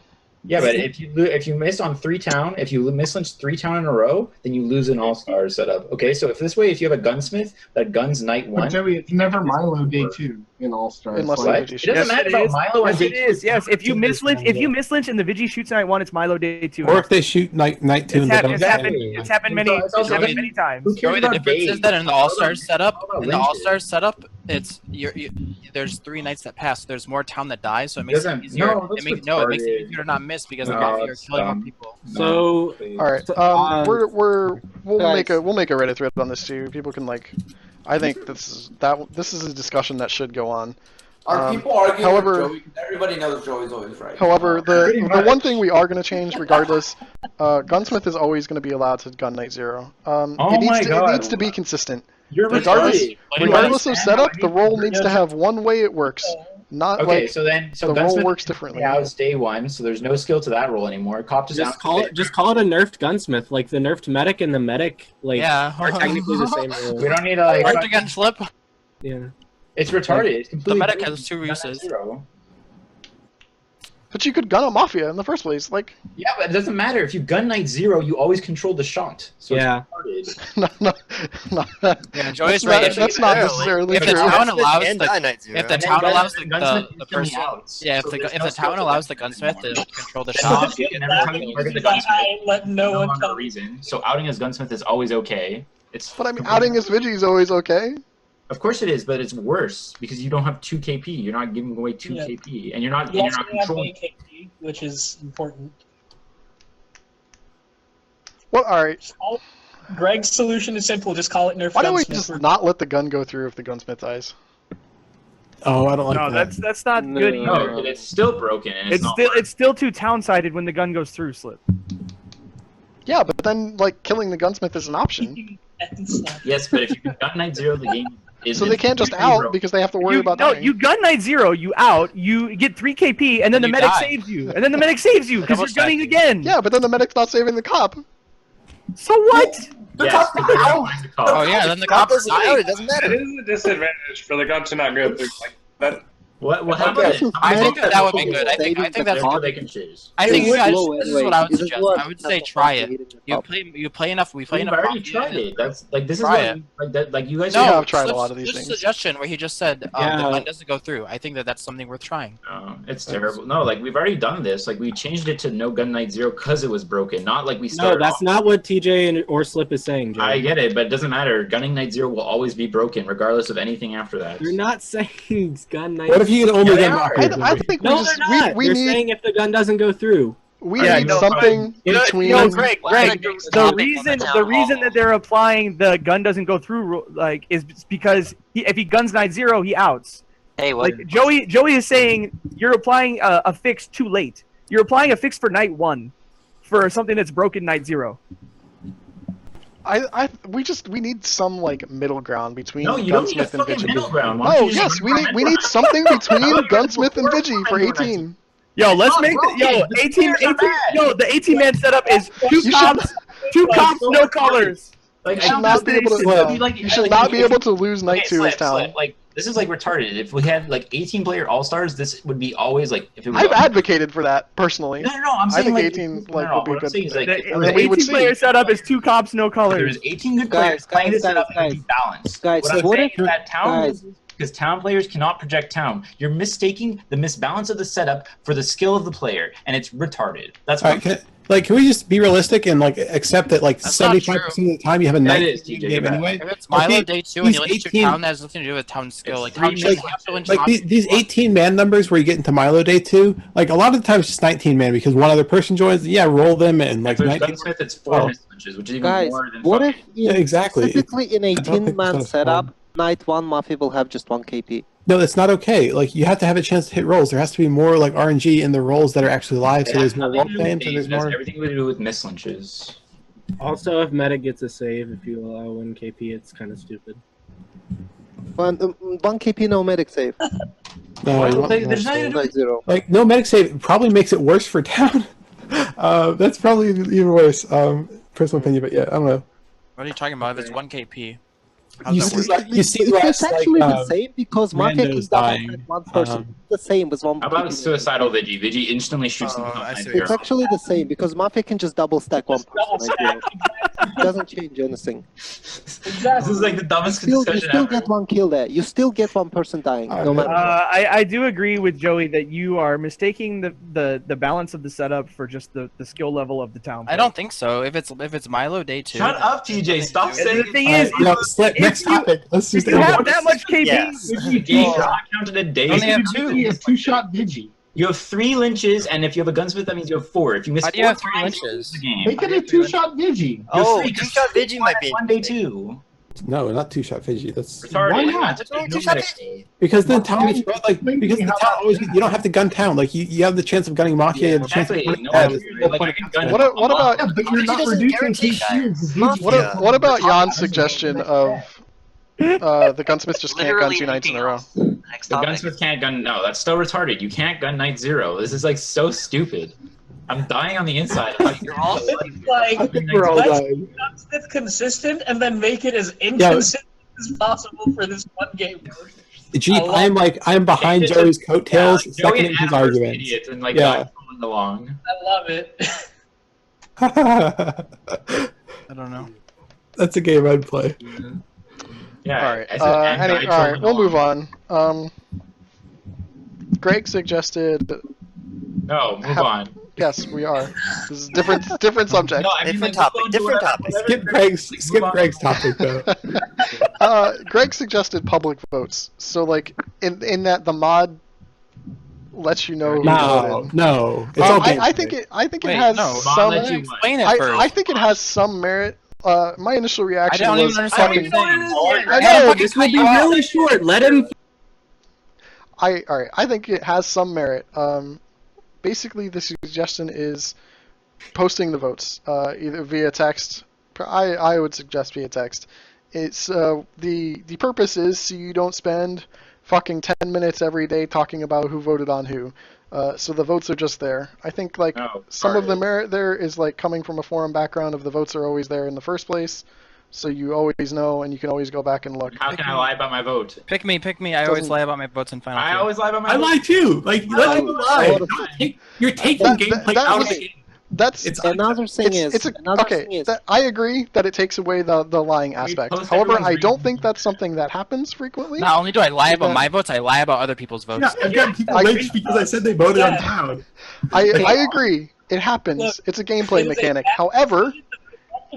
[SPEAKER 21] Yeah, but if you miss on 3 town, if you miss lunch 3 town in a row, then you lose an All Stars setup. Okay, so if this way, if you have a gunsmith that guns night 1,
[SPEAKER 8] But Joey, it's never Milo day 2 in All Stars.
[SPEAKER 1] Unless
[SPEAKER 8] Like,
[SPEAKER 21] it doesn't matter about Milo on
[SPEAKER 4] Yes,
[SPEAKER 21] day
[SPEAKER 4] it is. Yes, if you miss lynch, and the Vigi shoots night 1, it's Milo day 2.
[SPEAKER 7] Or if they shoot night 2 and they don't.
[SPEAKER 4] It's happened many times.
[SPEAKER 11] Joey, the difference is that in the All Stars setup, it's there's 3 nights that pass. There's more town that dies, so it makes it easier. It makes it easier to not miss because the Mafia are killing more people.
[SPEAKER 9] So
[SPEAKER 1] all right, we'll make a Reddit thread on this too. People can I think this is a discussion that should go on.
[SPEAKER 3] Are people arguing
[SPEAKER 1] however,
[SPEAKER 3] with Joey? Everybody knows Joey's always right.
[SPEAKER 1] However, the one thing we are going to change regardless, Gunsmith is always going to be allowed to gun night 0. It needs to be consistent. Regardless of setup, the role needs to have one way it works. Not
[SPEAKER 21] okay,
[SPEAKER 1] like
[SPEAKER 21] so
[SPEAKER 1] the
[SPEAKER 21] Gunsmith
[SPEAKER 1] role works differently.
[SPEAKER 21] Now it's day 1, so there's no skill to that role anymore. Cop
[SPEAKER 9] just call it a nerfed gunsmith, like the nerfed medic and the medic, are technically the same role.
[SPEAKER 21] We don't need to
[SPEAKER 11] Nerfed against Slip.
[SPEAKER 9] Yeah.
[SPEAKER 21] It's retarded. It's completely
[SPEAKER 11] the medic has 2 uses.
[SPEAKER 1] But you could gun a Mafia in the first place,
[SPEAKER 21] Yeah, but it doesn't matter. If you gun night 0, you always control the shot. So
[SPEAKER 9] yeah.
[SPEAKER 11] Yeah, Joey's
[SPEAKER 1] that's
[SPEAKER 11] right.
[SPEAKER 1] That's not necessarily
[SPEAKER 11] if
[SPEAKER 1] true.
[SPEAKER 11] the town allows
[SPEAKER 21] if the town allows the person,
[SPEAKER 11] if the town allows the gunsmith to control the shot,
[SPEAKER 20] I let no one
[SPEAKER 21] tell reason. So outing as gunsmith is always okay.
[SPEAKER 1] But I mean, outing as Vigi is always okay.
[SPEAKER 21] Of course it is, but it's worse because you don't have 2 KP. You're not giving away 2 KP, and you're not controlling
[SPEAKER 20] KP, which is important.
[SPEAKER 1] Well, all right.
[SPEAKER 20] Greg's solution is simple. Just call it nerf.
[SPEAKER 1] Why don't we
[SPEAKER 20] gunsmith.
[SPEAKER 1] just not let the gun go through if the gunsmith dies?
[SPEAKER 7] Oh, I don't like
[SPEAKER 4] No,
[SPEAKER 7] that.
[SPEAKER 4] that's not good either.
[SPEAKER 21] No, it's still broken. And
[SPEAKER 4] It's still too town sided when the gun goes through, Slip.
[SPEAKER 1] Yeah, but then killing the gunsmith is an option.
[SPEAKER 21] Yes, but if you can gun night 0, the game is.
[SPEAKER 1] So they can't just out because they have to worry about dying.
[SPEAKER 4] You gun night 0, you out, you get 3 KP, and then the medic saves you. And then the medic saves you because you're gunning again.
[SPEAKER 1] Yeah, but then the medic's not saving the cop.
[SPEAKER 4] So what?
[SPEAKER 21] Yes,
[SPEAKER 11] oh yeah, then the cop
[SPEAKER 14] doesn't matter. It doesn't matter.
[SPEAKER 6] It is a disadvantage for the gun to not go through like that.
[SPEAKER 21] What
[SPEAKER 11] happened? I think that would be good. I think that's
[SPEAKER 21] all they can choose.
[SPEAKER 11] I think you guys. This is what I would suggest. I would say try it. You play enough. We play
[SPEAKER 21] We've
[SPEAKER 11] enough.
[SPEAKER 21] already tried it. That's this is
[SPEAKER 11] Try
[SPEAKER 21] what you guys.
[SPEAKER 1] No, I've tried a lot of these
[SPEAKER 11] things.
[SPEAKER 1] things.
[SPEAKER 11] Suggestion where he just said the gun doesn't go through. I think that's something worth trying.
[SPEAKER 21] No, it's terrible. No, we've already done this. We changed it to no gun night 0 because it was broken. Not we started.
[SPEAKER 9] No, that's not what TJ or Slip is saying, Joey.
[SPEAKER 21] I get it, but it doesn't matter. Gunning night 0 will always be broken, regardless of anything after that.
[SPEAKER 9] You're not saying gun night.
[SPEAKER 7] What if you can only gun
[SPEAKER 1] I think
[SPEAKER 9] no, they're not.
[SPEAKER 1] we
[SPEAKER 9] They're
[SPEAKER 1] need
[SPEAKER 9] saying if the gun doesn't go through.
[SPEAKER 1] We need something between.
[SPEAKER 4] Greg, the reason that they're applying the gun doesn't go through is because if he guns night 0, he outs.
[SPEAKER 18] Hey, what?
[SPEAKER 4] Joey is saying you're applying a fix too late. You're applying a fix for night 1 for something that's broken night 0.
[SPEAKER 1] We need some middle ground between
[SPEAKER 21] No, you don't need a
[SPEAKER 1] Gunsmith and
[SPEAKER 21] fucking
[SPEAKER 1] Vigi.
[SPEAKER 21] middle ground.
[SPEAKER 1] Oh yes, we need something between Gunsmith and Vigi for 18.
[SPEAKER 4] Yo, let's make the 18 the 18-man setup is 2 cops, no colors.
[SPEAKER 21] Like,
[SPEAKER 1] You should not be able to. You should not be able to lose night 2 as town.
[SPEAKER 21] Like, this is retarded. If we had 18-player all-stars, this would be always if it was.
[SPEAKER 1] I've advocated for that personally.
[SPEAKER 21] No, I'm saying
[SPEAKER 1] I think 18 would be
[SPEAKER 21] what I'm saying
[SPEAKER 1] good.
[SPEAKER 21] is,
[SPEAKER 1] And then we would see.
[SPEAKER 4] 18-player setup is 2 cops, no colors.
[SPEAKER 21] There's 18 good players playing this setup and be balanced.
[SPEAKER 5] Guys,
[SPEAKER 21] what I'm
[SPEAKER 5] what
[SPEAKER 21] saying
[SPEAKER 5] if-
[SPEAKER 21] is that town
[SPEAKER 5] guys.
[SPEAKER 21] loses because town players cannot project town. You're mistaking the misbalance of the setup for the skill of the player, and it's retarded. That's
[SPEAKER 7] All
[SPEAKER 21] what
[SPEAKER 7] right, can we just be realistic and accept that 75% of the time you have a
[SPEAKER 21] That
[SPEAKER 7] night
[SPEAKER 21] is, TJ,
[SPEAKER 7] game
[SPEAKER 21] you're right.
[SPEAKER 7] anyway?
[SPEAKER 11] If it's Milo
[SPEAKER 7] Okay,
[SPEAKER 11] day 2 and
[SPEAKER 7] these
[SPEAKER 11] you lose to
[SPEAKER 7] 18
[SPEAKER 11] town, that has nothing to do with town skill. Town shouldn't have to win
[SPEAKER 7] these 18-man numbers where you get into Milo Day 2, a lot of the time it's just 19-man because one other person joins. Yeah, roll them and
[SPEAKER 21] If there's
[SPEAKER 7] 19.
[SPEAKER 21] Gunsmith, it's 4 mismatches, which is even
[SPEAKER 5] Guys,
[SPEAKER 21] more than
[SPEAKER 5] what if
[SPEAKER 7] Yeah, exactly.
[SPEAKER 5] typically in
[SPEAKER 7] I don't think
[SPEAKER 5] 18-man
[SPEAKER 7] that's
[SPEAKER 5] setup, night 1 Mafia will have just 1 KP?
[SPEAKER 7] No, that's not okay. You have to have a chance to hit rolls. There has to be more RNG in the rolls that are actually live, so there's more roll claims and there's more.
[SPEAKER 21] Everything to do with mislynches.
[SPEAKER 9] Also, if medic gets a save, if you allow 1 KP, it's kind of stupid.
[SPEAKER 5] 1 KP, no medic save.
[SPEAKER 7] No,
[SPEAKER 21] There's not even
[SPEAKER 5] Night 0.
[SPEAKER 7] no medic save probably makes it worse for town. That's probably even worse. Personal opinion, but yeah, I don't know.
[SPEAKER 11] What are you talking about? If it's 1 KP.
[SPEAKER 7] You
[SPEAKER 11] How's that
[SPEAKER 7] see,
[SPEAKER 11] work?
[SPEAKER 7] you see
[SPEAKER 5] It's
[SPEAKER 7] less
[SPEAKER 5] actually
[SPEAKER 7] like
[SPEAKER 5] the same because Mafia can
[SPEAKER 7] randos
[SPEAKER 5] double
[SPEAKER 7] dying.
[SPEAKER 5] stack one person. It's the same with one.
[SPEAKER 21] How about suicidal Vigi? Vigi instantly shoots them.
[SPEAKER 5] It's actually the same because Mafia can just double stack one person. It doesn't change anything.
[SPEAKER 21] This is like the dumbest
[SPEAKER 5] You
[SPEAKER 21] discussion
[SPEAKER 5] still
[SPEAKER 21] ever.
[SPEAKER 5] get one kill there. You still get one person dying, no matter.
[SPEAKER 4] I do agree with Joey that you are mistaking the balance of the setup for just the skill level of the town.
[SPEAKER 11] I don't think so. If it's Milo day 2.
[SPEAKER 21] Shut up, TJ. Stop saying
[SPEAKER 4] The thing is,
[SPEAKER 7] next topic. Let's just
[SPEAKER 4] if you have that much KP,
[SPEAKER 21] Vigi is not counted a day.
[SPEAKER 8] Only have 2. He has 2-shot Vigi.
[SPEAKER 21] You have 3 lynches, and if you have a gunsmith, that means you have 4. If you miss
[SPEAKER 11] How
[SPEAKER 21] 4
[SPEAKER 11] do you have 3
[SPEAKER 21] times,
[SPEAKER 11] lynches?
[SPEAKER 21] the game.
[SPEAKER 8] Make it a 2-shot Vigi.
[SPEAKER 18] Oh, 2-shot Vigi might be.
[SPEAKER 21] One day 2.
[SPEAKER 7] No, not 2-shot Vigi. That's
[SPEAKER 21] Why
[SPEAKER 8] not?
[SPEAKER 18] It's only 2-shot Vigi.
[SPEAKER 7] because the town is because the town always you don't have to gun town. Like you have the chance of gunning Mafia.
[SPEAKER 21] Yeah,
[SPEAKER 7] and the chance of
[SPEAKER 21] exactly.
[SPEAKER 7] gunning
[SPEAKER 21] No,
[SPEAKER 7] Bad.
[SPEAKER 21] like, I can gun
[SPEAKER 1] What about
[SPEAKER 8] Yeah, but you're not reducing his shields to Vigi.
[SPEAKER 1] what about Jan's suggestion of the gunsmith just can't gun
[SPEAKER 18] Literally
[SPEAKER 1] 2 nights in a row?
[SPEAKER 18] Next
[SPEAKER 21] The
[SPEAKER 18] topic.
[SPEAKER 21] gunsmith can't gun. No, that's still retarded. You can't gun night 0. This is like so stupid. I'm dying on the inside.
[SPEAKER 18] You're all
[SPEAKER 20] Like,
[SPEAKER 7] I think we're all
[SPEAKER 20] let's
[SPEAKER 7] dying.
[SPEAKER 20] it's consistent and then make it as inconsistent as possible for this one game mode.
[SPEAKER 7] Jeep, I'm behind Joey's coattails,
[SPEAKER 21] Joey
[SPEAKER 7] seconding
[SPEAKER 21] and
[SPEAKER 7] his
[SPEAKER 21] Adverse
[SPEAKER 7] arguments.
[SPEAKER 21] idiots and like
[SPEAKER 7] Yeah.
[SPEAKER 21] following along.
[SPEAKER 20] I love it.
[SPEAKER 11] I don't know.
[SPEAKER 7] That's a game I'd play.
[SPEAKER 21] Yeah.
[SPEAKER 1] All right.
[SPEAKER 21] I said, and
[SPEAKER 1] All right. We'll move on. Greg suggested.
[SPEAKER 21] No, move on.
[SPEAKER 1] Yes, we are. This is different subject.
[SPEAKER 21] No, I mean,
[SPEAKER 18] Different
[SPEAKER 21] like,
[SPEAKER 18] topic.
[SPEAKER 21] move on to
[SPEAKER 18] Different
[SPEAKER 21] whatever-
[SPEAKER 18] topic.
[SPEAKER 21] whatever
[SPEAKER 7] Skip Greg's topic though.
[SPEAKER 1] Greg suggested public votes. So like in that the mod lets you know who voted.
[SPEAKER 7] No. It's all
[SPEAKER 1] I think it
[SPEAKER 11] Wait,
[SPEAKER 1] has
[SPEAKER 11] no.
[SPEAKER 1] some.
[SPEAKER 21] Let you
[SPEAKER 11] Explain it first.
[SPEAKER 1] I think it has some merit. My initial reaction
[SPEAKER 11] don't even
[SPEAKER 1] was
[SPEAKER 11] understand what
[SPEAKER 1] fucking.
[SPEAKER 11] you're saying.
[SPEAKER 1] I
[SPEAKER 11] Yeah,
[SPEAKER 1] know.
[SPEAKER 11] fucking
[SPEAKER 9] This will be really short. Let him.
[SPEAKER 1] All right. I think it has some merit. Basically, the suggestion is posting the votes either via text. I would suggest via text. It's the purpose is so you don't spend fucking 10 minutes every day talking about who voted on who. So the votes are just there. I think like some of the merit there is like coming from a forum background of the votes are always there in the first place. So you always know, and you can always go back and look.
[SPEAKER 21] How can I lie about my vote?
[SPEAKER 11] Pick me. I always lie about my votes in Final
[SPEAKER 21] I
[SPEAKER 11] Feud.
[SPEAKER 21] always lie about my
[SPEAKER 7] I
[SPEAKER 21] vote.
[SPEAKER 7] lie too. Like let people lie. You're taking gameplay out of the game.
[SPEAKER 1] That's
[SPEAKER 5] Another thing is
[SPEAKER 1] I agree that it takes away the lying aspect.
[SPEAKER 21] post
[SPEAKER 1] However,
[SPEAKER 21] everyone's
[SPEAKER 1] I don't think that's something that happens frequently.
[SPEAKER 11] Not only do I lie about my votes, I lie about other people's votes.
[SPEAKER 7] Yeah, I've got people lynched because I said they voted on town.
[SPEAKER 1] I agree. It happens.
[SPEAKER 20] Look,
[SPEAKER 1] it's a gameplay mechanic. However,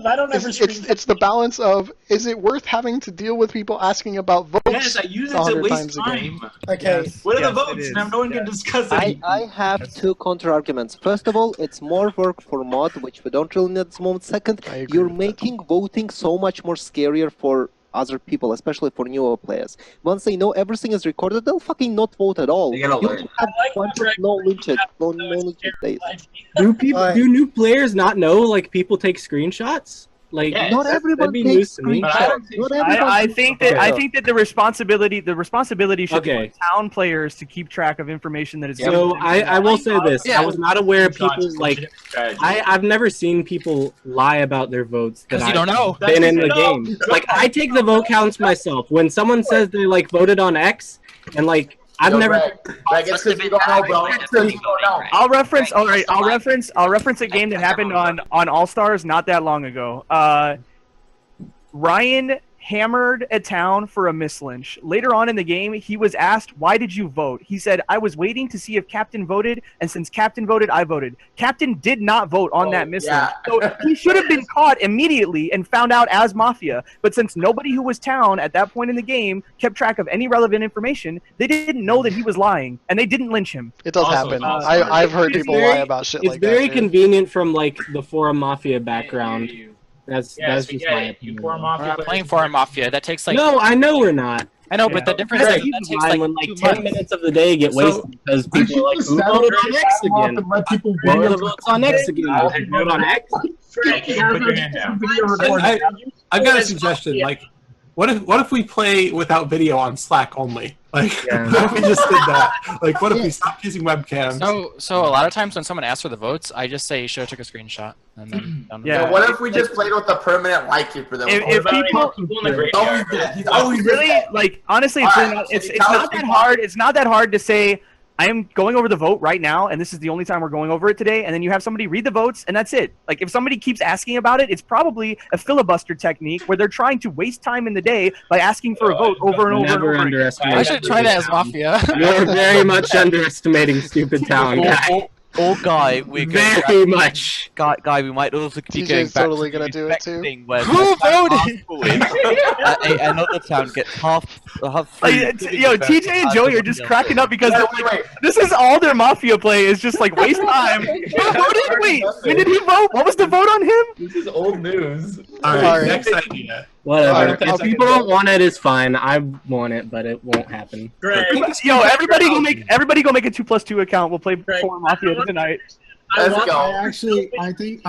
[SPEAKER 20] I don't ever stream.
[SPEAKER 1] it's the balance of is it worth having to deal with people asking about votes?
[SPEAKER 21] Yes, I use it to
[SPEAKER 1] 100
[SPEAKER 21] waste
[SPEAKER 1] times a game?
[SPEAKER 21] time.
[SPEAKER 20] Okay.
[SPEAKER 21] What are the
[SPEAKER 4] Yes, it
[SPEAKER 21] votes?
[SPEAKER 4] is.
[SPEAKER 21] Now no one can discuss it.
[SPEAKER 5] I have 2 counter arguments. First of all, it's more work for mod, which we don't really need at this moment. Second,
[SPEAKER 1] I agree
[SPEAKER 5] you're
[SPEAKER 1] with that.
[SPEAKER 5] making voting so much more scarier for other people, especially for newer players. Once they know everything is recorded, they'll fucking not vote at all.
[SPEAKER 21] They gotta
[SPEAKER 5] You
[SPEAKER 21] learn.
[SPEAKER 5] can have
[SPEAKER 20] like
[SPEAKER 5] one
[SPEAKER 20] Greg-
[SPEAKER 5] no lynching days.
[SPEAKER 9] Do new players not know like people take screenshots? Like
[SPEAKER 21] Yes.
[SPEAKER 5] Not
[SPEAKER 21] That'd
[SPEAKER 5] everyone
[SPEAKER 9] be news
[SPEAKER 5] takes
[SPEAKER 9] to me.
[SPEAKER 21] But I don't
[SPEAKER 5] screenshots.
[SPEAKER 21] think
[SPEAKER 5] Not
[SPEAKER 21] so.
[SPEAKER 5] everyone
[SPEAKER 4] I
[SPEAKER 5] takes
[SPEAKER 4] think that
[SPEAKER 5] screenshots.
[SPEAKER 4] the responsibility should be
[SPEAKER 9] Okay.
[SPEAKER 4] on town players to keep track of information that is.
[SPEAKER 21] Yeah,
[SPEAKER 9] So I will say this:
[SPEAKER 11] Yeah.
[SPEAKER 9] I was not aware of
[SPEAKER 21] Screenshots,
[SPEAKER 9] people like
[SPEAKER 21] legitimate strategy.
[SPEAKER 9] I've never seen people lie about their votes that
[SPEAKER 11] 'Cause you don't
[SPEAKER 9] I've
[SPEAKER 11] know.
[SPEAKER 9] been in the
[SPEAKER 21] No.
[SPEAKER 9] game. Like I take the vote counts myself. When someone says they like voted on X, and like I've
[SPEAKER 22] Yo,
[SPEAKER 9] never.
[SPEAKER 22] Greg, it's because you don't know, bro. It's 'cause you don't know.
[SPEAKER 4] I'll reference. All right, I'll reference a game that happened on All Stars not that long ago. Ryan hammered a town for a mislynch. Later on in the game, he was asked, "Why did you vote?" He said, "I was waiting to see if Captain voted, and since Captain voted, I voted." Captain did not vote on that mislynch,
[SPEAKER 22] yeah.
[SPEAKER 4] so he should have been caught immediately and found out as Mafia. But since nobody who was town at that point in the game kept track of any relevant information, they didn't know that he was lying, and they didn't lynch him.
[SPEAKER 1] It does
[SPEAKER 21] Also,
[SPEAKER 1] happen.
[SPEAKER 21] also,
[SPEAKER 1] I've heard
[SPEAKER 9] It's
[SPEAKER 1] people
[SPEAKER 9] very-
[SPEAKER 1] lie about shit
[SPEAKER 9] It's
[SPEAKER 1] like
[SPEAKER 9] very
[SPEAKER 1] that. dude.
[SPEAKER 9] convenient from like the Forum Mafia background. That's
[SPEAKER 21] Yes,
[SPEAKER 9] that's
[SPEAKER 21] we
[SPEAKER 9] just
[SPEAKER 21] get
[SPEAKER 9] my
[SPEAKER 21] it. You
[SPEAKER 9] opinion.
[SPEAKER 21] form off
[SPEAKER 11] We're
[SPEAKER 21] your
[SPEAKER 11] not playing Forum Mafia. That takes like.
[SPEAKER 9] No, I know we're not.
[SPEAKER 11] I know, but the difference is
[SPEAKER 9] Right,
[SPEAKER 11] that takes
[SPEAKER 9] fine
[SPEAKER 11] like
[SPEAKER 9] when like
[SPEAKER 11] 2
[SPEAKER 9] 10
[SPEAKER 11] months.
[SPEAKER 9] minutes of the day get
[SPEAKER 8] So,
[SPEAKER 9] wasted because
[SPEAKER 8] I
[SPEAKER 9] people
[SPEAKER 8] should
[SPEAKER 9] are like,
[SPEAKER 8] just
[SPEAKER 9] who
[SPEAKER 8] settle
[SPEAKER 9] voted
[SPEAKER 8] this
[SPEAKER 9] on X
[SPEAKER 8] time off
[SPEAKER 9] again?
[SPEAKER 8] and let people
[SPEAKER 9] What are
[SPEAKER 8] video
[SPEAKER 9] the votes on X again? Did you vote on X?
[SPEAKER 21] Put your hand down.
[SPEAKER 8] video recording.
[SPEAKER 7] I've got a suggestion. Like, What if we play without video on Slack only? Like,
[SPEAKER 9] Yeah.
[SPEAKER 7] what if we just did that? Like, what if we stopped using webcams?
[SPEAKER 11] So a lot of times when someone asks for the votes, I just say you should have took a screenshot and then done with
[SPEAKER 22] Yeah.
[SPEAKER 11] it.
[SPEAKER 22] What if we just played with the permanent like keeper? That
[SPEAKER 4] If people
[SPEAKER 22] he's always
[SPEAKER 4] really like, honestly, it's really not, it's not that hard. It's not that hard to say. I am going over the vote right now, and this is the only time we're going over it today. And then you have somebody read the votes, and that's it. Like, if somebody keeps asking about it, it's probably a filibuster technique where they're trying to waste time in the day by asking for a vote over and over and
[SPEAKER 9] Never
[SPEAKER 4] over.
[SPEAKER 9] underestimate.
[SPEAKER 11] I should try that as Mafia.
[SPEAKER 9] You're very much underestimating stupid town, guy.
[SPEAKER 10] Or Guy, we're going
[SPEAKER 9] Very much.
[SPEAKER 10] Guy, we might also be going
[SPEAKER 1] TJ's
[SPEAKER 10] back
[SPEAKER 1] totally
[SPEAKER 10] to
[SPEAKER 1] gonna do it too.
[SPEAKER 10] thing where
[SPEAKER 11] Who voted?
[SPEAKER 10] another town gets half
[SPEAKER 4] Like,
[SPEAKER 10] free.
[SPEAKER 4] TJ and Joey are just cracking up because this is all their Mafia play is just like waste time. Wait, when did he vote? What was the vote on him?
[SPEAKER 21] This is old news.
[SPEAKER 7] All right,
[SPEAKER 1] All right.
[SPEAKER 7] next idea.
[SPEAKER 9] Whatever.
[SPEAKER 1] Alright,
[SPEAKER 9] If people don't want it, it's fine. I want it, but it won't happen.
[SPEAKER 20] Greg,
[SPEAKER 4] Yo, everybody go make a 2+2 account. We'll play
[SPEAKER 20] Greg,
[SPEAKER 4] 4 Mafia tonight.
[SPEAKER 22] Let's go.
[SPEAKER 12] I think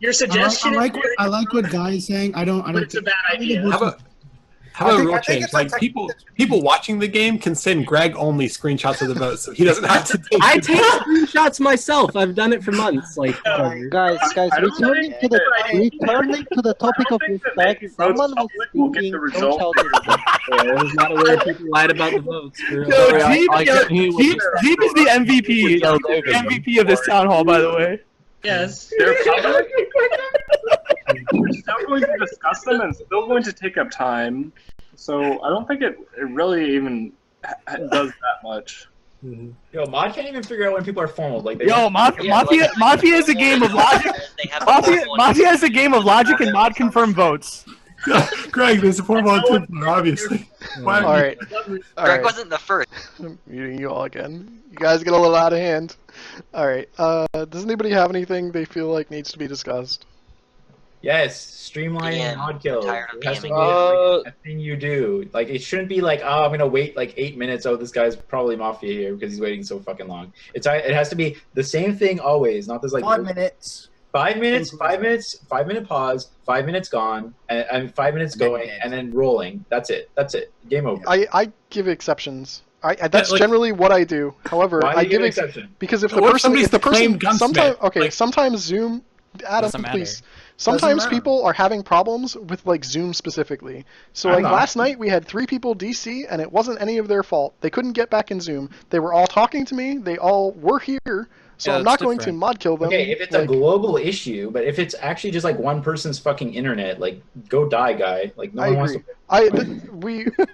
[SPEAKER 20] Your suggestion
[SPEAKER 12] I like what Guy is saying. I don't
[SPEAKER 20] but it's a bad idea.
[SPEAKER 7] How about a rule
[SPEAKER 12] I think
[SPEAKER 7] change?
[SPEAKER 12] it's
[SPEAKER 7] Like people watching the game can send Greg only screenshots of the votes, so he doesn't have to.
[SPEAKER 9] I take screenshots myself. I've done it for months. Like,
[SPEAKER 5] Guys, returning to the topic of respect, someone was speaking. Don't shout at him.
[SPEAKER 9] it was not a way people lied about the votes.
[SPEAKER 4] Yo, Jeep is the MVP. MVP of this town hall, by the way.
[SPEAKER 20] Yes.
[SPEAKER 6] They're public. We're still going to discuss them and still going to take up time. So I don't think it really even does that much.
[SPEAKER 21] Yo, Mod can't even figure out when people are formal. Like,
[SPEAKER 4] Mafia is a game of logic. Mafia is a game of logic and Mod confirm votes.
[SPEAKER 7] Greg, there's a formal Twitter, obviously.
[SPEAKER 1] All right.
[SPEAKER 18] Greg wasn't the first.
[SPEAKER 1] I'm muting you all again. You guys get a little out of hand. All right. Does anybody have anything they feel like needs to be discussed?
[SPEAKER 21] yes, streamlining mod kills.
[SPEAKER 18] tired of
[SPEAKER 21] It has to be
[SPEAKER 18] DMing.
[SPEAKER 21] like a thing you do. Like, it shouldn't be like, oh, I'm gonna wait like 8 minutes. Oh, this guy's probably Mafia here because he's waiting so fucking long. It has to be the same thing always, not this like
[SPEAKER 16] 5 minutes.
[SPEAKER 21] 5 minutes, 5 minutes, 5-minute pause, 5 minutes gone, and 5 minutes going, and then rolling. That's it. That's it. Game over.
[SPEAKER 1] I give exceptions. That's generally what I do. However,
[SPEAKER 21] Why do
[SPEAKER 1] I
[SPEAKER 21] you
[SPEAKER 1] give
[SPEAKER 21] give
[SPEAKER 1] ex-
[SPEAKER 21] exception?
[SPEAKER 1] because if
[SPEAKER 7] What
[SPEAKER 1] the
[SPEAKER 7] if
[SPEAKER 1] person,
[SPEAKER 7] somebody's the claimed gunsmith?
[SPEAKER 1] sometimes Zoom, Adam,
[SPEAKER 11] Doesn't matter.
[SPEAKER 1] please. Sometimes
[SPEAKER 16] matter.
[SPEAKER 1] people are having problems with like Zoom specifically. So
[SPEAKER 21] I'm
[SPEAKER 1] like
[SPEAKER 21] not.
[SPEAKER 1] last night we had 3 people DC and it wasn't any of their fault. They couldn't get back in Zoom. They were all talking to me. They all were here. So
[SPEAKER 11] Yeah,
[SPEAKER 1] I'm not
[SPEAKER 11] that's
[SPEAKER 1] going to
[SPEAKER 11] different.
[SPEAKER 1] mod kill them.
[SPEAKER 21] Okay, if it's a global issue, but if it's actually just like one person's fucking internet, like, go die, guy. Like, no
[SPEAKER 1] I
[SPEAKER 21] one wants
[SPEAKER 1] agree.
[SPEAKER 21] to.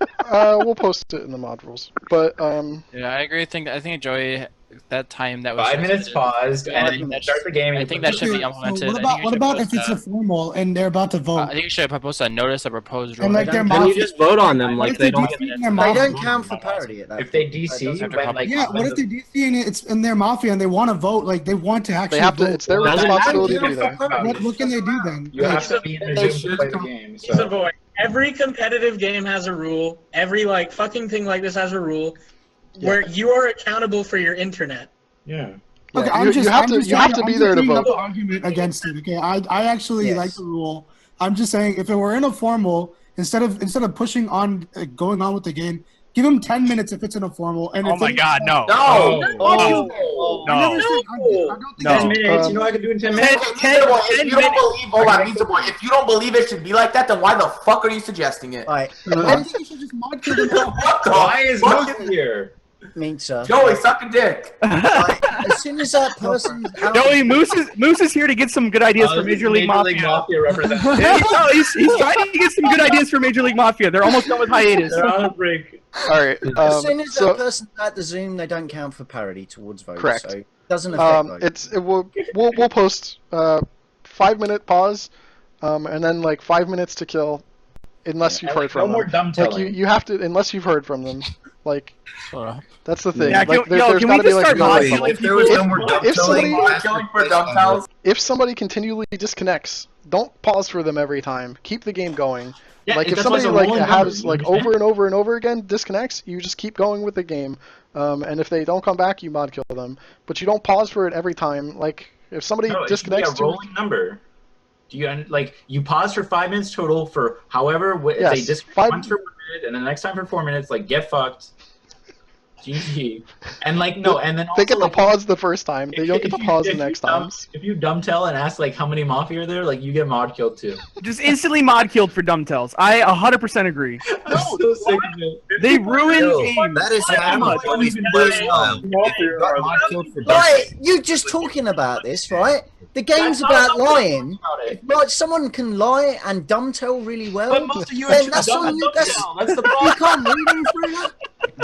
[SPEAKER 1] We'll post it in the mod rules. But
[SPEAKER 11] Yeah, I agree. I think Joey, that time that was
[SPEAKER 21] 5 minutes paused, and then you start the game.
[SPEAKER 11] I think that should be implemented.
[SPEAKER 12] What about if it's a formal and they're about to vote?
[SPEAKER 11] I think you should post a notice of proposed rule.
[SPEAKER 12] And like their
[SPEAKER 9] then
[SPEAKER 12] Mafia.
[SPEAKER 9] you just vote on them like
[SPEAKER 12] What if
[SPEAKER 9] they don't
[SPEAKER 12] DC
[SPEAKER 9] get
[SPEAKER 12] and
[SPEAKER 9] it.
[SPEAKER 12] their
[SPEAKER 16] They
[SPEAKER 12] Mafia?
[SPEAKER 16] don't count for parity at that.
[SPEAKER 21] If they
[SPEAKER 16] point.
[SPEAKER 21] DC,
[SPEAKER 11] That
[SPEAKER 21] when like
[SPEAKER 12] Yeah, what if they DC and it's in their Mafia and they want to vote? Like they want to actually
[SPEAKER 1] they have to.
[SPEAKER 12] vote.
[SPEAKER 1] It's their
[SPEAKER 9] Doesn't
[SPEAKER 1] responsibility to
[SPEAKER 21] matter.
[SPEAKER 1] do that.
[SPEAKER 12] What can they do then?
[SPEAKER 21] you have to be in the Zoom to play the game.
[SPEAKER 20] He's
[SPEAKER 21] So.
[SPEAKER 20] a boy. Every competitive game has a rule. Every like fucking thing like this has a rule where you are accountable for your internet.
[SPEAKER 21] Yeah.
[SPEAKER 12] Okay,
[SPEAKER 1] Yeah, you have to be there to
[SPEAKER 12] bringing up
[SPEAKER 1] vote.
[SPEAKER 12] the argument against it. Okay, I actually
[SPEAKER 16] Yes.
[SPEAKER 12] like the rule. I'm just saying if it were in a formal, instead of pushing on going on with the game, give them 10 minutes if it's in a formal. And
[SPEAKER 4] Oh
[SPEAKER 12] if
[SPEAKER 4] my
[SPEAKER 12] it-
[SPEAKER 4] God, no.
[SPEAKER 22] No.
[SPEAKER 12] I never said- I don't think
[SPEAKER 4] No.
[SPEAKER 21] 10 minutes. You know I can do in 10 minutes.
[SPEAKER 22] If you don't believe, hold on, Pizza Boy. If you don't believe it should be like that, then why the fuck are you suggesting it?
[SPEAKER 16] Right.
[SPEAKER 12] I think you should just mod kill them out.
[SPEAKER 22] What the
[SPEAKER 21] Why is
[SPEAKER 22] fuck
[SPEAKER 21] Moose here?
[SPEAKER 16] Mincer.
[SPEAKER 22] Joey, suck a dick.
[SPEAKER 16] As soon as that person's out,
[SPEAKER 4] Joey, Moose is here to get some good ideas for Major League Mafia.
[SPEAKER 21] representative.
[SPEAKER 4] Yeah, he's trying to get some good ideas for Major League Mafia. They're almost done with hiatus.
[SPEAKER 21] They're on a break.
[SPEAKER 1] All right.
[SPEAKER 16] as soon as
[SPEAKER 1] so
[SPEAKER 16] that person's at the Zoom, they don't count for parity towards votes.
[SPEAKER 1] Correct.
[SPEAKER 16] So it doesn't affect votes.
[SPEAKER 1] we'll post 5-minute pause, and then like 5 minutes to kill, unless you've heard from
[SPEAKER 21] No
[SPEAKER 1] them.
[SPEAKER 21] more dumb
[SPEAKER 1] Like
[SPEAKER 21] telling.
[SPEAKER 1] you have to, unless you've heard from them. Like that's the thing.
[SPEAKER 4] Yeah,
[SPEAKER 1] like,
[SPEAKER 4] can
[SPEAKER 1] there's
[SPEAKER 4] we
[SPEAKER 1] gotta be
[SPEAKER 4] just
[SPEAKER 1] like
[SPEAKER 4] start
[SPEAKER 1] no
[SPEAKER 4] mod
[SPEAKER 1] level.
[SPEAKER 4] killing
[SPEAKER 22] If there was
[SPEAKER 4] people?
[SPEAKER 22] no more dumb
[SPEAKER 1] If somebody-
[SPEAKER 22] killing for dumb tells,
[SPEAKER 1] If somebody continually disconnects, don't pause for them every time. Keep the game going.
[SPEAKER 21] Yeah,
[SPEAKER 1] like if
[SPEAKER 21] that's why
[SPEAKER 1] somebody
[SPEAKER 21] it's a
[SPEAKER 1] like
[SPEAKER 21] rolling
[SPEAKER 1] has
[SPEAKER 21] number,
[SPEAKER 1] like
[SPEAKER 21] you understand?
[SPEAKER 1] over and over and over again disconnects, you just keep going with the game. And if they don't come back, you mod kill them. But you don't pause for it every time. Like if somebody
[SPEAKER 21] No, it should be a
[SPEAKER 1] disconnects,
[SPEAKER 21] rolling number. Do you like you pause for 5 minutes total for however
[SPEAKER 1] Yes,
[SPEAKER 21] they just once for 1 minute and then the next time for 4 minutes, like get fucked. GG. And like no, and then also
[SPEAKER 1] they get to
[SPEAKER 21] like,
[SPEAKER 1] pause the first time. They don't get to pause the next times.
[SPEAKER 21] If you dumb tell and ask like how many Mafia are there, like you get mod killed too.
[SPEAKER 4] Just instantly mod killed for dumb tells. I 100% agree.
[SPEAKER 21] I'm so sick of it.
[SPEAKER 4] They ruin games.
[SPEAKER 22] That is how
[SPEAKER 4] much.
[SPEAKER 16] Like, you're just talking about this, right? The game's about lying. Like, someone can lie and dumb tell really well.
[SPEAKER 21] But most of you are
[SPEAKER 16] then
[SPEAKER 21] too
[SPEAKER 16] that's
[SPEAKER 21] dumb
[SPEAKER 16] on
[SPEAKER 21] to
[SPEAKER 16] you.
[SPEAKER 21] dumb tell. That's the
[SPEAKER 16] You
[SPEAKER 21] problem.
[SPEAKER 16] can't read them through that.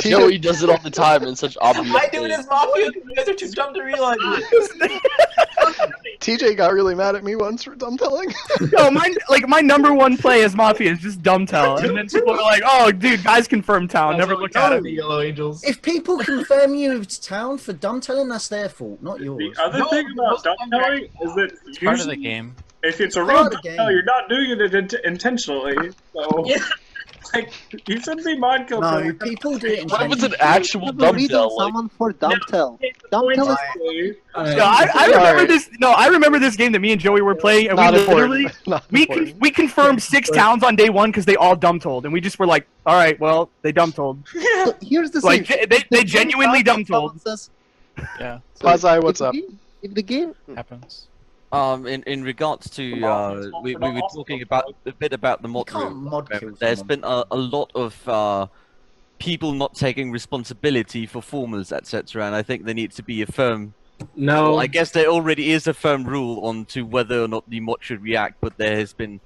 [SPEAKER 13] Joey does it all the time in such obvious
[SPEAKER 21] I do it
[SPEAKER 13] ways.
[SPEAKER 21] as Mafia because you guys are too dumb to realize it.
[SPEAKER 1] TJ got really mad at me once for dumb telling.
[SPEAKER 4] No, my number one play as Mafia is just dumb tell, and then people are like, "Oh, dude, guys confirm town." Never looked at it.
[SPEAKER 21] The Yellow Angels.
[SPEAKER 16] If people confirm you to town for dumb telling, that's their fault, not yours.
[SPEAKER 6] The other thing about dumb telling is that
[SPEAKER 11] It's part of the game.
[SPEAKER 6] if it's a real
[SPEAKER 16] Part of the
[SPEAKER 6] dumb
[SPEAKER 16] game.
[SPEAKER 6] tell, you're not doing it intentionally. So, like, you shouldn't be mod killed.
[SPEAKER 16] No,
[SPEAKER 6] for
[SPEAKER 16] people do it
[SPEAKER 13] What if it's
[SPEAKER 16] intentionally.
[SPEAKER 13] an actual dumb
[SPEAKER 5] reading
[SPEAKER 13] tell? Like,
[SPEAKER 5] someone for dumb tell. Dumb tell is
[SPEAKER 4] No, I remember this. No, I remember this game that me and Joey were playing, and
[SPEAKER 1] Not
[SPEAKER 4] we
[SPEAKER 1] important.
[SPEAKER 4] literally
[SPEAKER 1] Not
[SPEAKER 4] we
[SPEAKER 1] important.
[SPEAKER 4] we confirmed 6 towns on day 1 because they all dumb told, and we just were like, "All right, well, they dumb told."
[SPEAKER 5] So here's the
[SPEAKER 4] Like
[SPEAKER 5] thing.
[SPEAKER 4] they genuinely dumb told.
[SPEAKER 11] Yeah,
[SPEAKER 1] Pazai, what's up?
[SPEAKER 5] If the game
[SPEAKER 11] happens.
[SPEAKER 10] In regards to we were talking about a bit about the mod
[SPEAKER 16] can't
[SPEAKER 10] room.
[SPEAKER 16] mod kill
[SPEAKER 10] There's
[SPEAKER 16] someone.
[SPEAKER 10] been a lot of people not taking responsibility for formals, etc. And I think there needs to be a firm.
[SPEAKER 9] No,
[SPEAKER 10] Well, I guess there already is a firm rule on to whether or not the mod should react, but there has been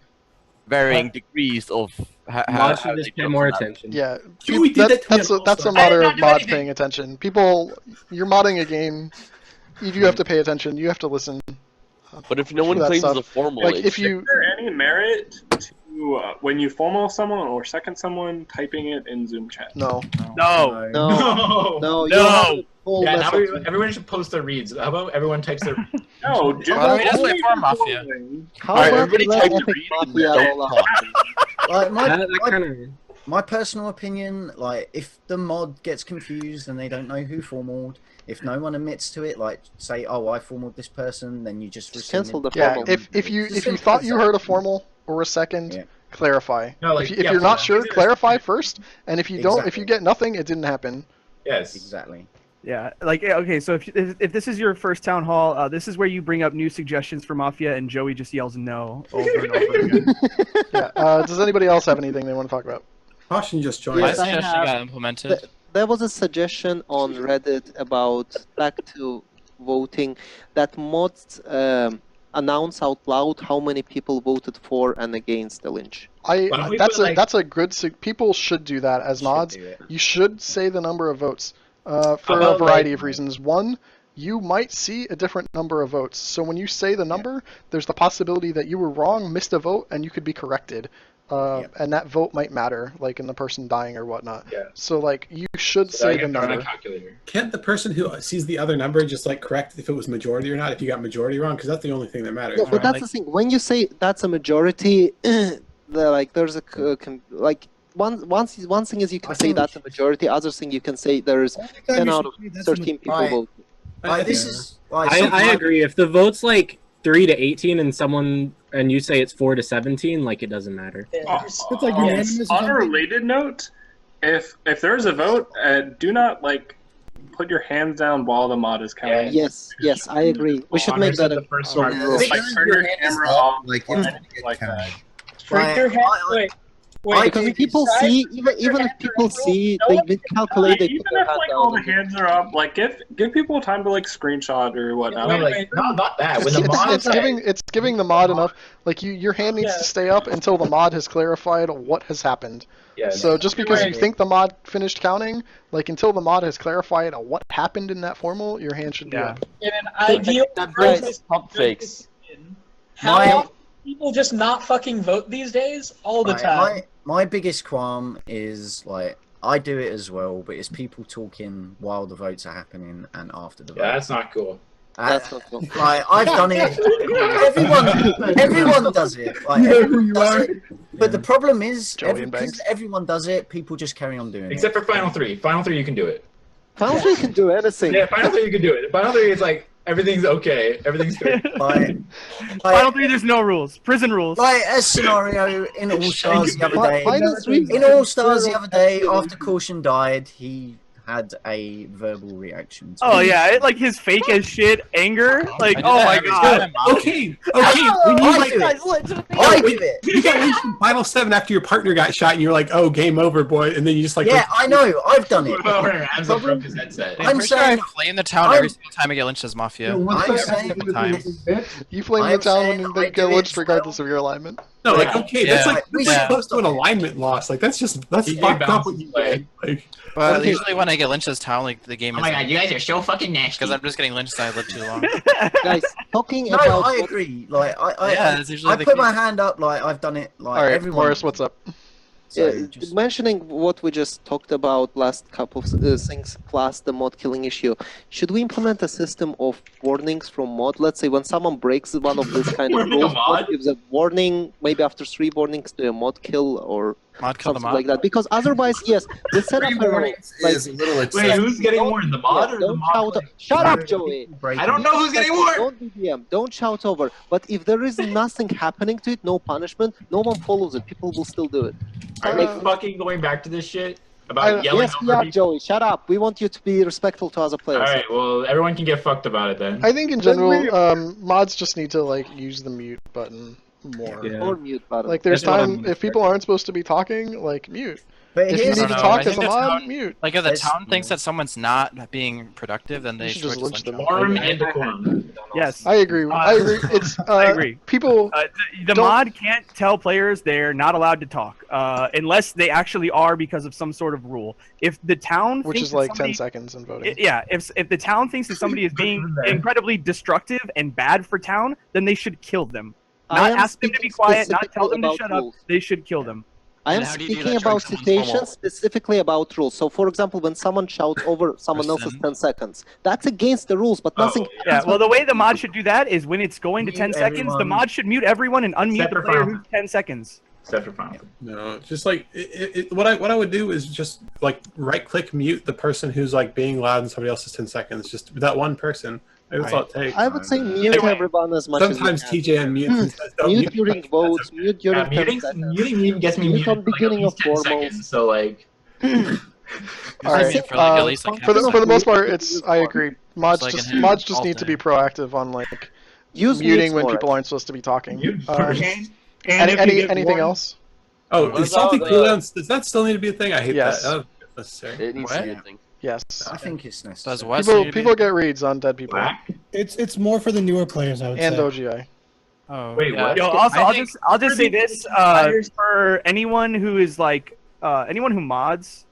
[SPEAKER 10] varying degrees of how
[SPEAKER 9] mods should just pay more attention.
[SPEAKER 1] Yeah,
[SPEAKER 8] Joey did that to me
[SPEAKER 1] that's
[SPEAKER 8] on
[SPEAKER 1] that's a
[SPEAKER 8] All-Star.
[SPEAKER 1] matter
[SPEAKER 21] I did
[SPEAKER 1] of
[SPEAKER 21] not do
[SPEAKER 1] mod
[SPEAKER 21] anything.
[SPEAKER 1] paying attention. People, you're modding a game. You do have to pay attention. You have to listen.
[SPEAKER 13] but if no one
[SPEAKER 1] that
[SPEAKER 13] claims
[SPEAKER 1] stuff.
[SPEAKER 13] the formal,
[SPEAKER 1] Like
[SPEAKER 13] it's-
[SPEAKER 1] if you,
[SPEAKER 6] Is there any merit to when you formal someone or second someone typing it in Zoom chat?
[SPEAKER 1] no,
[SPEAKER 4] No,
[SPEAKER 5] no, no, you
[SPEAKER 4] No.
[SPEAKER 5] have a whole
[SPEAKER 21] Yeah,
[SPEAKER 5] mess
[SPEAKER 21] now
[SPEAKER 5] of-
[SPEAKER 21] everyone should post their reads. How about everyone types their
[SPEAKER 6] No, just
[SPEAKER 11] Well, that's like for Mafia.
[SPEAKER 5] How
[SPEAKER 13] Alright,
[SPEAKER 5] about
[SPEAKER 13] everybody
[SPEAKER 5] let
[SPEAKER 13] type your
[SPEAKER 5] Epic
[SPEAKER 13] read and
[SPEAKER 5] Mafia
[SPEAKER 13] don't
[SPEAKER 5] roll
[SPEAKER 13] talk.
[SPEAKER 5] out?
[SPEAKER 16] Like,
[SPEAKER 9] That kind of.
[SPEAKER 16] my personal opinion, like, if the mod gets confused and they don't know who formaled, if no one admits to it, like, say, "Oh, I formaled this person," then you just
[SPEAKER 5] Cancel the
[SPEAKER 1] yeah.
[SPEAKER 5] formal.
[SPEAKER 1] If you
[SPEAKER 16] Just
[SPEAKER 1] thought
[SPEAKER 16] simple
[SPEAKER 1] you
[SPEAKER 16] as
[SPEAKER 1] heard a
[SPEAKER 16] that.
[SPEAKER 1] formal or a second,
[SPEAKER 16] Yeah.
[SPEAKER 1] clarify.
[SPEAKER 21] No, like,
[SPEAKER 1] if
[SPEAKER 21] yeah,
[SPEAKER 1] you're not
[SPEAKER 21] formal.
[SPEAKER 1] sure,
[SPEAKER 21] Is it a-
[SPEAKER 1] clarify first. And if you don't, if
[SPEAKER 16] Exactly.
[SPEAKER 1] you get nothing, it didn't happen.
[SPEAKER 21] Yes.
[SPEAKER 16] Exactly.
[SPEAKER 4] Yeah, like okay, so if this is your first town hall, this is where you bring up new suggestions for Mafia, and Joey just yells no over and over again.
[SPEAKER 1] Yeah. Does anybody else have anything they want to talk about?
[SPEAKER 7] Caution just joined.
[SPEAKER 11] My
[SPEAKER 5] Yes, I
[SPEAKER 11] suggestion
[SPEAKER 5] have-
[SPEAKER 11] got implemented.
[SPEAKER 5] There was a suggestion on Reddit about back to voting that mods announce out loud how many people voted for and against the lynch.
[SPEAKER 21] Why don't we
[SPEAKER 1] That's
[SPEAKER 21] put,
[SPEAKER 1] a
[SPEAKER 21] like-
[SPEAKER 1] that's a good. People should do that as
[SPEAKER 16] Should
[SPEAKER 1] mods.
[SPEAKER 16] do it.
[SPEAKER 1] You should say the number of votes for a
[SPEAKER 21] about,
[SPEAKER 1] variety
[SPEAKER 21] like-
[SPEAKER 1] of reasons. One, you might see a different number of votes. So when you say the number, there's the possibility that you were wrong, missed a vote, and you could be corrected. And that vote might matter, like in the person dying or whatnot.
[SPEAKER 21] Yeah.
[SPEAKER 1] So like you should
[SPEAKER 21] So I
[SPEAKER 1] say the
[SPEAKER 21] can start
[SPEAKER 1] number.
[SPEAKER 21] a calculator.
[SPEAKER 7] Can't the person who sees the other number just like correct if it was majority or not? If you got majority wrong, because that's the only thing that matters.
[SPEAKER 5] No, but that's the thing. When you say that's a majority, there's a like one thing is you can say that's a majority. Other thing you can say there's 10 out of 13 people
[SPEAKER 16] Right.
[SPEAKER 5] vote.
[SPEAKER 16] Like, this is like
[SPEAKER 9] I agree. If the vote's like 3 to 18 and you say it's 4 to 17, like it doesn't matter.
[SPEAKER 12] It's like unanimous or
[SPEAKER 6] On a
[SPEAKER 12] something.
[SPEAKER 6] related note, if there's a vote, do not like put your hands down while the mod is counting.
[SPEAKER 5] Yes, I agree. We should make that a
[SPEAKER 21] first
[SPEAKER 5] rule.
[SPEAKER 6] Like turn your camera off,
[SPEAKER 15] like
[SPEAKER 6] or
[SPEAKER 15] it's
[SPEAKER 6] anything like that.
[SPEAKER 20] Freak your head. Wait,
[SPEAKER 5] Because people see, even if people see, they calculate, they
[SPEAKER 6] Even
[SPEAKER 5] put their
[SPEAKER 6] if
[SPEAKER 5] hand
[SPEAKER 6] like all the
[SPEAKER 5] down.
[SPEAKER 6] hands are up, like give people time to like screenshot or whatnot.
[SPEAKER 21] No, like not that. When the mod
[SPEAKER 1] It's giving the mod enough. Like your hand needs to stay up until the mod has clarified what has happened.
[SPEAKER 21] Yes.
[SPEAKER 1] So just because you
[SPEAKER 21] Right.
[SPEAKER 1] think the mod finished counting, like until the mod has clarified what happened in that formal, your hand should be up.
[SPEAKER 20] in an ideal world,
[SPEAKER 13] Pump fakes.
[SPEAKER 20] how
[SPEAKER 16] My-
[SPEAKER 20] often people just not fucking vote these days? All the
[SPEAKER 16] Like,
[SPEAKER 20] time.
[SPEAKER 16] my biggest qualm is like I do it as well, but it's people talking while the votes are happening and after the vote.
[SPEAKER 21] Yeah, that's not cool.
[SPEAKER 5] That's not cool.
[SPEAKER 16] Like I've done it. Everyone does it. Like
[SPEAKER 8] You know who
[SPEAKER 16] everyone
[SPEAKER 8] you
[SPEAKER 16] does
[SPEAKER 8] are.
[SPEAKER 16] it. But the problem is,
[SPEAKER 1] Joey and
[SPEAKER 16] because
[SPEAKER 1] Banks.
[SPEAKER 16] everyone does it, people just carry on doing
[SPEAKER 21] Except
[SPEAKER 16] it.
[SPEAKER 21] for Final 3. Final 3 you can do it.
[SPEAKER 5] Final 3 can do anything.
[SPEAKER 21] Yeah, Final 3 you can do it. Final 3 is like Everything's okay. Everything's good.
[SPEAKER 4] Final 3, there's no rules. Prison rules.
[SPEAKER 16] Like a scenario in All Stars the other day. In All Stars the other day, after Caution died, he had a verbal reaction.
[SPEAKER 4] Oh yeah, like his fake as shit anger. Like, oh my god.
[SPEAKER 7] Okay. When you like, you got lynched in Final 7 after your partner got shot, and you're like, "Oh, game over, boy," and then you just like.
[SPEAKER 16] Yeah, I know. I've done it.
[SPEAKER 11] I'm saying I flame the town every single time I get lynched as Mafia.
[SPEAKER 16] I'm saying
[SPEAKER 1] you flame the town and they get lynched regardless of your alignment.
[SPEAKER 7] No, like okay, that's like close to an alignment loss. Like that's fucked up what you play. Like.
[SPEAKER 11] But usually when I get lynched as town, like the game is.
[SPEAKER 21] Oh my god, you guys are so fucking nasty.
[SPEAKER 11] Because I'm just getting lynched and I live too long.
[SPEAKER 5] Guys, talking
[SPEAKER 16] no,
[SPEAKER 5] about.
[SPEAKER 16] I agree. Like
[SPEAKER 11] that's usually
[SPEAKER 16] I
[SPEAKER 11] the
[SPEAKER 16] put
[SPEAKER 11] case.
[SPEAKER 16] my hand up. Like I've done it. Like
[SPEAKER 1] all right,
[SPEAKER 16] everyone.
[SPEAKER 1] Morris, what's up?
[SPEAKER 5] So mentioning what we just talked about last couple of things plus the mod killing issue, should we implement a system of warnings from mod? Let's say when someone breaks one of these kind of rules, mod gives a warning, maybe after 3 warnings to a mod kill or something like that. Because otherwise, yes, the setup
[SPEAKER 21] is a little excessive. Wait, who's getting warned? The mod or the mod?
[SPEAKER 5] Shut up, Joey.
[SPEAKER 21] I don't know who's getting warned.
[SPEAKER 5] Don't be DM. Don't shout over. But if there is nothing happening to it, no punishment, no one follows it. People will still do it.
[SPEAKER 21] Are we fucking going back to this shit about yelling
[SPEAKER 5] yes, we
[SPEAKER 21] over
[SPEAKER 5] are,
[SPEAKER 21] people?
[SPEAKER 5] Joey. Shut up. We want you to be respectful to other players.
[SPEAKER 21] All right, well, everyone can get fucked about it then.
[SPEAKER 1] I think in general, mods just need to like use the mute button more.
[SPEAKER 5] Or mute button.
[SPEAKER 1] Like there's time if people aren't supposed to be talking, like mute.
[SPEAKER 16] But
[SPEAKER 1] if you need to talk as a mod, mute.
[SPEAKER 11] Like if the town thinks that someone's not being productive, then they
[SPEAKER 1] should just lynch them.
[SPEAKER 11] Yes,
[SPEAKER 1] I agree. I agree. It's
[SPEAKER 4] I agree.
[SPEAKER 1] People.
[SPEAKER 4] The mod can't tell players they're not allowed to talk unless they actually are because of some sort of rule. If the town,
[SPEAKER 1] which
[SPEAKER 4] thinks
[SPEAKER 1] is like
[SPEAKER 4] somebody,
[SPEAKER 1] 10 seconds in voting.
[SPEAKER 4] If the town thinks that somebody is being incredibly destructive and bad for town, then they should kill them. Not ask them to be quiet, not tell them to shut up. They should kill them.
[SPEAKER 5] I am speaking about situations specifically about rules. So, for example, when someone shouts over someone else's 10 seconds, that's against the rules, but nothing.
[SPEAKER 4] Yeah, well, the way the mod should do that is when it's going to 10 seconds, the mod should mute everyone and unmute the player who's 10 seconds.
[SPEAKER 21] Except for final.
[SPEAKER 7] No, just like what I would do is just like right-click mute the person who's like being loud in somebody else's 10 seconds. Just that one person. That's all it takes.
[SPEAKER 5] I would say mute everyone as much
[SPEAKER 7] Sometimes
[SPEAKER 5] as you
[SPEAKER 7] TJ unmutes and says, don't
[SPEAKER 5] mute during votes, mute during 10 seconds.
[SPEAKER 21] Muting even gets me
[SPEAKER 5] mute
[SPEAKER 21] muted
[SPEAKER 5] on beginning of
[SPEAKER 21] 10 seconds, so like.
[SPEAKER 1] All right. For the most part, I agree. Mods just need to be proactive on like muting when people aren't supposed to be talking. Anything else?
[SPEAKER 7] Oh, is salty cooldowns? Does that still need to be a thing? I hate that. Oh, necessary.
[SPEAKER 13] It needs to be a thing.
[SPEAKER 1] Yes.
[SPEAKER 16] I think it's necessary.
[SPEAKER 1] People get reads on dead people.
[SPEAKER 12] It's more for the newer players, I would say.
[SPEAKER 1] And OGI.
[SPEAKER 11] Oh,
[SPEAKER 21] wait, what?
[SPEAKER 4] Yo, also, I'll just say this for anyone who is like anyone who mods,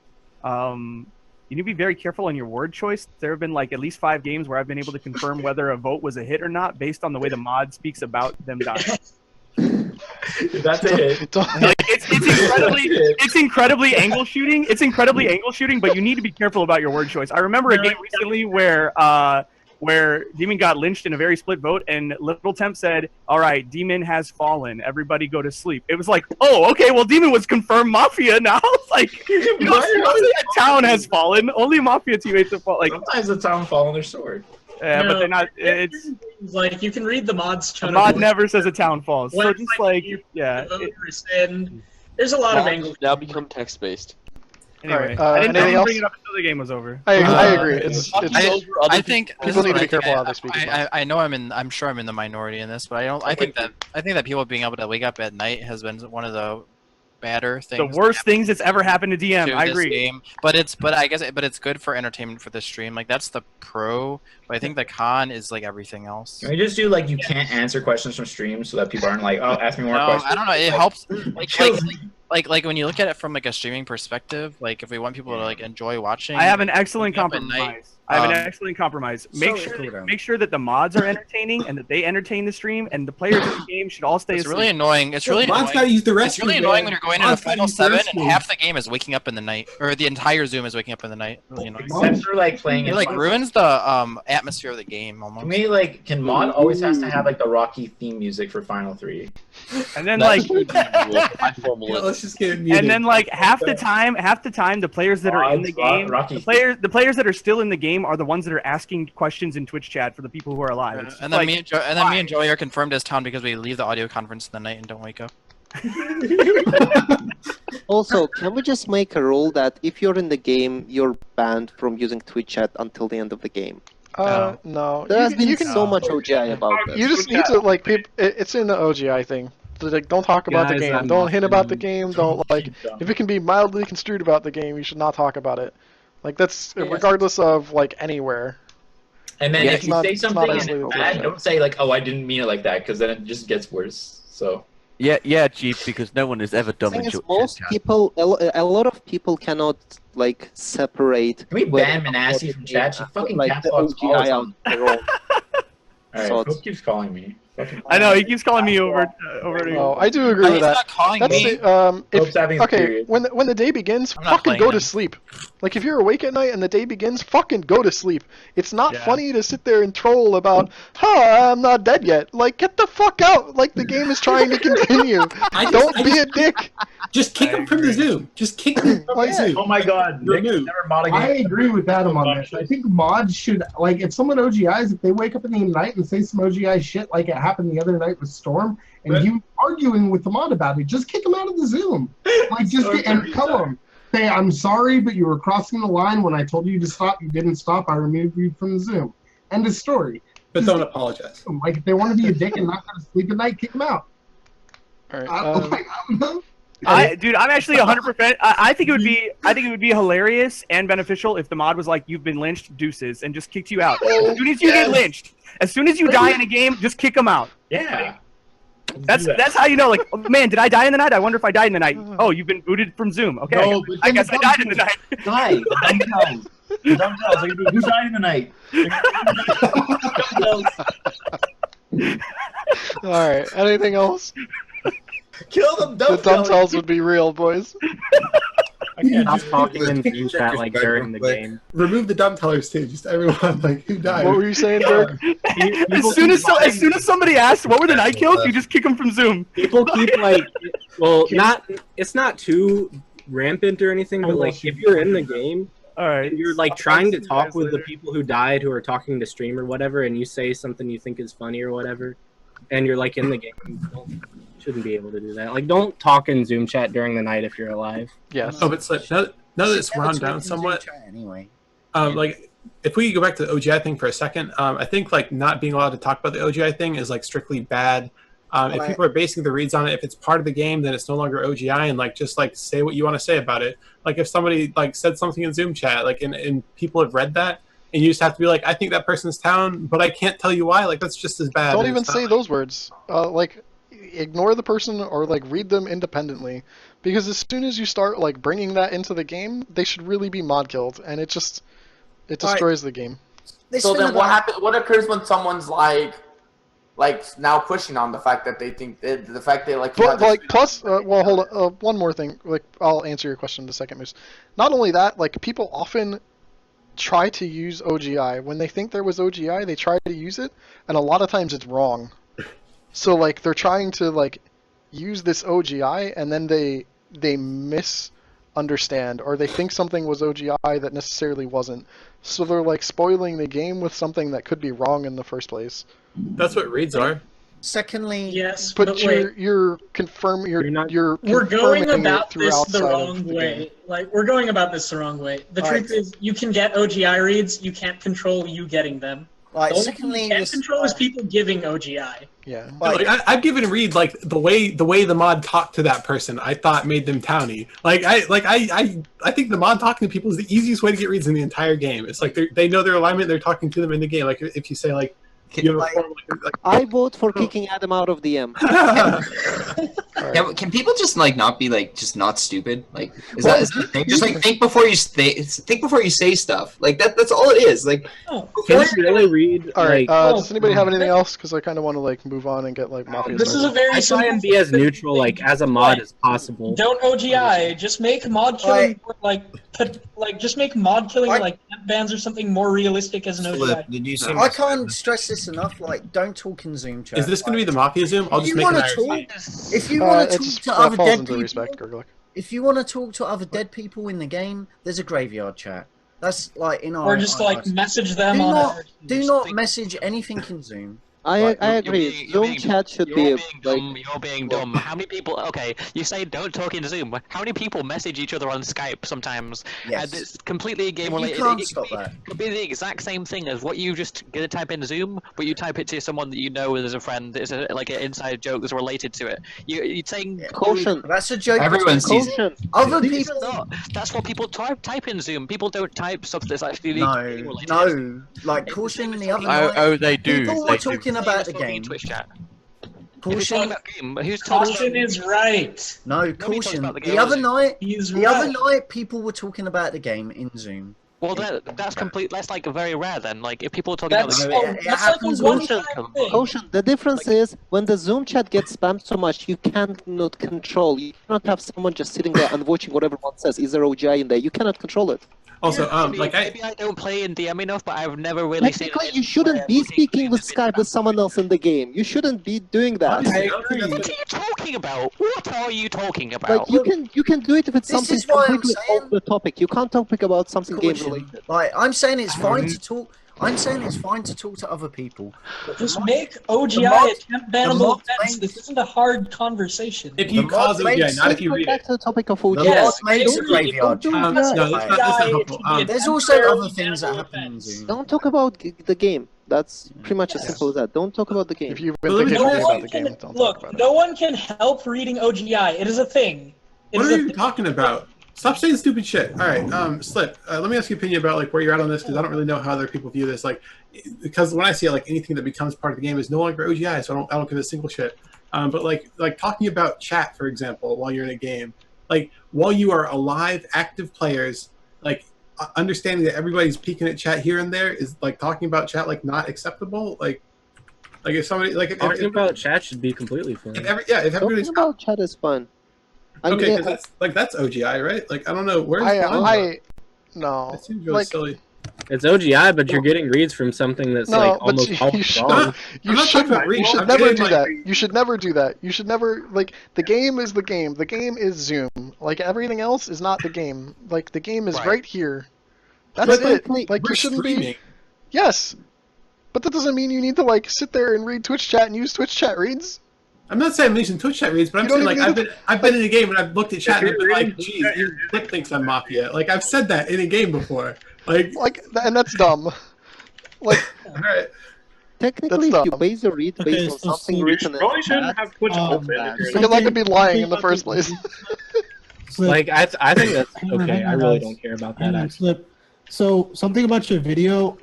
[SPEAKER 4] you need to be very careful on your word choice. There have been like at least 5 games where I've been able to confirm whether a vote was a hit or not based on the way the mod speaks about them dying.
[SPEAKER 21] That's a hit.
[SPEAKER 4] Like, it's incredibly angle shooting. It's incredibly angle shooting, but you need to be careful about your word choice. I remember a game recently where Demon got lynched in a very split vote, and Little Temp said, "All right, Demon has fallen. Everybody go to sleep." It was like, oh, okay, well, Demon was confirmed Mafia now. It's like, you know, the town has fallen. Only Mafia teammates have fallen. Like,
[SPEAKER 21] sometimes the town fall on their sword.
[SPEAKER 4] Yeah, but they're not. It's
[SPEAKER 20] like you can read the mod's
[SPEAKER 4] tone. The mod never says a town falls. So just like yeah,
[SPEAKER 20] there's a lot of
[SPEAKER 13] Mods
[SPEAKER 20] angles.
[SPEAKER 13] now become text based.
[SPEAKER 4] Anyway,
[SPEAKER 1] Alright,
[SPEAKER 4] I didn't
[SPEAKER 1] else?
[SPEAKER 4] bring it up until the game was over.
[SPEAKER 1] I agree.
[SPEAKER 11] I think
[SPEAKER 1] people need to be careful how they speak.
[SPEAKER 11] I know I'm sure I'm in the minority in this, but I think that people being able to wake up at night has been one of the badder things.
[SPEAKER 4] The worst things that's ever happened to DM. I agree.
[SPEAKER 11] Game. But it's good for entertainment for the stream. Like that's the pro. But I think the con is like everything else.
[SPEAKER 21] Can we just do like you can't answer questions from stream so that people aren't like, oh, ask me more questions?
[SPEAKER 11] I don't know. It helps. Like when you look at it from like a streaming perspective, like if we want people to like enjoy watching.
[SPEAKER 4] I have an excellent compromise. Make sure that the mods are entertaining and that they entertain the stream, and the players in the game should all stay.
[SPEAKER 11] It's really annoying. It's really
[SPEAKER 7] mods
[SPEAKER 11] annoying.
[SPEAKER 7] gotta use the rest.
[SPEAKER 11] It's really annoying when you're going into Final 7 and half the game is waking up in the night, or the entire Zoom is waking up in the night. Really annoying.
[SPEAKER 21] Except for like playing.
[SPEAKER 11] It like ruins the atmosphere of the game almost.
[SPEAKER 21] To me, like, can mod always has to have like the Rocky theme music for Final 3?
[SPEAKER 4] And then like,
[SPEAKER 7] let's just get
[SPEAKER 4] and then like half the time, the players that are in the game, the players that are still in the game game are the ones that are asking questions in Twitch chat for the people who are alive. It's
[SPEAKER 11] And then
[SPEAKER 4] like,
[SPEAKER 11] me and Joey are confirmed as town because we leave the audio conference in the night and don't wake up.
[SPEAKER 5] Also, can we just make a rule that if you're in the game, you're banned from using Twitch chat until the end of the game?
[SPEAKER 1] No.
[SPEAKER 5] There has been
[SPEAKER 1] you can,
[SPEAKER 5] so much OGI about this.
[SPEAKER 1] You just need to like it's in the OGI thing. So, like, don't talk about the
[SPEAKER 9] Guys,
[SPEAKER 1] game.
[SPEAKER 9] I'm
[SPEAKER 1] Don't
[SPEAKER 9] not
[SPEAKER 1] hint about the
[SPEAKER 9] kidding.
[SPEAKER 1] game. Don't like if it can be mildly construed about the game, you should not talk about it. Like that's regardless of like anywhere.
[SPEAKER 2] And then
[SPEAKER 1] Yeah,
[SPEAKER 2] if
[SPEAKER 1] it's
[SPEAKER 2] you
[SPEAKER 1] not-
[SPEAKER 2] say
[SPEAKER 1] it's not
[SPEAKER 2] something and
[SPEAKER 1] isolated
[SPEAKER 2] it's
[SPEAKER 1] to
[SPEAKER 2] bad,
[SPEAKER 1] that.
[SPEAKER 2] don't say like, "Oh, I didn't mean it like that," because then it just gets worse. So.
[SPEAKER 10] Yeah, Jeep, because no one is ever dumb in
[SPEAKER 5] Thing is,
[SPEAKER 10] chat.
[SPEAKER 5] most people, a lot of people cannot like separate.
[SPEAKER 2] Can we
[SPEAKER 5] whether
[SPEAKER 2] ban
[SPEAKER 5] or
[SPEAKER 2] Manassi
[SPEAKER 5] not
[SPEAKER 2] from chat? She fucking
[SPEAKER 5] like
[SPEAKER 2] caps
[SPEAKER 5] the
[SPEAKER 2] locks all the
[SPEAKER 5] OGI out
[SPEAKER 2] time.
[SPEAKER 5] their own
[SPEAKER 2] Alright,
[SPEAKER 5] thoughts.
[SPEAKER 2] Hope keeps calling me. Fucking
[SPEAKER 4] I know he keeps calling me over to you.
[SPEAKER 1] Oh, I do agree with
[SPEAKER 11] He's
[SPEAKER 1] that.
[SPEAKER 11] not calling
[SPEAKER 1] That's
[SPEAKER 11] me.
[SPEAKER 2] Hope's having his
[SPEAKER 1] okay,
[SPEAKER 2] period.
[SPEAKER 1] when the day begins,
[SPEAKER 11] I'm not
[SPEAKER 1] fucking
[SPEAKER 11] playing
[SPEAKER 1] go
[SPEAKER 11] him.
[SPEAKER 1] to sleep. Like if you're awake at night and the day begins, fucking go to sleep. It's not funny to sit there and troll about, I'm not dead yet. Like get the fuck out. Like the game is trying to continue. Don't be a dick.
[SPEAKER 7] Just kick him from the Zoom. Just kick him from the Zoom.
[SPEAKER 2] Oh my god, Nick has never mod a game.
[SPEAKER 8] I agree with Adam on this. I think mods should, like, if someone OGIs, if they wake up in the night and say some OGI shit like it happened the other night with Storm, and you arguing with the mod about it, just kick him out of the Zoom. Like, just and tell him, say, I'm sorry, but you were crossing the line when I told you to stop. You didn't stop. I removed you from the Zoom. End of story.
[SPEAKER 7] But don't apologize.
[SPEAKER 8] Like, if they want to be a dick and not go to sleep at night, kick them out.
[SPEAKER 1] All right.
[SPEAKER 8] I don't know.
[SPEAKER 4] Dude, I'm actually 100%. I think it would be. I think it would be hilarious and beneficial if the mod was like, "You've been lynched, deuces," and just kicked you out. As soon as you get lynched, as soon as you die in a game, just kick them out.
[SPEAKER 2] Yeah.
[SPEAKER 4] That's how you know. Like, oh, man, did I die in the night? I wonder if I died in the night. Oh, you've been booted from Zoom. Okay,
[SPEAKER 2] No,
[SPEAKER 4] I guess I died in the night.
[SPEAKER 2] Die. The dumb tells. The dumb tells. Like, who died in the night?
[SPEAKER 1] All right. Anything else?
[SPEAKER 2] Kill them,
[SPEAKER 1] The dumb tells would be real, boys.
[SPEAKER 9] I can't stop talking in Zoom chat like during the game.
[SPEAKER 7] Remove the dumb tellers too. Just everyone like who died.
[SPEAKER 1] What were you saying, Dirk?
[SPEAKER 4] As soon as somebody asks what were the night kills, you just kick them from Zoom.
[SPEAKER 9] People keep like, well, it's not too rampant or anything, but like if you're in the game, and you're like trying to talk with the people who died who are talking to stream or whatever, and you say something you think is funny or whatever, and you're like in the game, you shouldn't be able to do that. Like, don't talk in Zoom chat during the night if you're alive.
[SPEAKER 1] Yes.
[SPEAKER 7] Oh, but it's like now that it's wound down somewhat.
[SPEAKER 16] Anyway.
[SPEAKER 7] Like if we go back to the OGI thing for a second, I think like not being allowed to talk about the OGI thing is like strictly bad. If people are basing the reads on it, if it's part of the game, then it's no longer OGI, and like just like say what you want to say about it. Like if somebody like said something in Zoom chat, like and people have read that, and you just have to be like, I think that person's town, but I can't tell you why. Like that's just as bad.
[SPEAKER 1] Don't
[SPEAKER 7] and
[SPEAKER 1] even
[SPEAKER 7] it's not
[SPEAKER 1] say
[SPEAKER 7] like-
[SPEAKER 1] those words. Like ignore the person or like read them independently, because as soon as you start like bringing that into the game, they should really be mod killed, and it destroys the game.
[SPEAKER 22] So then what happens? What occurs when someone's like now pushing on the fact that they think the fact they like.
[SPEAKER 1] But like plus, well, hold on. One more thing. Like I'll answer your question in a second, Moose. Not only that, like people often try to use OGI when they think there was OGI. They try to use it, and a lot of times it's wrong. So like they're trying to like use this OGI, and then they misunderstand, or they think something was OGI that necessarily wasn't. So they're like spoiling the game with something that could be wrong in the first place.
[SPEAKER 7] That's what reads are.
[SPEAKER 16] Secondly,
[SPEAKER 20] yes,
[SPEAKER 1] but you're confirming you're
[SPEAKER 20] we're going
[SPEAKER 1] confirming
[SPEAKER 20] about
[SPEAKER 1] it through
[SPEAKER 20] this the
[SPEAKER 1] outside
[SPEAKER 20] wrong
[SPEAKER 1] of the
[SPEAKER 20] way.
[SPEAKER 1] game.
[SPEAKER 20] Like we're going about this the wrong way. The
[SPEAKER 16] All
[SPEAKER 20] truth
[SPEAKER 16] right.
[SPEAKER 20] is, you can get OGI reads. You can't control you getting them.
[SPEAKER 16] Right,
[SPEAKER 20] The only
[SPEAKER 16] secondly,
[SPEAKER 20] thing you can't
[SPEAKER 16] this-
[SPEAKER 20] control is people giving OGI.
[SPEAKER 1] Yeah.
[SPEAKER 7] Like, I've given read like the way the mod talked to that person. I thought made them towny. I think the mod talking to people is the easiest way to get reads in the entire game. It's like they know their alignment. They're talking to them in the game. Like if you say like. You have a form,
[SPEAKER 5] I vote for kicking Adam out of DM.
[SPEAKER 22] Yeah, but can people just like not be like just not stupid? Like is that the thing? Just like think before you say stuff. Like that's all it is. Like
[SPEAKER 9] Can you really read?
[SPEAKER 1] All right.
[SPEAKER 9] like,
[SPEAKER 1] Does anybody have anything else? Because I kind of want to like move on and get like Mafia.
[SPEAKER 20] This is a very
[SPEAKER 9] I try and be as neutral, like as a mod as possible.
[SPEAKER 20] Don't OGI. Just make mod killing just make mod killing like amp bans or something more realistic as an OGI.
[SPEAKER 22] Did you
[SPEAKER 16] I can't stress this enough. Like, don't talk in Zoom chat.
[SPEAKER 7] Is this going to be the Mafia Zoom? I'll just make an IRC.
[SPEAKER 16] If you want to talk to other dead people,
[SPEAKER 1] respect, Gurglik.
[SPEAKER 16] if you want to talk to other dead people in the game, there's a graveyard chat. That's like in our.
[SPEAKER 20] Or just like message them
[SPEAKER 16] do
[SPEAKER 20] on.
[SPEAKER 16] Do not message anything in Zoom.
[SPEAKER 5] I agree. Zoom chat should be
[SPEAKER 15] You're being dumb. How many people? Okay, you say don't talk in Zoom. How many people message each other on Skype sometimes?
[SPEAKER 16] Yes.
[SPEAKER 15] And it's completely game related.
[SPEAKER 16] You can't stop that.
[SPEAKER 15] Could be the exact same thing as what you just gonna type in Zoom, but you type it to someone that you know as a friend. It's like an inside joke that's related to it. You're saying
[SPEAKER 5] caution.
[SPEAKER 16] That's a joke.
[SPEAKER 15] Everyone
[SPEAKER 16] sees
[SPEAKER 15] it.
[SPEAKER 16] Other
[SPEAKER 15] It's
[SPEAKER 16] people.
[SPEAKER 15] not. That's what people type in Zoom. People don't type stuff that's actually game related.
[SPEAKER 16] No. Like caution the other night.
[SPEAKER 10] Oh, they do.
[SPEAKER 16] People were talking about the game.
[SPEAKER 15] Twitch chat.
[SPEAKER 16] Caution.
[SPEAKER 20] Caution is right.
[SPEAKER 16] No, caution.
[SPEAKER 15] about the game,
[SPEAKER 16] The other
[SPEAKER 15] is
[SPEAKER 16] night,
[SPEAKER 20] He's
[SPEAKER 16] the other
[SPEAKER 20] right.
[SPEAKER 16] night, people were talking about the game in Zoom.
[SPEAKER 15] Well, that's complete. That's like very rare then. Like if people are talking about
[SPEAKER 20] That's,
[SPEAKER 15] the game,
[SPEAKER 16] it happens all the time.
[SPEAKER 5] Caution. The difference is when the Zoom chat gets spammed so much, you cannot control. You cannot have someone just sitting there and watching what everyone says. Is there OGI in there? You cannot control it.
[SPEAKER 15] Also, maybe I don't play in DM enough, but I've never really seen.
[SPEAKER 5] Technically, you shouldn't be speaking with Skype with someone else in the game. You shouldn't be doing that.
[SPEAKER 15] I agree. What are you talking about? What are you talking about?
[SPEAKER 5] Like you can do it if it's
[SPEAKER 16] This
[SPEAKER 5] something
[SPEAKER 16] is why I'm
[SPEAKER 5] completely off the topic. You can't talk about something game related.
[SPEAKER 16] Like I'm saying, it's fine to talk. I'm saying it's fine to talk to other people.
[SPEAKER 20] Just make OGI a temp bannable offense. This isn't a hard conversation.
[SPEAKER 7] If you cause OGI, not if you read
[SPEAKER 5] Back
[SPEAKER 7] it.
[SPEAKER 5] to the topic of OGI.
[SPEAKER 16] Yes, makes a graveyard.
[SPEAKER 7] No, that's not helpful.
[SPEAKER 16] There's also other things that happen in Zoom.
[SPEAKER 5] Don't talk about the game. That's pretty much as simple as that. Don't talk about the game.
[SPEAKER 1] If you've been thinking about the game, don't
[SPEAKER 20] Look,
[SPEAKER 1] talk about it.
[SPEAKER 20] no one can help reading OGI. It is a thing.
[SPEAKER 7] What are you talking about? Stop saying stupid shit. All right, Slip. Let me ask you an opinion about like where you're at on this because I don't really know how other people view this. Like, because when I see it, like anything that becomes part of the game is no longer OGI, so I don't give a single shit. But like talking about chat, for example, while you're in a game, like while you are alive, active players, like understanding that everybody's peeking at chat here and there is like talking about chat like not acceptable. Like if somebody like
[SPEAKER 9] talking about chat should be completely fine.
[SPEAKER 7] If everybody's
[SPEAKER 5] talking about chat is fun.
[SPEAKER 7] Okay, because that's OGI, right? Like I don't know where's
[SPEAKER 1] no.
[SPEAKER 7] It seems really silly.
[SPEAKER 9] It's OGI, but you're getting reads from something that's like almost always wrong.
[SPEAKER 1] You should never do that. You should never do that. You should never like the game is the game. The game is Zoom. Like everything else is not the game. Like the game is right here. That's it. Like you shouldn't be. Yes, but that doesn't mean you need to like sit there and read Twitch chat and use Twitch chat reads.
[SPEAKER 7] I'm not saying I'm using Twitch chat reads, but I'm saying like I've been in a game and I've looked at chat and I've been like, geez, Flip thinks I'm Mafia. Like I've said that in a game before.
[SPEAKER 1] And that's dumb. Like,
[SPEAKER 7] all right.
[SPEAKER 5] Technically, if you base a read based on something written in
[SPEAKER 6] probably shouldn't have Twitch open.
[SPEAKER 1] Because I could be lying in the first place.
[SPEAKER 9] Like I think that's okay. I really don't care about that. Actually.
[SPEAKER 12] So something about your video,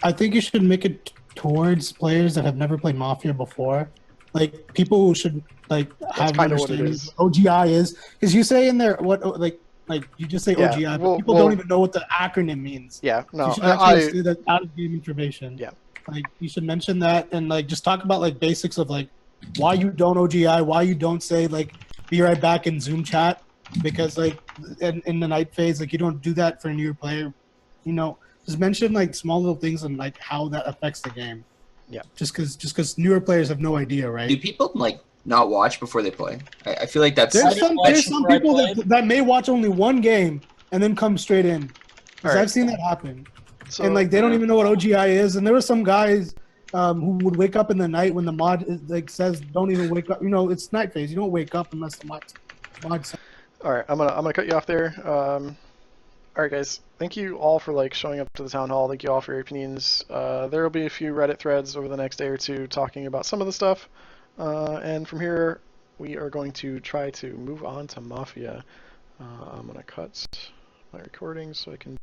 [SPEAKER 12] I think you should make it towards players that have never played Mafia before. Like people who should like have an understanding of what OGI is, because you say in there what like you just say OGI, but people don't even know what the acronym means.
[SPEAKER 1] Yeah, no,
[SPEAKER 12] so you should actually do that out of game information.
[SPEAKER 1] Yeah,
[SPEAKER 12] like you should mention that and like just talk about like basics of like why you don't OGI, why you don't say like be right back in Zoom chat, because like in the night phase like you don't do that for a new player. You know, just mention like small little things and like how that affects the game.
[SPEAKER 1] Yeah.
[SPEAKER 12] Just because newer players have no idea, right?
[SPEAKER 22] Do people like not watch before they play? I feel like that's
[SPEAKER 12] There's some people that may watch only one game and then come straight in. Because I've seen that happen.
[SPEAKER 1] So,
[SPEAKER 12] and like they don't even know what OGI is. And there were some guys who would wake up in the night when the mod like says don't even wake up. You know, it's night phase. You don't wake up unless the mod says.
[SPEAKER 1] All right, I'm gonna cut you off there. All right, guys. Thank you all for like showing up to the town hall. Thank you all for your opinions. There will be a few Reddit threads over the next day or two talking about some of the stuff. And from here, we are going to try to move on to Mafia. I'm gonna cut my recording so I can